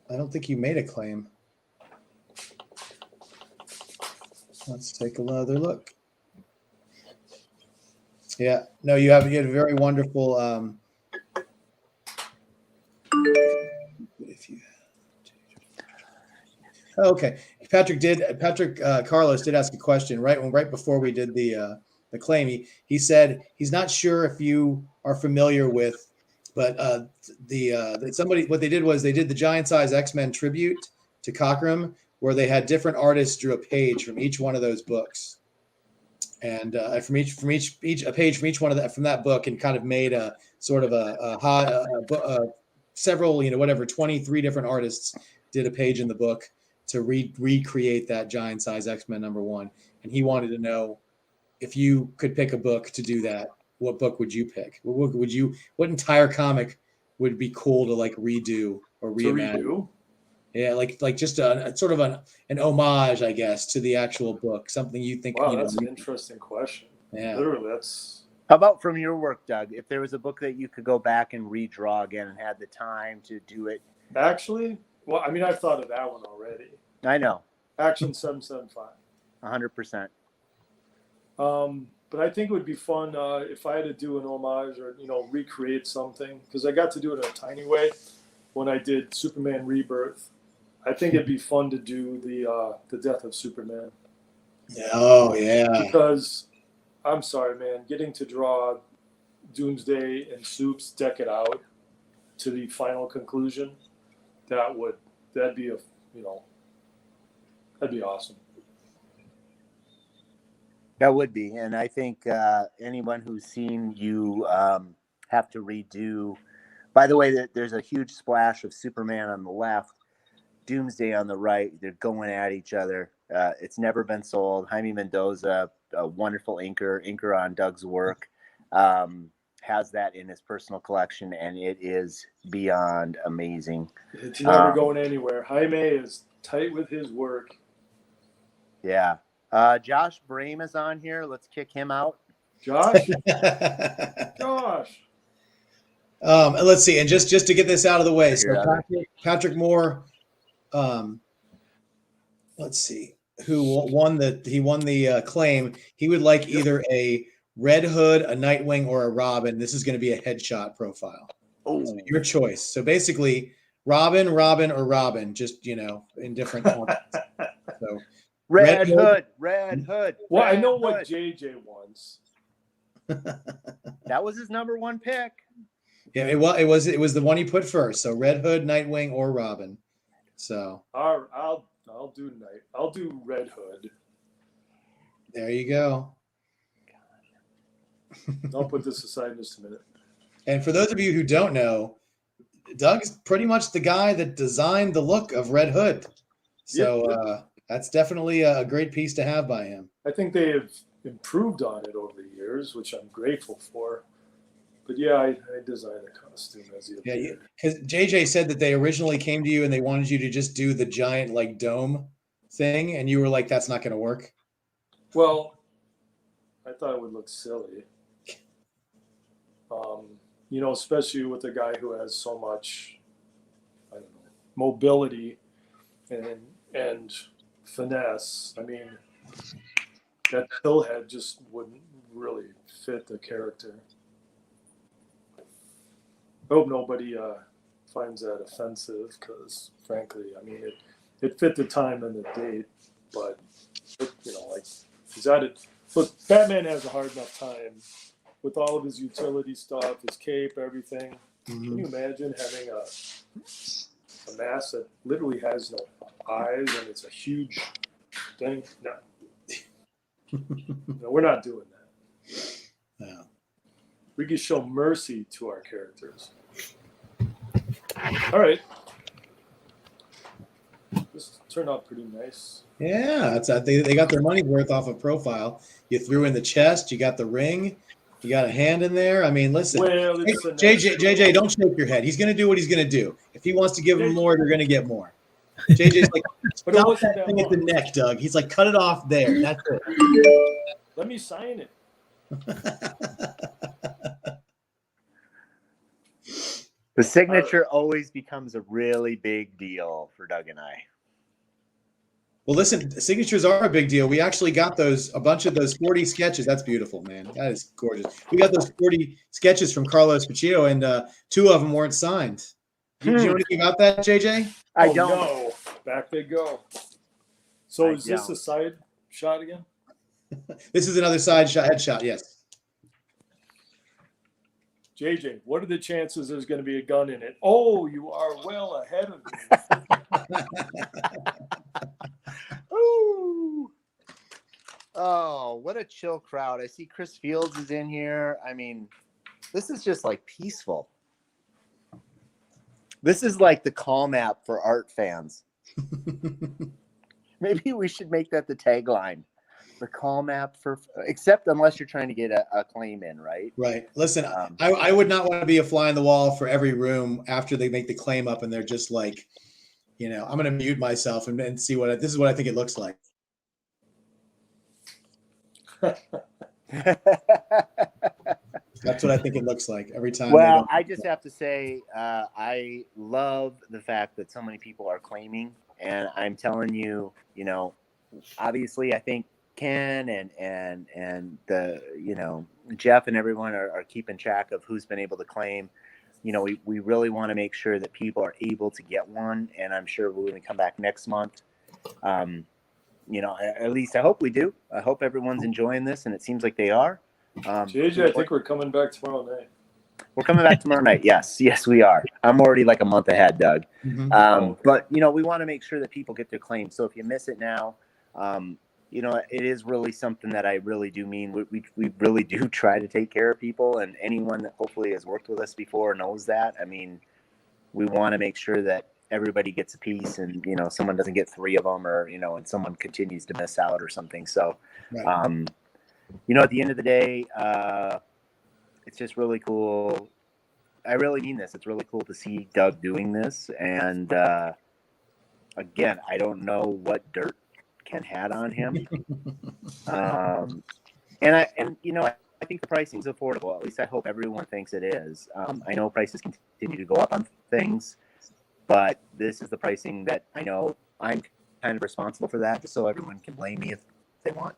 I don't think you made a claim. Let's take another look. Yeah, no, you had a very wonderful. Okay, Patrick Carlos did ask a question right before we did the claim. He said he's not sure if you are familiar with. But what they did was they did the Giant Size X-Men tribute to Cockrum, where they had different artists drew a page from each one of those books, and from each a page from each one of that from that book, and kind of made a sort of several 23 different artists did a page in the book to recreate that Giant Size X-Men #1, and he wanted to know if you could pick a book to do that. What book would you pick? What entire comic would be cool to like redo or reimagine? Yeah, like just a sort of an homage, I guess, to the actual book. Something you think. Wow, you know, that's an interesting question. Yeah. Literally, that's. How about from your work, Doug? If there was a book that you could go back and redraw again and had the time to do it. Actually, well, I mean, I've thought of that one already. I know. Action 775. 100%. But I think it would be fun if I had to do an homage or, recreate something, because I got to do it in a tiny way when I did Superman Rebirth. I think it'd be fun to do the death of Superman. Oh, yeah. Because, I'm sorry, man, getting to draw Doomsday and Supes deck it out to the final conclusion, that'd be awesome. That would be. And I think anyone who's seen you have to redo. By the way, there's a huge splash of Superman on the left, Doomsday on the right. They're going at each other. It's never been sold. Jaime Mendoza, a wonderful inker on Doug's work, has that in his personal collection, and it is beyond amazing. It's never going anywhere. Jaime is tight with his work. Yeah. Josh Brame is on here. Let's kick him out. Josh? Josh. Let's see. And just to get this out of the way. So Yeah. Patrick Moore, let's see, who won the claim. He would like either a Red Hood, a Nightwing, or a Robin. This is going to be a headshot profile. Oh, So your choice. So basically, Robin, or Robin, just, in different formats. So Red Hood. Well, I know what JJ wants. That was his number one pick. Yeah, it was the one he put first. So Red Hood, Nightwing, or Robin. So I'll do Red Hood. there you go. I'll put this aside in just a minute. And for those of you who don't know, Doug's pretty much the guy that designed the look of Red Hood. So that's definitely a great piece to have by him. I think they have improved on it over the years, which I'm grateful for. But yeah, I designed a costume as he appeared. Yeah, because JJ said that they originally came to you and they wanted you to just do the giant like dome thing, and you were like, "That's not going to work." Well, I thought it would look silly. Especially with a guy who has so much, I don't know, mobility and finesse. I mean, that pill head just wouldn't really fit the character. I hope nobody finds that offensive, because frankly, I mean, it fit the time and the date, but he's at it. Look, Batman has a hard enough time with all of his utility stuff, his cape, everything. Mm-hmm. Can you imagine having a mask that literally has no eyes and it's a huge thing? No. No, we're not doing that. Yeah. We can show mercy to our characters. All right. This turned out pretty nice. Yeah, they got their money's worth off of profile. You threw in the chest, you got the ring, you got a hand in there. I mean, listen, Well, JJ, don't shake your head. He's going to do what he's going to do. If he wants to give them more, they're going to get more. JJ's like, stop that thing at the neck, Doug. He's like, cut it off there. That's it. Let me sign it. The signature always becomes a really big deal for Doug and I. Well, listen, signatures are a big deal. We actually got a bunch of those 40 sketches. That's beautiful, man. That is gorgeous. We got those 40 sketches from Carlos Paccio, and 2 of them weren't signed. Do you know anything about that, JJ? I don't. No. Back they go. So is this a side shot again? This is another side shot, headshot, yes. JJ, what are the chances there's going to be a gun in it? Oh, you are well ahead of me. Ooh. Oh, what a chill crowd. I see Chris Fields is in here. I mean, this is just like peaceful. This is like the calm app for art fans. Maybe we should make that the tagline. the call map except unless you're trying to get a claim in, right? Right. Listen, I would not want to be a fly on the wall for every room after they make the claim up and they're just like, I'm going to mute myself and see this is what I think it looks like. That's what I think it looks like every time. Well, I just have to say, I love the fact that so many people are claiming, and I'm telling you, obviously, I think Ken and the Jeff and everyone are keeping track of who's been able to claim. We really want to make sure that people are able to get one, and I'm sure we're going to come back next month. At least I hope we do. I hope everyone's enjoying this, and it seems like they are. JJ, I think we're coming back tomorrow night. We're coming back tomorrow night. Yes, we are. I'm already like a month ahead, Doug. Mm-hmm. But we want to make sure that people get their claims. So if you miss it now, it is really something that I really do mean. We really do try to take care of people, and anyone that hopefully has worked with us before knows that. I mean, we want to make sure that everybody gets a piece, and someone doesn't get 3 of them, or and someone continues to miss out or something. So, right. At the end of the day, it's just really cool. I really mean this. It's really cool to see Doug doing this. And again, I don't know what dirt Ken had on him. I think the pricing is affordable. At least I hope everyone thinks it is. I know prices continue to go up on things, but this is the pricing that I know I'm kind of responsible for that, just so everyone can blame me if they want.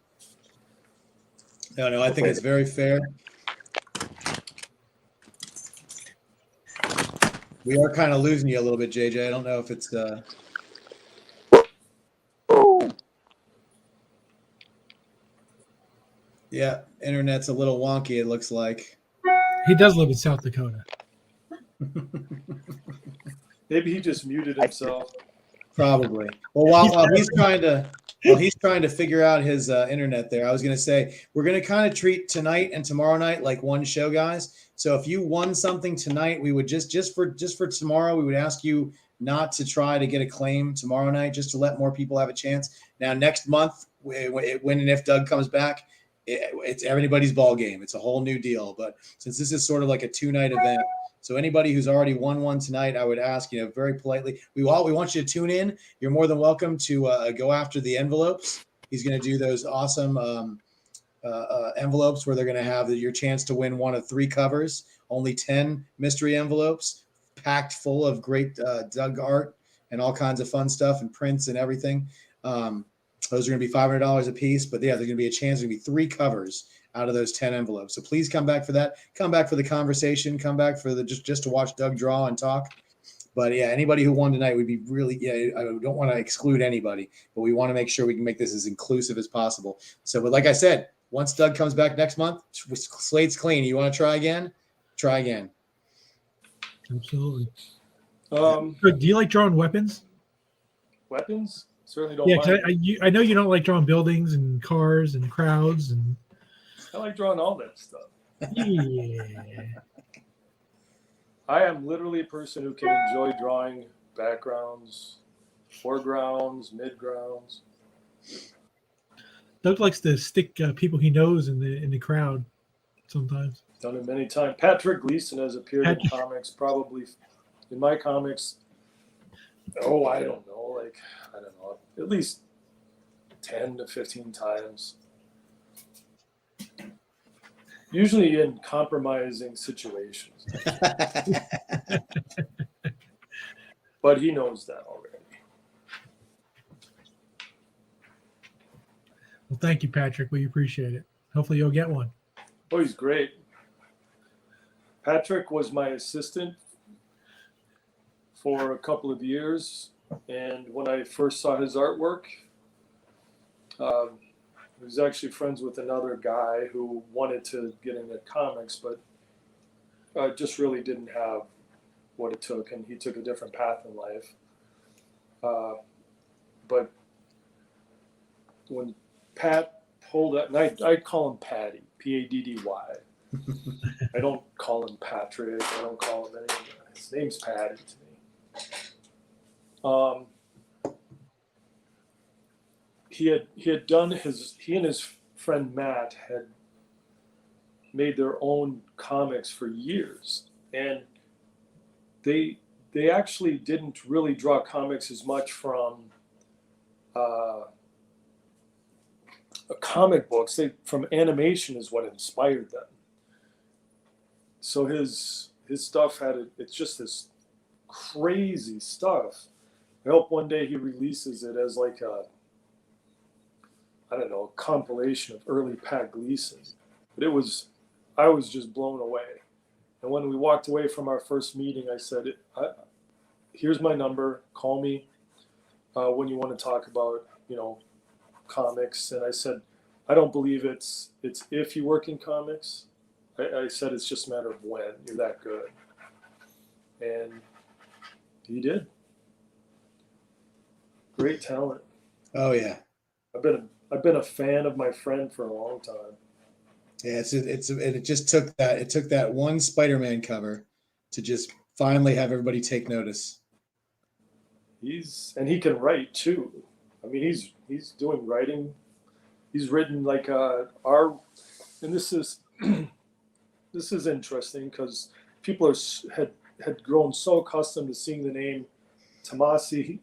No, I think it's very fair. We are kind of losing you a little bit, JJ. I don't know if it's yeah, internet's a little wonky, it looks like. He does live in South Dakota. Maybe he just muted himself. Probably. Well, while he's trying to figure out his internet there, I was going to say we're going to kind of treat tonight and tomorrow night like one show, guys. So if you won something tonight, we would just for tomorrow, we would ask you not to try to get a claim tomorrow night, just to let more people have a chance. Now, next month, when and if Doug comes back, it's everybody's ball game. It's a whole new deal. But since this is sort of like a 2-night event, so anybody who's already won one tonight, I would ask, very politely, we want you to tune in. You're more than welcome to go after the envelopes. He's going to do those awesome envelopes where they're going to have your chance to win one of 3 covers, only 10 mystery envelopes packed full of great Doug art and all kinds of fun stuff and prints and everything. Those are going to be $500 a piece, but yeah, there's going to be a chance. There's going to be 3 covers out of those 10 envelopes. So please come back for that. Come back for the conversation. Come back for just to watch Doug draw and talk. But yeah, anybody who won tonight would be really, I don't want to exclude anybody, but we want to make sure we can make this as inclusive as possible. So, but like I said, once Doug comes back next month, slate's clean. You want to try again? Try again. Absolutely. Do you like drawing weapons? Weapons? Certainly don't. Yeah, I know you don't like drawing buildings and cars and crowds and. I like drawing all that stuff. Yeah. I am literally a person who can enjoy drawing backgrounds, foregrounds, midgrounds. Doug likes to stick people he knows in the crowd sometimes. Done it many times. Patrick Gleason has appeared in comics, probably in my comics. Oh, I don't know, at least 10 to 15 times. Usually in compromising situations. But he knows that already. Well, thank you, Patrick. We appreciate it. Hopefully you'll get one. Oh, he's great. Patrick was my assistant for a couple of years. And when I first saw his artwork, he was actually friends with another guy who wanted to get into comics, but just really didn't have what it took, and he took a different path in life. But when Pat pulled up, and I call him Patty, Paddy. I don't call him Patrick. I don't call him anything. His name's Patty to me. he and his friend Matt had made their own comics for years, and they actually didn't really draw comics as much from comic books. From animation is what inspired them. So his stuff it's just this crazy stuff. I hope one day he releases it as like a compilation of early Pat Gleason. But I was just blown away. And when we walked away from our first meeting, I said, here's my number, call me when you want to talk about, comics. And I said, I don't believe it's if you work in comics. I said, it's just a matter of when. You're that good. And he did. Great talent. Oh yeah. I've been a fan of my friend for a long time. Yeah, it just took that one Spider-Man cover to just finally have everybody take notice. He can write too. I mean, he's doing writing. He's written like and this is this is interesting because people had grown so accustomed to seeing the name Tomasi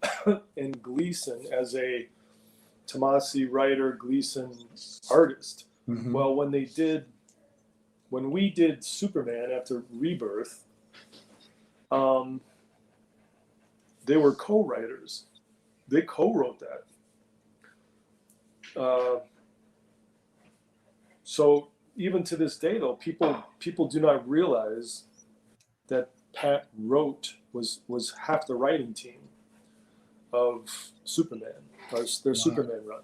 and Gleason as a Tomasi writer, Gleason artist. Mm-hmm. Well, when we did Superman after Rebirth, they were co-writers. They co-wrote that. So even to this day, though, people do not realize that Pat wrote was half the writing team of Superman, their Superman run.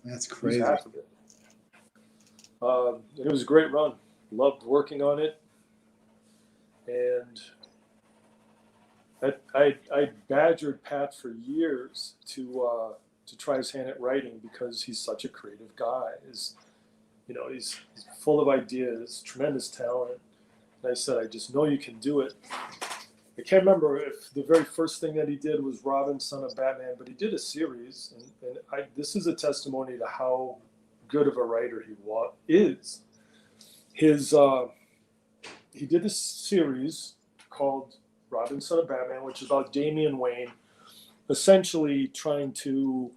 That's crazy. Half of it. It was a great run. Loved working on it, and I badgered Pat for years to try his hand at writing because he's such a creative guy. He's full of ideas, tremendous talent. And I said, I just know you can do it. I can't remember if the very first thing that he did was Robin, Son of Batman, but he did a series, and this is a testimony to how good of a writer he is. He did this series called Robin, Son of Batman, which is about Damian Wayne essentially trying to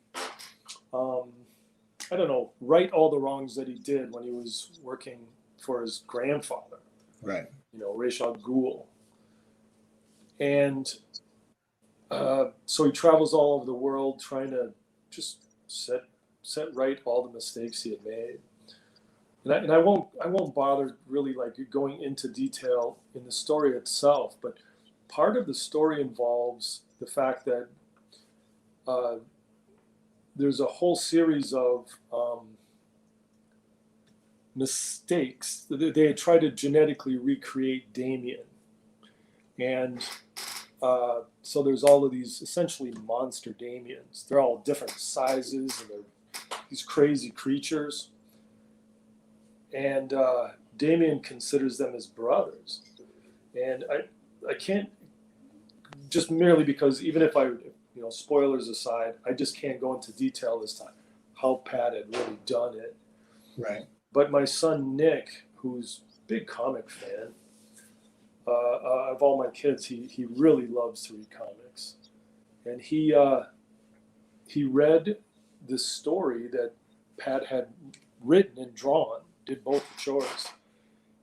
right all the wrongs that he did when he was working for his grandfather, right? Ra's al Ghul. And so he travels all over the world trying to just set right all the mistakes he had made. And I won't bother really like going into detail in the story itself, but part of the story involves the fact that there's a whole series of mistakes. They had tried to genetically recreate Damian. And so there's all of these essentially monster Damians. They're all different sizes, and they're these crazy creatures. And Damian considers them his brothers. And I can't, just merely because even if spoilers aside, I just can't go into detail this time how Pat had really done it. Right. But my son Nick, who's a big comic fan, of all my kids, he really loves to read comics. And he read this story that Pat had written and drawn, did both the chores.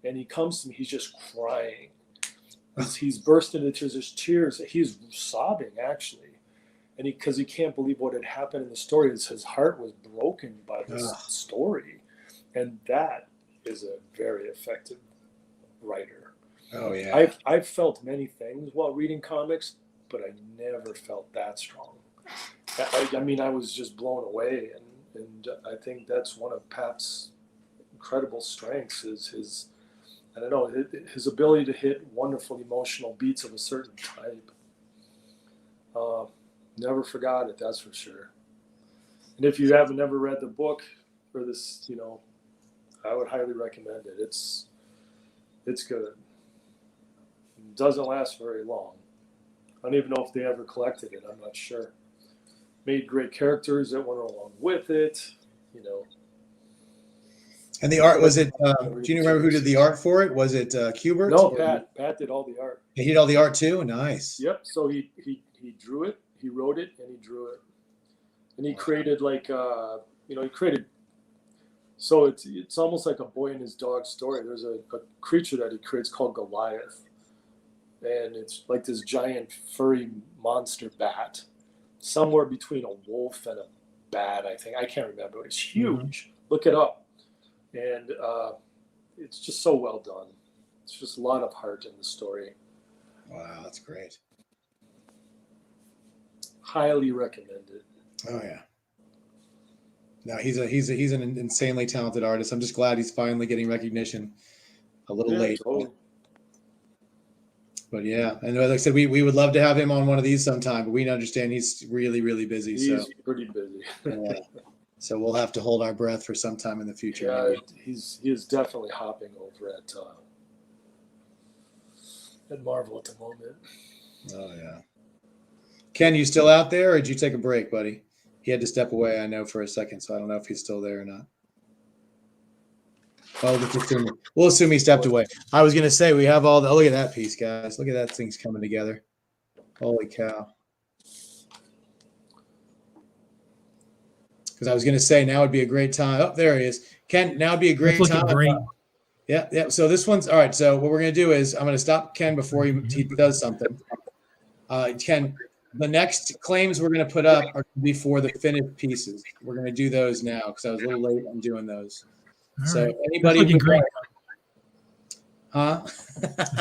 And he comes to me, he's just crying. He's bursting into his tears. He's sobbing, actually. And because he can't believe what had happened in the story. His heart was broken by this story. And that is a very effective writer. Oh, yeah. I've felt many things while reading comics, but I never felt that strong. I mean, I was just blown away. And I think that's one of Pat's incredible strengths is his ability to hit wonderful emotional beats of a certain type. Never forgot it, that's for sure. And if you haven't never read the book or this, I would highly recommend it. It's good. It doesn't last very long. I don't even know if they ever collected it. I'm not sure. made great characters that went along with it. You know. And the art, was it, do you remember who did the art for it? Was it Kubert? No, Pat. Pat did all the art. He did all the art too? Nice. Yep. So he drew it, he wrote it, and he drew it. And he created like, he created, so it's almost like a boy and his dog story. There's a creature that he creates called Goliath. And it's like this giant furry monster bat, somewhere between a wolf and a bat, I think. I can't remember. It's huge. Mm-hmm. Look it up. And it's just so well done. It's just a lot of heart in the story. Wow, that's great. Highly recommended. Oh yeah. No, he's an insanely talented artist. I'm just glad he's finally getting recognition. A little late. Totally. But yeah, and like I said, we would love to have him on one of these sometime, but we understand he's really, really busy. He's pretty busy. Yeah. So we'll have to hold our breath for some time in the future. Yeah, he is definitely hopping over at Marvel at the moment. Oh yeah. Ken, you still out there, or did you take a break, buddy? He had to step away, I know, for a second, so I don't know if he's still there or not. Oh, we'll assume he stepped away. I was gonna say we have all the. Oh, look at that piece, guys! Look at that thing's coming together. Holy cow! Because I was going to say now would be a great time. Oh, there he is. Ken, now would be a great time. Great. Yeah. So this one's all right. So what we're going to do is I'm going to stop Ken before he does something. Ken, the next claims we're going to put up are going to be for the finished pieces. We're going to do those now because I was a little late on doing those. All so right. anybody that's looking great. Huh?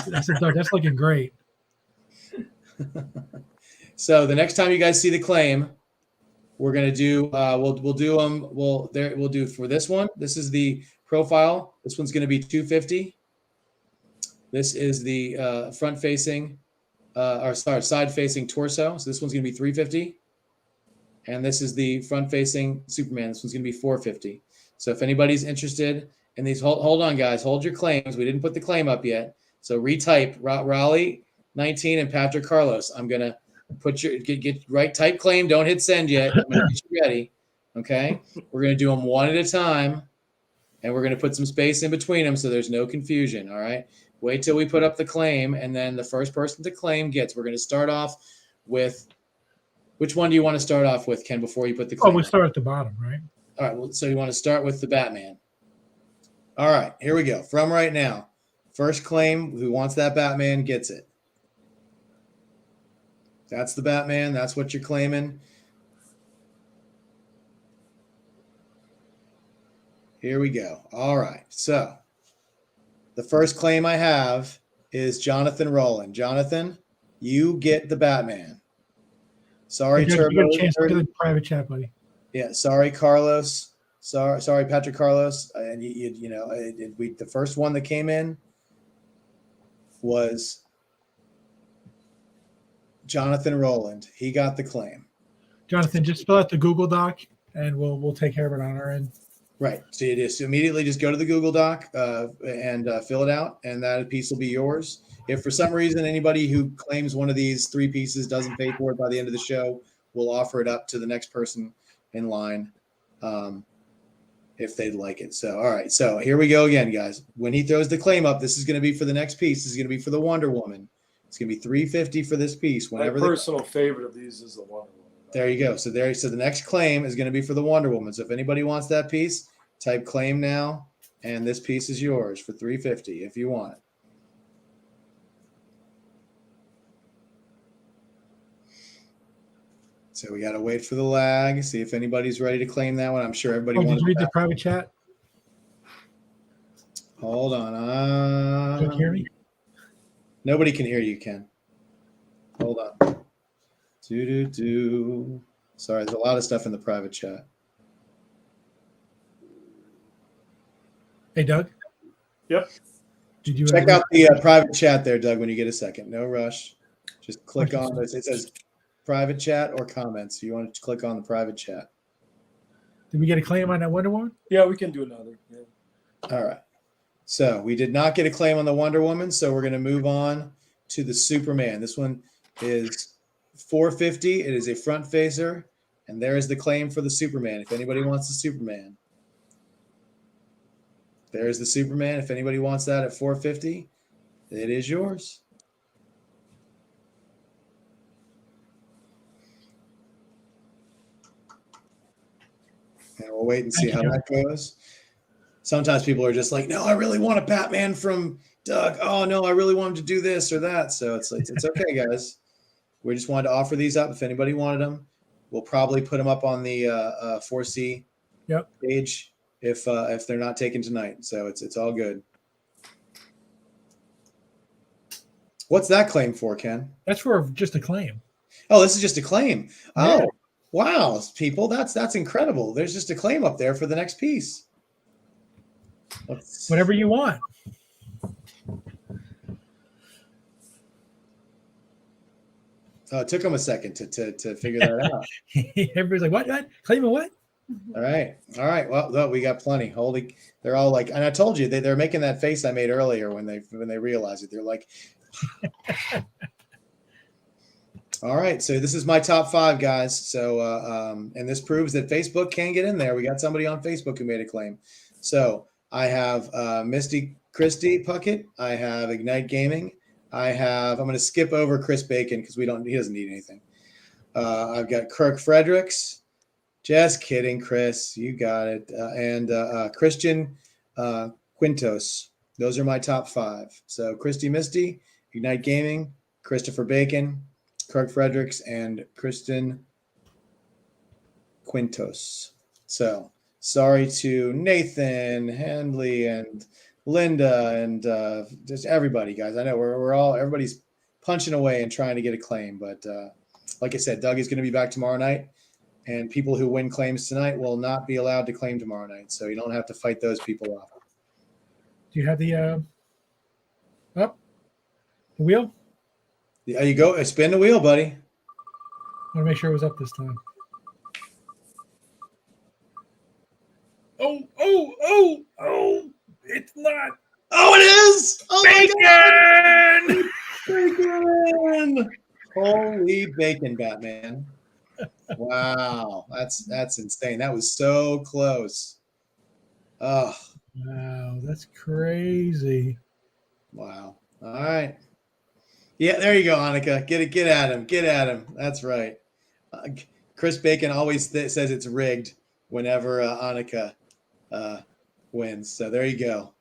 That's looking great. So the next time you guys see the claim, we're gonna do. We'll do them. We'll do for this one. This is the profile. This one's gonna be 250. This is the front-facing, side-facing torso. So this one's gonna be 350. And this is the front-facing Superman. This one's gonna be 450. So if anybody's interested in these, hold on, guys. Hold your claims. We didn't put the claim up yet. So retype Raleigh 19 and Patrick Carlos. I'm gonna put your get right type claim. Don't hit send yet. I'm gonna get you ready. Okay. We're gonna do them one at a time, and we're gonna put some space in between them so there's no confusion. All right. Wait till we put up the claim, and then the first person to claim gets. We're gonna start off with. Which one do you want to start off with, Ken? Before you put the claim. Oh, we start at the bottom, right? All right. Well, so you want to start with the Batman. All right. Here we go. From right now, first claim. Who wants that Batman gets it. That's the Batman. That's what you're claiming. Here we go. All right. So the first claim I have is Jonathan Rowland. Jonathan, you get the Batman. Sorry, Turbo. You got a chance to do the private chat, buddy. Yeah. Sorry, Carlos. Sorry, Patrick Carlos. And the first one that came in was Jonathan Rowland. He got the claim. Jonathan, just fill out the Google Doc, and we'll take care of it on our end. Right. So it is. So immediately just go to the Google Doc and fill it out, and that piece will be yours. If for some reason anybody who claims one of these three pieces doesn't pay for it by the end of the show, we'll offer it up to the next person in line if they'd like it. So, all right. So here we go again, guys. When he throws the claim up, this is going to be for the next piece. This is going to be for the Wonder Woman. It's going to be $350 for this piece. Whenever my personal favorite of these is the Wonder Woman. There you go. So the next claim is going to be for the Wonder Woman. So if anybody wants that piece, type claim now, and this piece is yours for $350 if you want it. So we got to wait for the lag, see if anybody's ready to claim that one. I'm sure everybody wants. Did you read the private chat? Hold on. Can you hear me? Nobody can hear you, Ken. Hold on. Sorry, there's a lot of stuff in the private chat. Hey, Doug. Yep. Did you check out the private chat there, Doug, when you get a second? No rush. Just click on this. It says private chat or comments. You want to click on the private chat. Did we get a claim on that Wonder Woman? Yeah, we can do another. Yeah. All right. So we did not get a claim on the Wonder Woman, so we're going to move on to the Superman. This one is $450. It is a front facer, And there is the claim for the Superman. If anybody wants the Superman. There's the Superman. If anybody wants that at 450, it is yours. And we'll wait and see how that goes. Sometimes people are just like, no, I really want a Batman from Doug. Oh, no, I really want him to do this or that. So it's okay, guys. We just wanted to offer these up. If anybody wanted them, we'll probably put them up on the 4C page if they're not taken tonight. So it's all good. What's that claim for, Ken? That's for just a claim. Oh, this is just a claim. Yeah. Oh, wow, people, that's incredible. There's just a claim up there for the next piece. Whatever you want. Oh, it took them a second to figure that out. Everybody's like, what? Claiming what? All right. Well, we got plenty. Holy, they're all like, and I told you they're making that face I made earlier when they realize it. They're like, all right. So this is my top 5, guys. So and this proves that Facebook can get in there. We got somebody on Facebook who made a claim. So I have Misty Christie Puckett. I have Ignite Gaming. I'm going to skip over Chris Bacon because he doesn't need anything. I've got Kirk Fredericks. Just kidding, Chris. You got it. And Christian Quintos. Those are my top 5. So Christy Misty, Ignite Gaming, Christopher Bacon, Kirk Fredericks, and Kristen Quintos. So sorry to Nathan, Handley, and Linda, and just everybody, guys. I know everybody's punching away and trying to get a claim, but like I said, Doug is going to be back tomorrow night, and people who win claims tonight will not be allowed to claim tomorrow night, so you don't have to fight those people off. Do you have the the wheel? There you go. Spin the wheel, buddy. I want to make sure it was up this time. Oh! It's not. Oh, it is! Oh, Bacon! Bacon! Holy bacon, Batman. Wow. That's insane. That was so close. Oh. Wow, that's crazy. Wow. All right. Yeah, there you go, Annika. Get at him. That's right. Chris Bacon always says it's rigged whenever Annika wins. So there you go.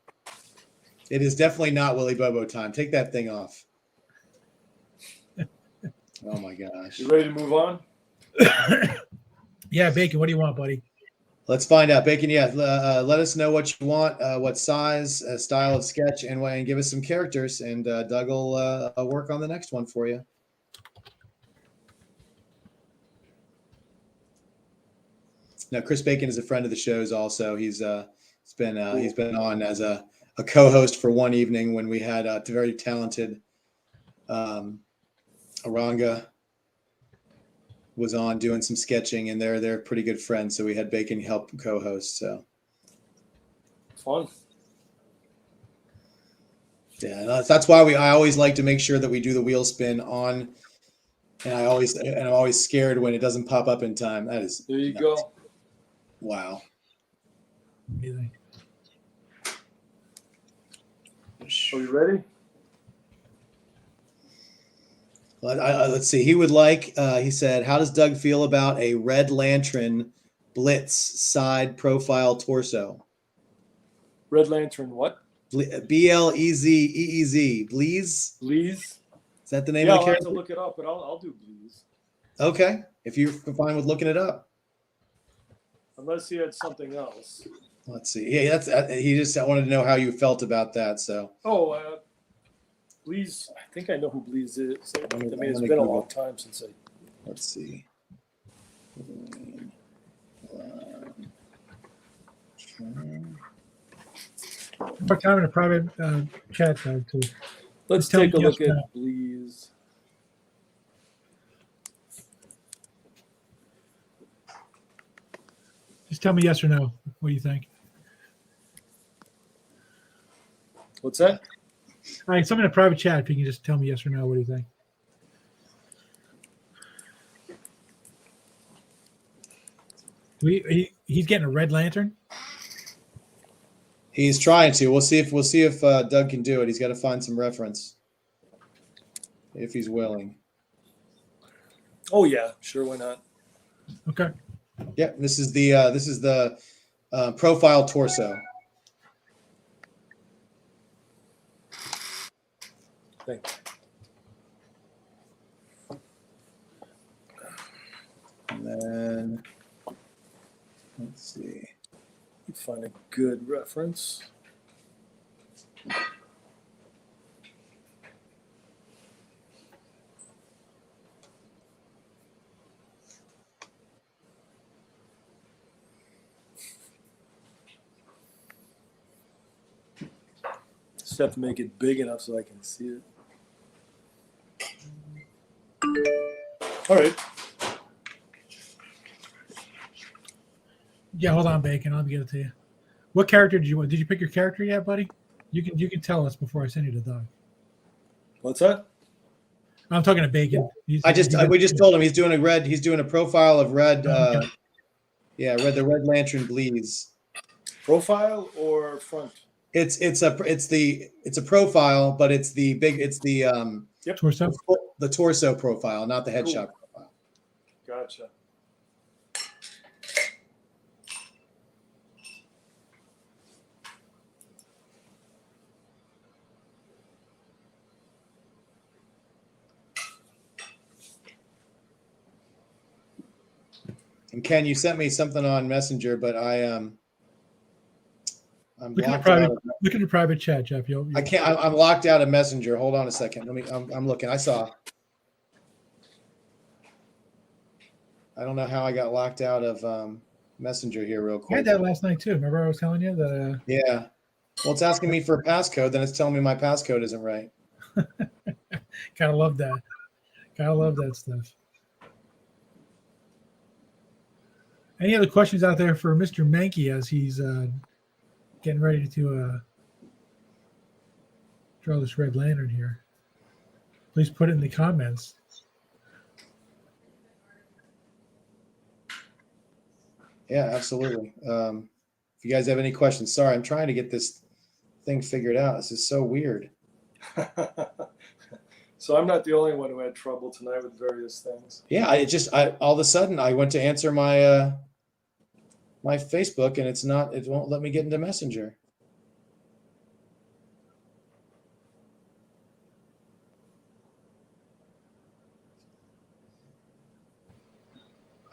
It is definitely not Willy Bobo time. Take that thing off. Oh my gosh. You ready to move on? Yeah, Bacon, what do you want, buddy? Let's find out. Bacon, yeah. Let us know what you want, what size, style of sketch, and give us some characters, and Doug will work on the next one for you. Now, Chris Bacon is a friend of the show's also. He's been on as a co-host for one evening when we had a very talented Aranga was on doing some sketching, and they're pretty good friends. So we had Bacon help co-host. So fun. Yeah, that's why I always like to make sure that we do the wheel spin on, and I'm always scared when it doesn't pop up in time. That is there you nuts. go. Wow. Amazing. Are you ready? Let's see. He would like. He said, "How does Doug feel about a Red Lantern Blitz side profile torso?" Red Lantern, what? BLEZEEZ. Bleeze. Bleeze. Is that the name Yeah, of the I'll have character? to look it up, but I'll do Bleeze. Okay, if you're fine with looking it up. Unless he had something else. Let's see. Yeah, he just wanted to know how you felt about that. So. Oh, Bleeze. I think I know who Bleeze is. I mean, it's been a Google. long time since I. Let's see. Put time in a private chat, though, too. Let's Tell take a me look yes or no. at Bleeze. Just tell me yes or no. What do you think? What's that? All right, some in a private chat. If you can just tell me yes or no, what do you think? He's getting a red lantern. He's trying to. We'll see if Doug can do it. He's got to find some reference if he's willing. Oh yeah, sure, why not? Okay. Yeah, this is the profile torso. Thanks. And then let's see. Find a good reference. Just have to make it big enough so I can see it. All right. Yeah, hold on, Bacon. I'll get it to you. What character did you want? Did you pick your character yet, buddy? You can tell us before I send you to Doug. What's that? I'm talking to Bacon. We just told him he's doing a profile of Red. The Red Lantern bleeds. Profile or front? It's a profile, but it's the torso. The torso profile, not the headshot profile. Gotcha. And Ken, you sent me something on Messenger, but I'm look at the private chat, Jeff. I can't. I'm locked out of Messenger. Hold on a second. I'm looking. I don't know how I got locked out of Messenger here real quick. I had that last night too. Remember I was telling you that? Yeah. Well, it's asking me for a passcode, then it's telling me my passcode isn't right. Gotta love that. Gotta love that stuff. Any other questions out there for Mr. Mahnke as he's getting ready to draw this red lantern here? Please put it in the comments. Yeah, absolutely. If you guys have any questions, sorry, I'm trying to get this thing figured out. This is so weird. So I'm not the only one who had trouble tonight with various things. Yeah, I all of a sudden I went to answer my my Facebook and it won't let me get into Messenger.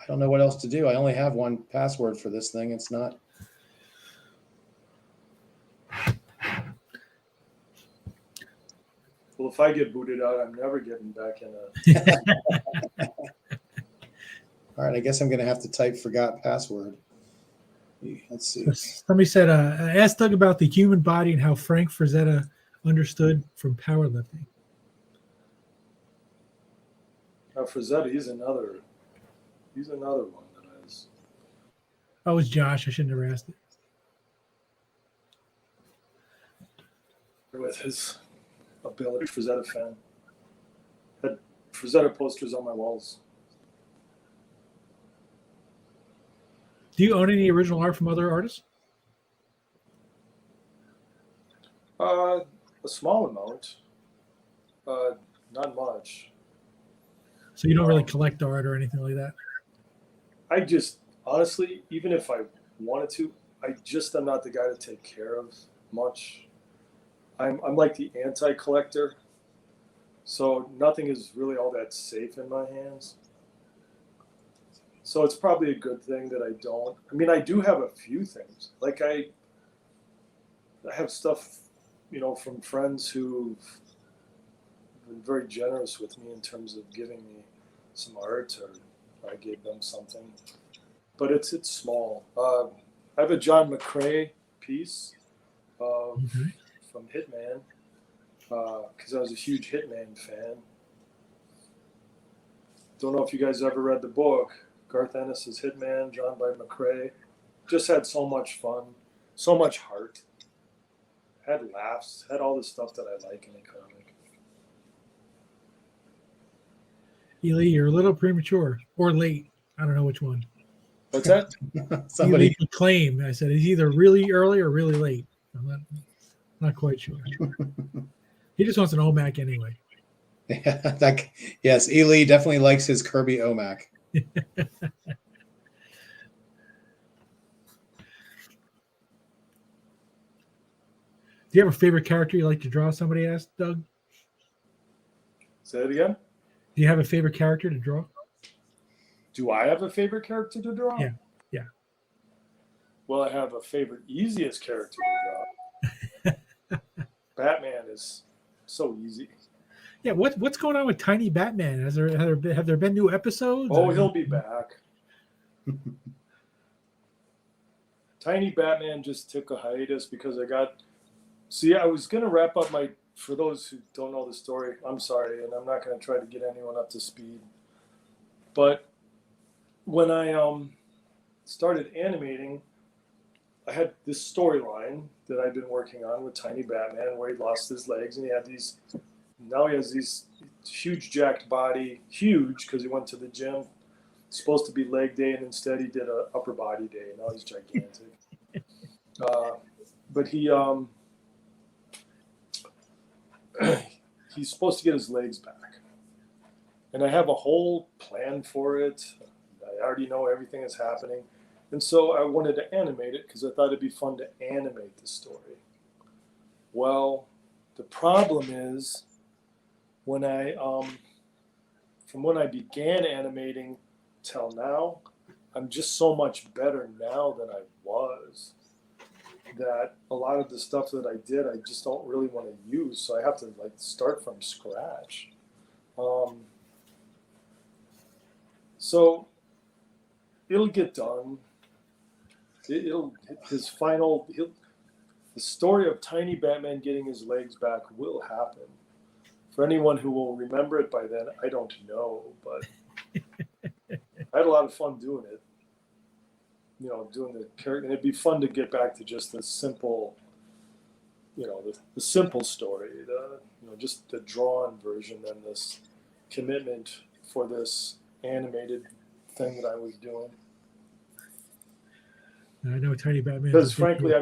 I don't know what else to do. I only have one password for this thing. It's not. Well, if I get booted out, I'm never getting back in a. All right, I guess I'm going to have to type forgot password. Let's see. Somebody said, I asked Doug about the human body and how Frank Frazetta understood from powerlifting. Now, Frazetta, he's another one that is. Oh, it's Josh. I should have never asked it. With his ability, Frazetta fan. Had Frazetta posters on my walls. Do you own any original art from other artists? A small amount. Not much. So you don't really collect art or anything like that? I just, honestly, even if I wanted to, I just am not the guy to take care of much. I'm like the anti-collector. So nothing is really all that safe in my hands. So it's probably a good thing that I don't. I mean, I do have a few things. Like I have stuff, from friends who've been very generous with me in terms of giving me some art, or I gave them something. But it's small. I have a John McCrae piece from Hitman because I was a huge Hitman fan. Don't know if you guys ever read the book. Garth Ennis's Hitman, drawn by McCrae. Just had so much fun, so much heart. Had laughs, had all the stuff that I like in a comic. Ely, you're a little premature or late. I don't know which one. What's that? Somebody Elite claim. I said it's either really early or really late. I'm not quite sure. He just wants an OMAC anyway. Yeah, yes, Ely definitely likes his Kirby OMAC. Do you have a favorite character you like to draw? Somebody asked, Doug. Say it again. Do you have a favorite character to draw? Do I have a favorite character to draw? Yeah. Well, I have a favorite easiest character to draw. Batman is so easy. Yeah, what's going on with Tiny Batman? Have there been new episodes? Oh, he'll be back. Tiny Batman just took a hiatus because I was going to wrap up for those who don't know the story, I'm sorry, and I'm not going to try to get anyone up to speed. But when I started animating, I had this storyline that I'd been working on with Tiny Batman where he lost his legs and he has these huge jacked body, huge because he went to the gym. It's supposed to be leg day and instead he did a upper body day. Now he's gigantic. But he's supposed to get his legs back. And I have a whole plan for it. I already know everything that's happening. And so I wanted to animate it because I thought it'd be fun to animate the story. Well, the problem is from when I began animating till now, I'm just so much better now than I was that a lot of the stuff that I did, I just don't really want to use. So I have to start from scratch. So it'll get done. The story of Tiny Batman getting his legs back will happen. For anyone who will remember it by then, I don't know, but I had a lot of fun doing it. Doing the character, and it'd be fun to get back to just the simple, the simple story, just the drawn version and this commitment for this animated thing that I was doing. I know Tiny Batman. Because frankly,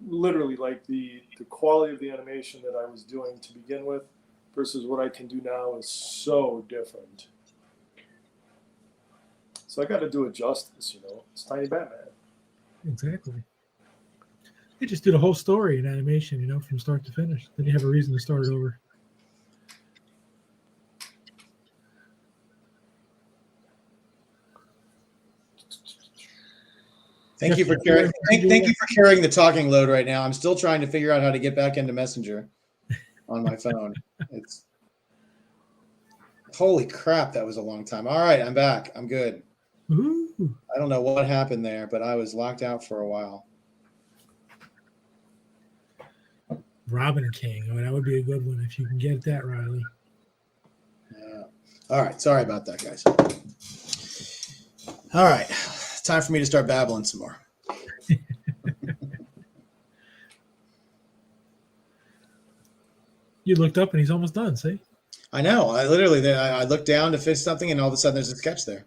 literally, the quality of the animation that I was doing to begin with versus what I can do now is so different. So I got to do it justice, It's Tiny Batman. Exactly. You just do the whole story in animation, from start to finish. Then you have a reason to start it over. Thank you for carrying. Thank you for carrying the talking load right now. I'm still trying to figure out how to get back into Messenger on my phone. It's holy crap. That was a long time. All right, I'm back. I'm good. Ooh. I don't know what happened there, but I was locked out for a while. Robin King. Oh, that would be a good one if you can get that, Riley. Yeah. All right. Sorry about that, guys. All right. Time for me to start babbling some more. You looked up and he's almost done. See? I know. I looked down to fix something, and all of a sudden there's a sketch there.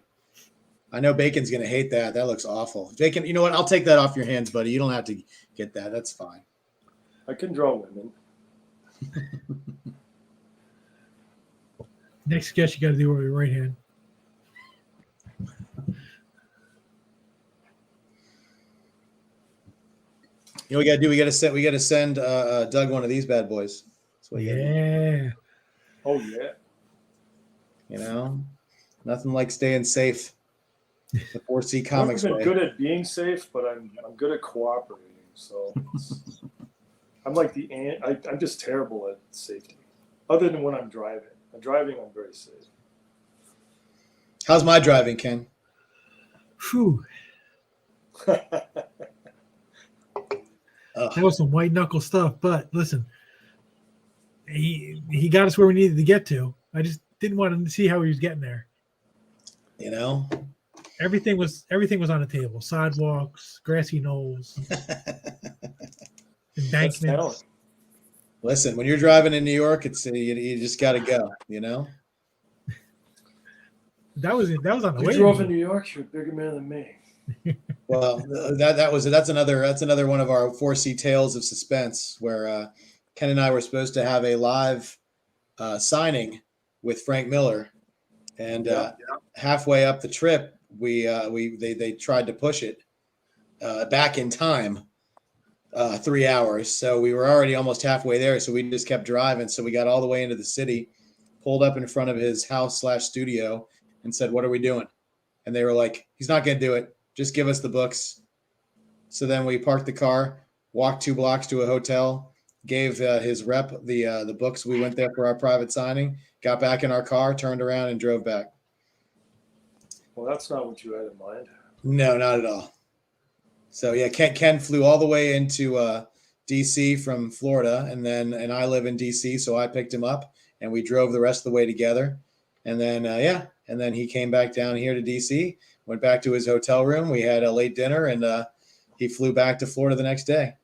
I know Bacon's going to hate that. That looks awful. Bacon, you know what? I'll take that off your hands, buddy. You don't have to get that. That's fine. I can draw women. Next sketch you got to do with your right hand. You know what we got to do? We got to send Doug one of these bad boys. That's what Yeah. Oh yeah. Nothing like staying safe. The 4C Comics I've way. been good at being safe, but I'm good at cooperating. So I'm I'm just terrible at safety. Other than when I'm driving. I'm very safe. How's my driving, Ken? Whew. That was some white knuckle stuff, but listen, he got us where we needed to get to. I just didn't want to see how he was getting there. Everything was on the table: sidewalks, grassy knolls, embankments. Listen, when you're driving in New York, it's you just got to go. That was on the way. You drove in New York. You're a bigger man than me. Well, that's another one of our 4C tales of suspense where Ken and I were supposed to have a live signing with Frank Miller, and halfway up the trip, they tried to push it back in time 3 hours. So we were already almost halfway there. So we just kept driving. So we got all the way into the city, pulled up in front of his house/studio, and said, "What are we doing?" And they were like, "He's not going to do it. Just give us the books." So then we parked the car, walked 2 blocks to a hotel, gave his rep the books. We went there for our private signing, got back in our car, turned around, and drove back. Well, that's not what you had in mind. No, not at all. So yeah, Ken flew all the way into DC from Florida, and I live in DC, so I picked him up, and we drove the rest of the way together. And then and then he came back down here to DC, went back to his hotel room. We had a late dinner, and he flew back to Florida the next day.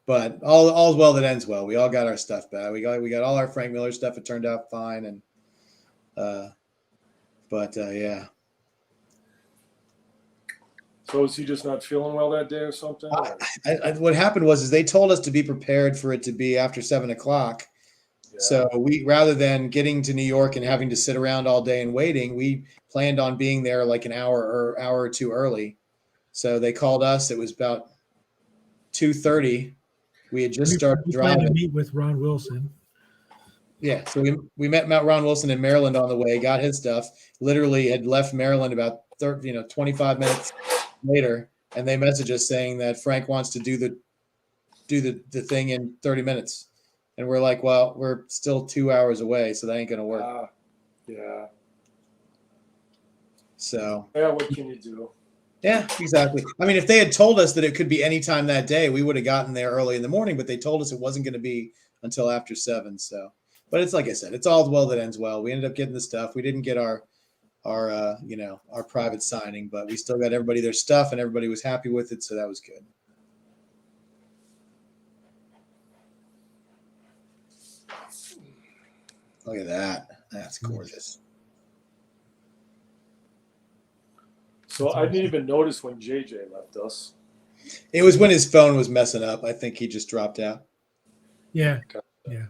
But all's well that ends well. We all got our stuff back. We got all our Frank Miller stuff. It turned out fine, and yeah. So is he just not feeling well that day or something? What happened was they told us to be prepared for it to be after 7 o'clock. Yeah. So we, rather than getting to New York and having to sit around all day and waiting, we planned on being there like an hour or two early. So they called us. It was about 2:30. We had just started driving. To meet with Ron Wilson. Yeah, so we met Ron Wilson in Maryland on the way, got his stuff. Literally had left Maryland about 25 minutes later, and they messaged us saying that Frank wants to do the thing in 30 minutes. And we're like, well, we're still 2 hours away, so that ain't gonna work. Yeah. So yeah, what can you do? Yeah, exactly. I mean, if they had told us that it could be any time that day, we would have gotten there early in the morning, but they told us it wasn't going to be until after 7. So, but it's like I said, it's all well that ends well. We ended up getting the stuff. We didn't get our private signing, but we still got everybody their stuff, and everybody was happy with it, so that was good. Look at that. That's gorgeous. So I didn't even notice when JJ left us. It was when his phone was messing up. I think he just dropped out. Yeah. Yeah.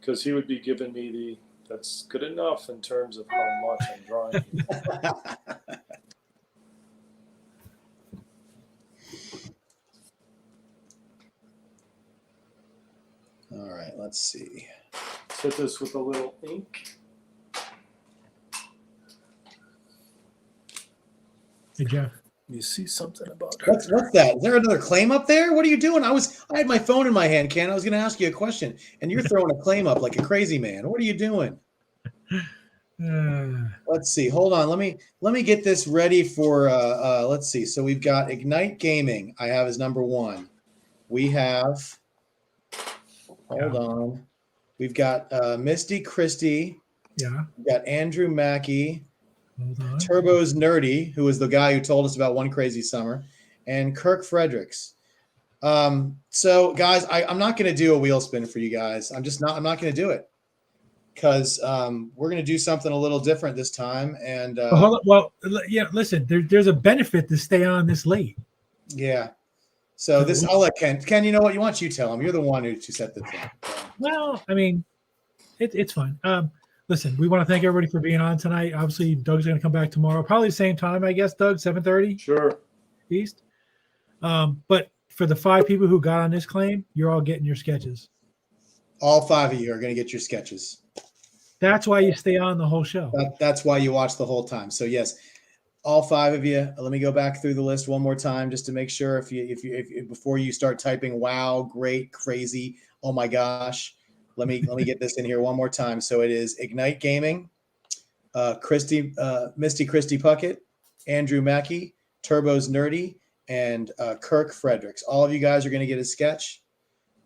Because he would be giving me that's good enough in terms of how much I'm drawing. All right, let's see. Hit this with a little ink. Hey, Jeff. You see something about her. What's that? Is there another claim up there? What are you doing? I had my phone in my hand, Ken. I was going to ask you a question, and you're throwing a claim up like a crazy man. What are you doing? Let's see. Hold on. Let me get this ready for. Let's see. So we've got Ignite Gaming. I have as number 1. We have. Hold on. We've got Misty Christie. Yeah. We've got Andrew Mackey. Turbo's Nerdy, who was the guy who told us about One Crazy Summer, and Kirk Fredericks. So guys, I'm not going to do a wheel spin for you guys. I'm not going to do it because we're going to do something a little different this time. And yeah, listen, there's a benefit to stay on this late. Yeah. So this, I'll let Ken. Ken, you know what? You tell him. You're the one who set the thing. Well, I mean, it's fun. Listen, we want to thank everybody for being on tonight. Obviously, Doug's going to come back tomorrow, probably the same time, I guess, Doug, 7:30? Sure. East. But for the 5 people who got on this claim, you're all getting your sketches. All 5 of you are going to get your sketches. That's why you stay on the whole show. That's why you watch the whole time. So, yes, all 5 of you. Let me go back through the list one more time just to make sure if you before you start typing, wow, great, crazy, oh my gosh. Let me get this in here one more time. So it is Ignite Gaming, Misty Christie Puckett, Andrew Mackey, Turbo's Nerdy, and Kirk Fredericks. All of you guys are going to get a sketch,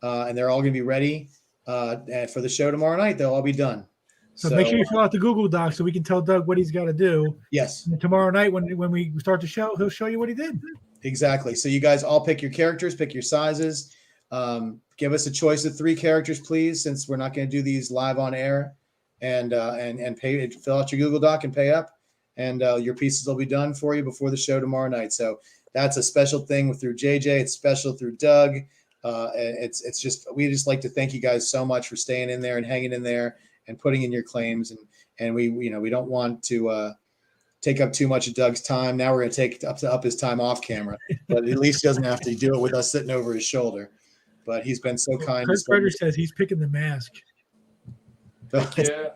and they're all going to be ready for the show tomorrow night. They'll all be done. So make sure you fill out the Google Doc so we can tell Doug what he's got to do. Yes. And tomorrow night when we start the show, he'll show you what he did. Exactly. So you guys all pick your characters, pick your sizes. Give us a choice of 3 characters, please, since we're not going to do these live on air. and pay. Fill out your Google Doc and pay up, and your pieces will be done for you before the show tomorrow night. So that's a special thing through JJ. It's special through Doug. It's just, we just like to thank you guys so much for staying in there and hanging in there and putting in your claims. And we don't want to take up too much of Doug's time. Now we're going to take up his time off camera, but at least he doesn't have to do it with us sitting over his shoulder. But he's been so kind. Kurt Frederick says he's picking the mask. Yeah.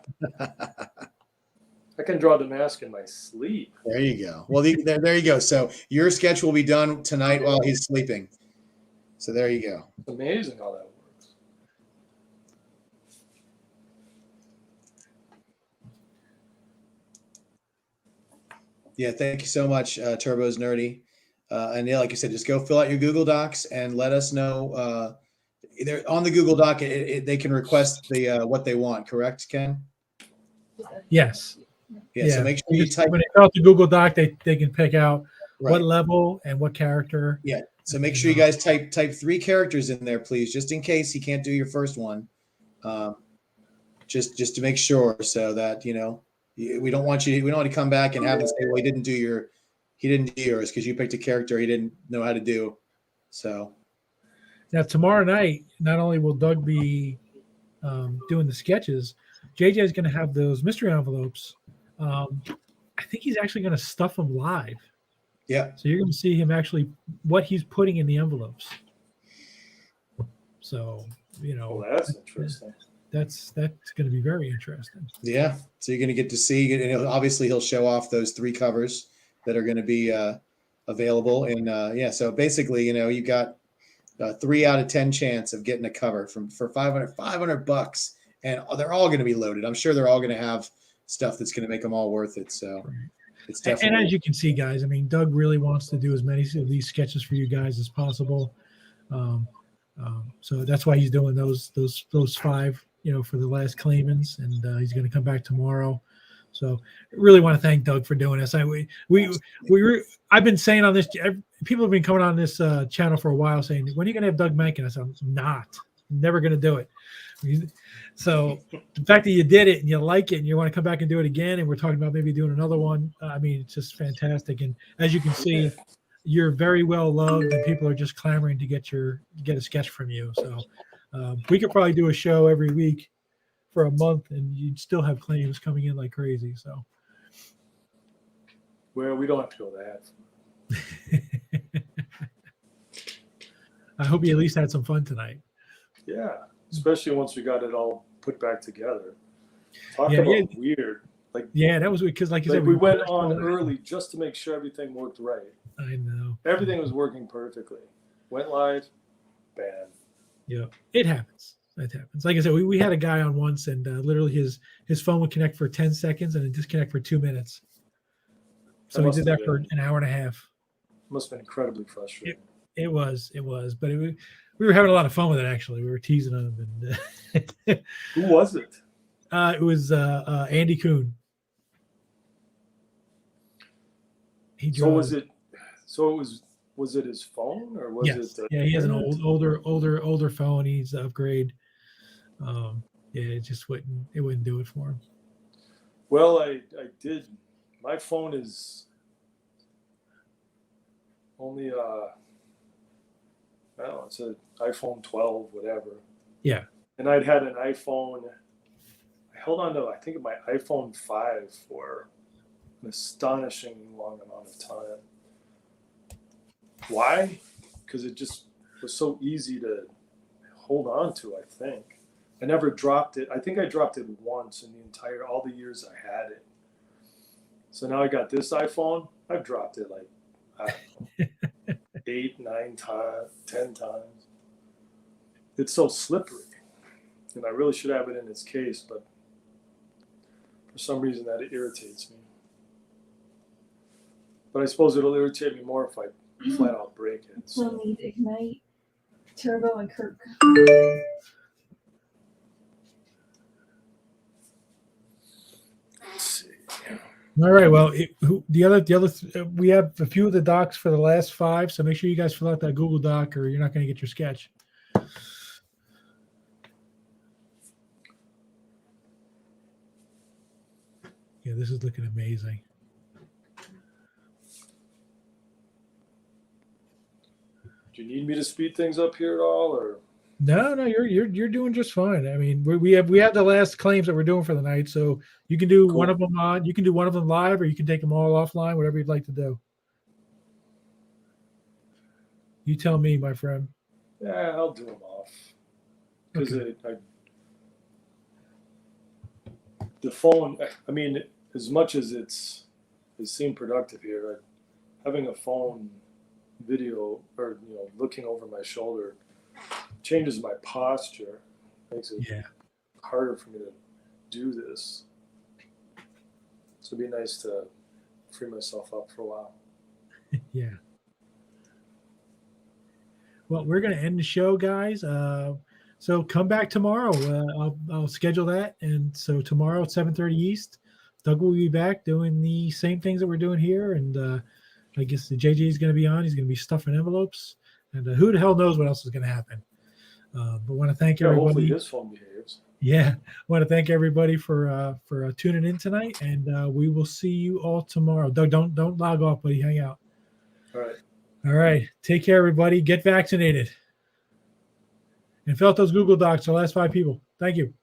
I can draw the mask in my sleep. There you go. Well, there you go. So your sketch will be done tonight while he's sleeping. So there you go. It's amazing how that works. Yeah, thank you so much, Turbo's Nerdy. And yeah, like you said, just go fill out your Google Docs and let us know. They're on the Google Doc. They can request what they want. Correct, Ken? Yes. Yeah. So make sure you type. When they fill out the Google Doc, they can pick out Right. what level and what character. Yeah. So make sure you guys type 3 characters in there, please, just in case he can't do your first one. Just to make sure, so that we don't want to come back and have him say, well, he didn't do yours because you picked a character he didn't know how to do. So now tomorrow night, not only will Doug be doing the sketches, JJ is going to have those mystery envelopes. I think he's actually going to stuff them live. Yeah. So you're going to see him actually what he's putting in the envelopes. So Well, that's interesting. That's going to be very interesting. Yeah. So you're going to get to see, and obviously he'll show off those 3 covers that are going to be available. And so basically, you got 3 out of 10 chance of getting a cover for $500, and they're all going to be loaded. I'm sure they're all going to have stuff that's going to make them all worth it. So it's definitely. And as you can see, guys, I mean, Doug really wants to do as many of these sketches for you guys as possible. So that's why he's doing those 5, for the last claimants, and he's going to come back tomorrow. So I really want to thank Doug for doing this. I've been saying on this, people have been coming on this channel for a while saying, when are you going to have Doug Mahnke? And I said, I'm never going to do it. So the fact that you did it and you like it and you want to come back and do it again, and we're talking about maybe doing another one. I mean, it's just fantastic. And as you can see, you're very well loved, and people are just clamoring to get a sketch from you. So we could probably do a show every week for a month, and you'd still have claims coming in like crazy. So, Well, we don't have to go that. I hope you at least had some fun tonight. Yeah, especially once we got it all put back together. Talk about weird. That was because, like you said, we went on early just to make sure everything worked right. I know everything was working perfectly. Went live, bad. Yeah, it happens. It happens. Like I said, we had a guy on once, and literally his phone would connect for 10 seconds and then disconnect for 2 minutes. So we did that for an hour and a half. Must have been incredibly frustrating. It was, but we were having a lot of fun with it. Actually, we were teasing him. And who was it? It was Andy Kuhn. Was it his phone, or was it? Yeah, he has an older phone. He needs to upgrade. It just wouldn't do it for him. Well, I did. My phone is only it's an iPhone 12, whatever. Yeah. And I'd had an iPhone. I held on to, I think, my iPhone 5 for an astonishing long amount of time. Why? Because it just was so easy to hold on to, I think. I never dropped it. I think I dropped it once in all the years I had it. So now I got this iPhone. I've dropped it like, I don't know, 8, 9 times, 10 times. It's so slippery. And I really should have it in its case, but for some reason that irritates me. But I suppose it'll irritate me more if I flat out break it. So. We'll need Ignite, Turbo, and Kirk. Let's see. All right. Well, we have a few of the docs for the last 5, so make sure you guys fill out that Google Doc, or you're not going to get your sketch. Yeah, this is looking amazing. Do you need me to speed things up here at all, or? No, you're doing just fine. I mean, we have the last claims that we're doing for the night, so you can do one of them on. You can do one of them live, or you can take them all offline. Whatever you'd like to do. You tell me, my friend. Yeah, I'll do them off because the phone. I mean, as much as it seemed productive here, having a phone video or looking over my shoulder changes my posture, makes it harder for me to do this. So it'd be nice to free myself up for a while. Yeah. Well, we're going to end the show, guys. So come back tomorrow. I'll schedule that. And so tomorrow at 7:30 East, Doug will be back doing the same things that we're doing here. And I guess the JJ is going to be on. He's going to be stuffing envelopes. And who the hell knows what else is going to happen. But want to thank everybody. Hopefully his phone behaves. Yeah. Want to thank everybody for tuning in tonight. And we will see you all tomorrow. Doug, don't log off, buddy. Hang out. All right. All right. Take care, everybody. Get vaccinated. And fill out those Google Docs, the last 5 people. Thank you.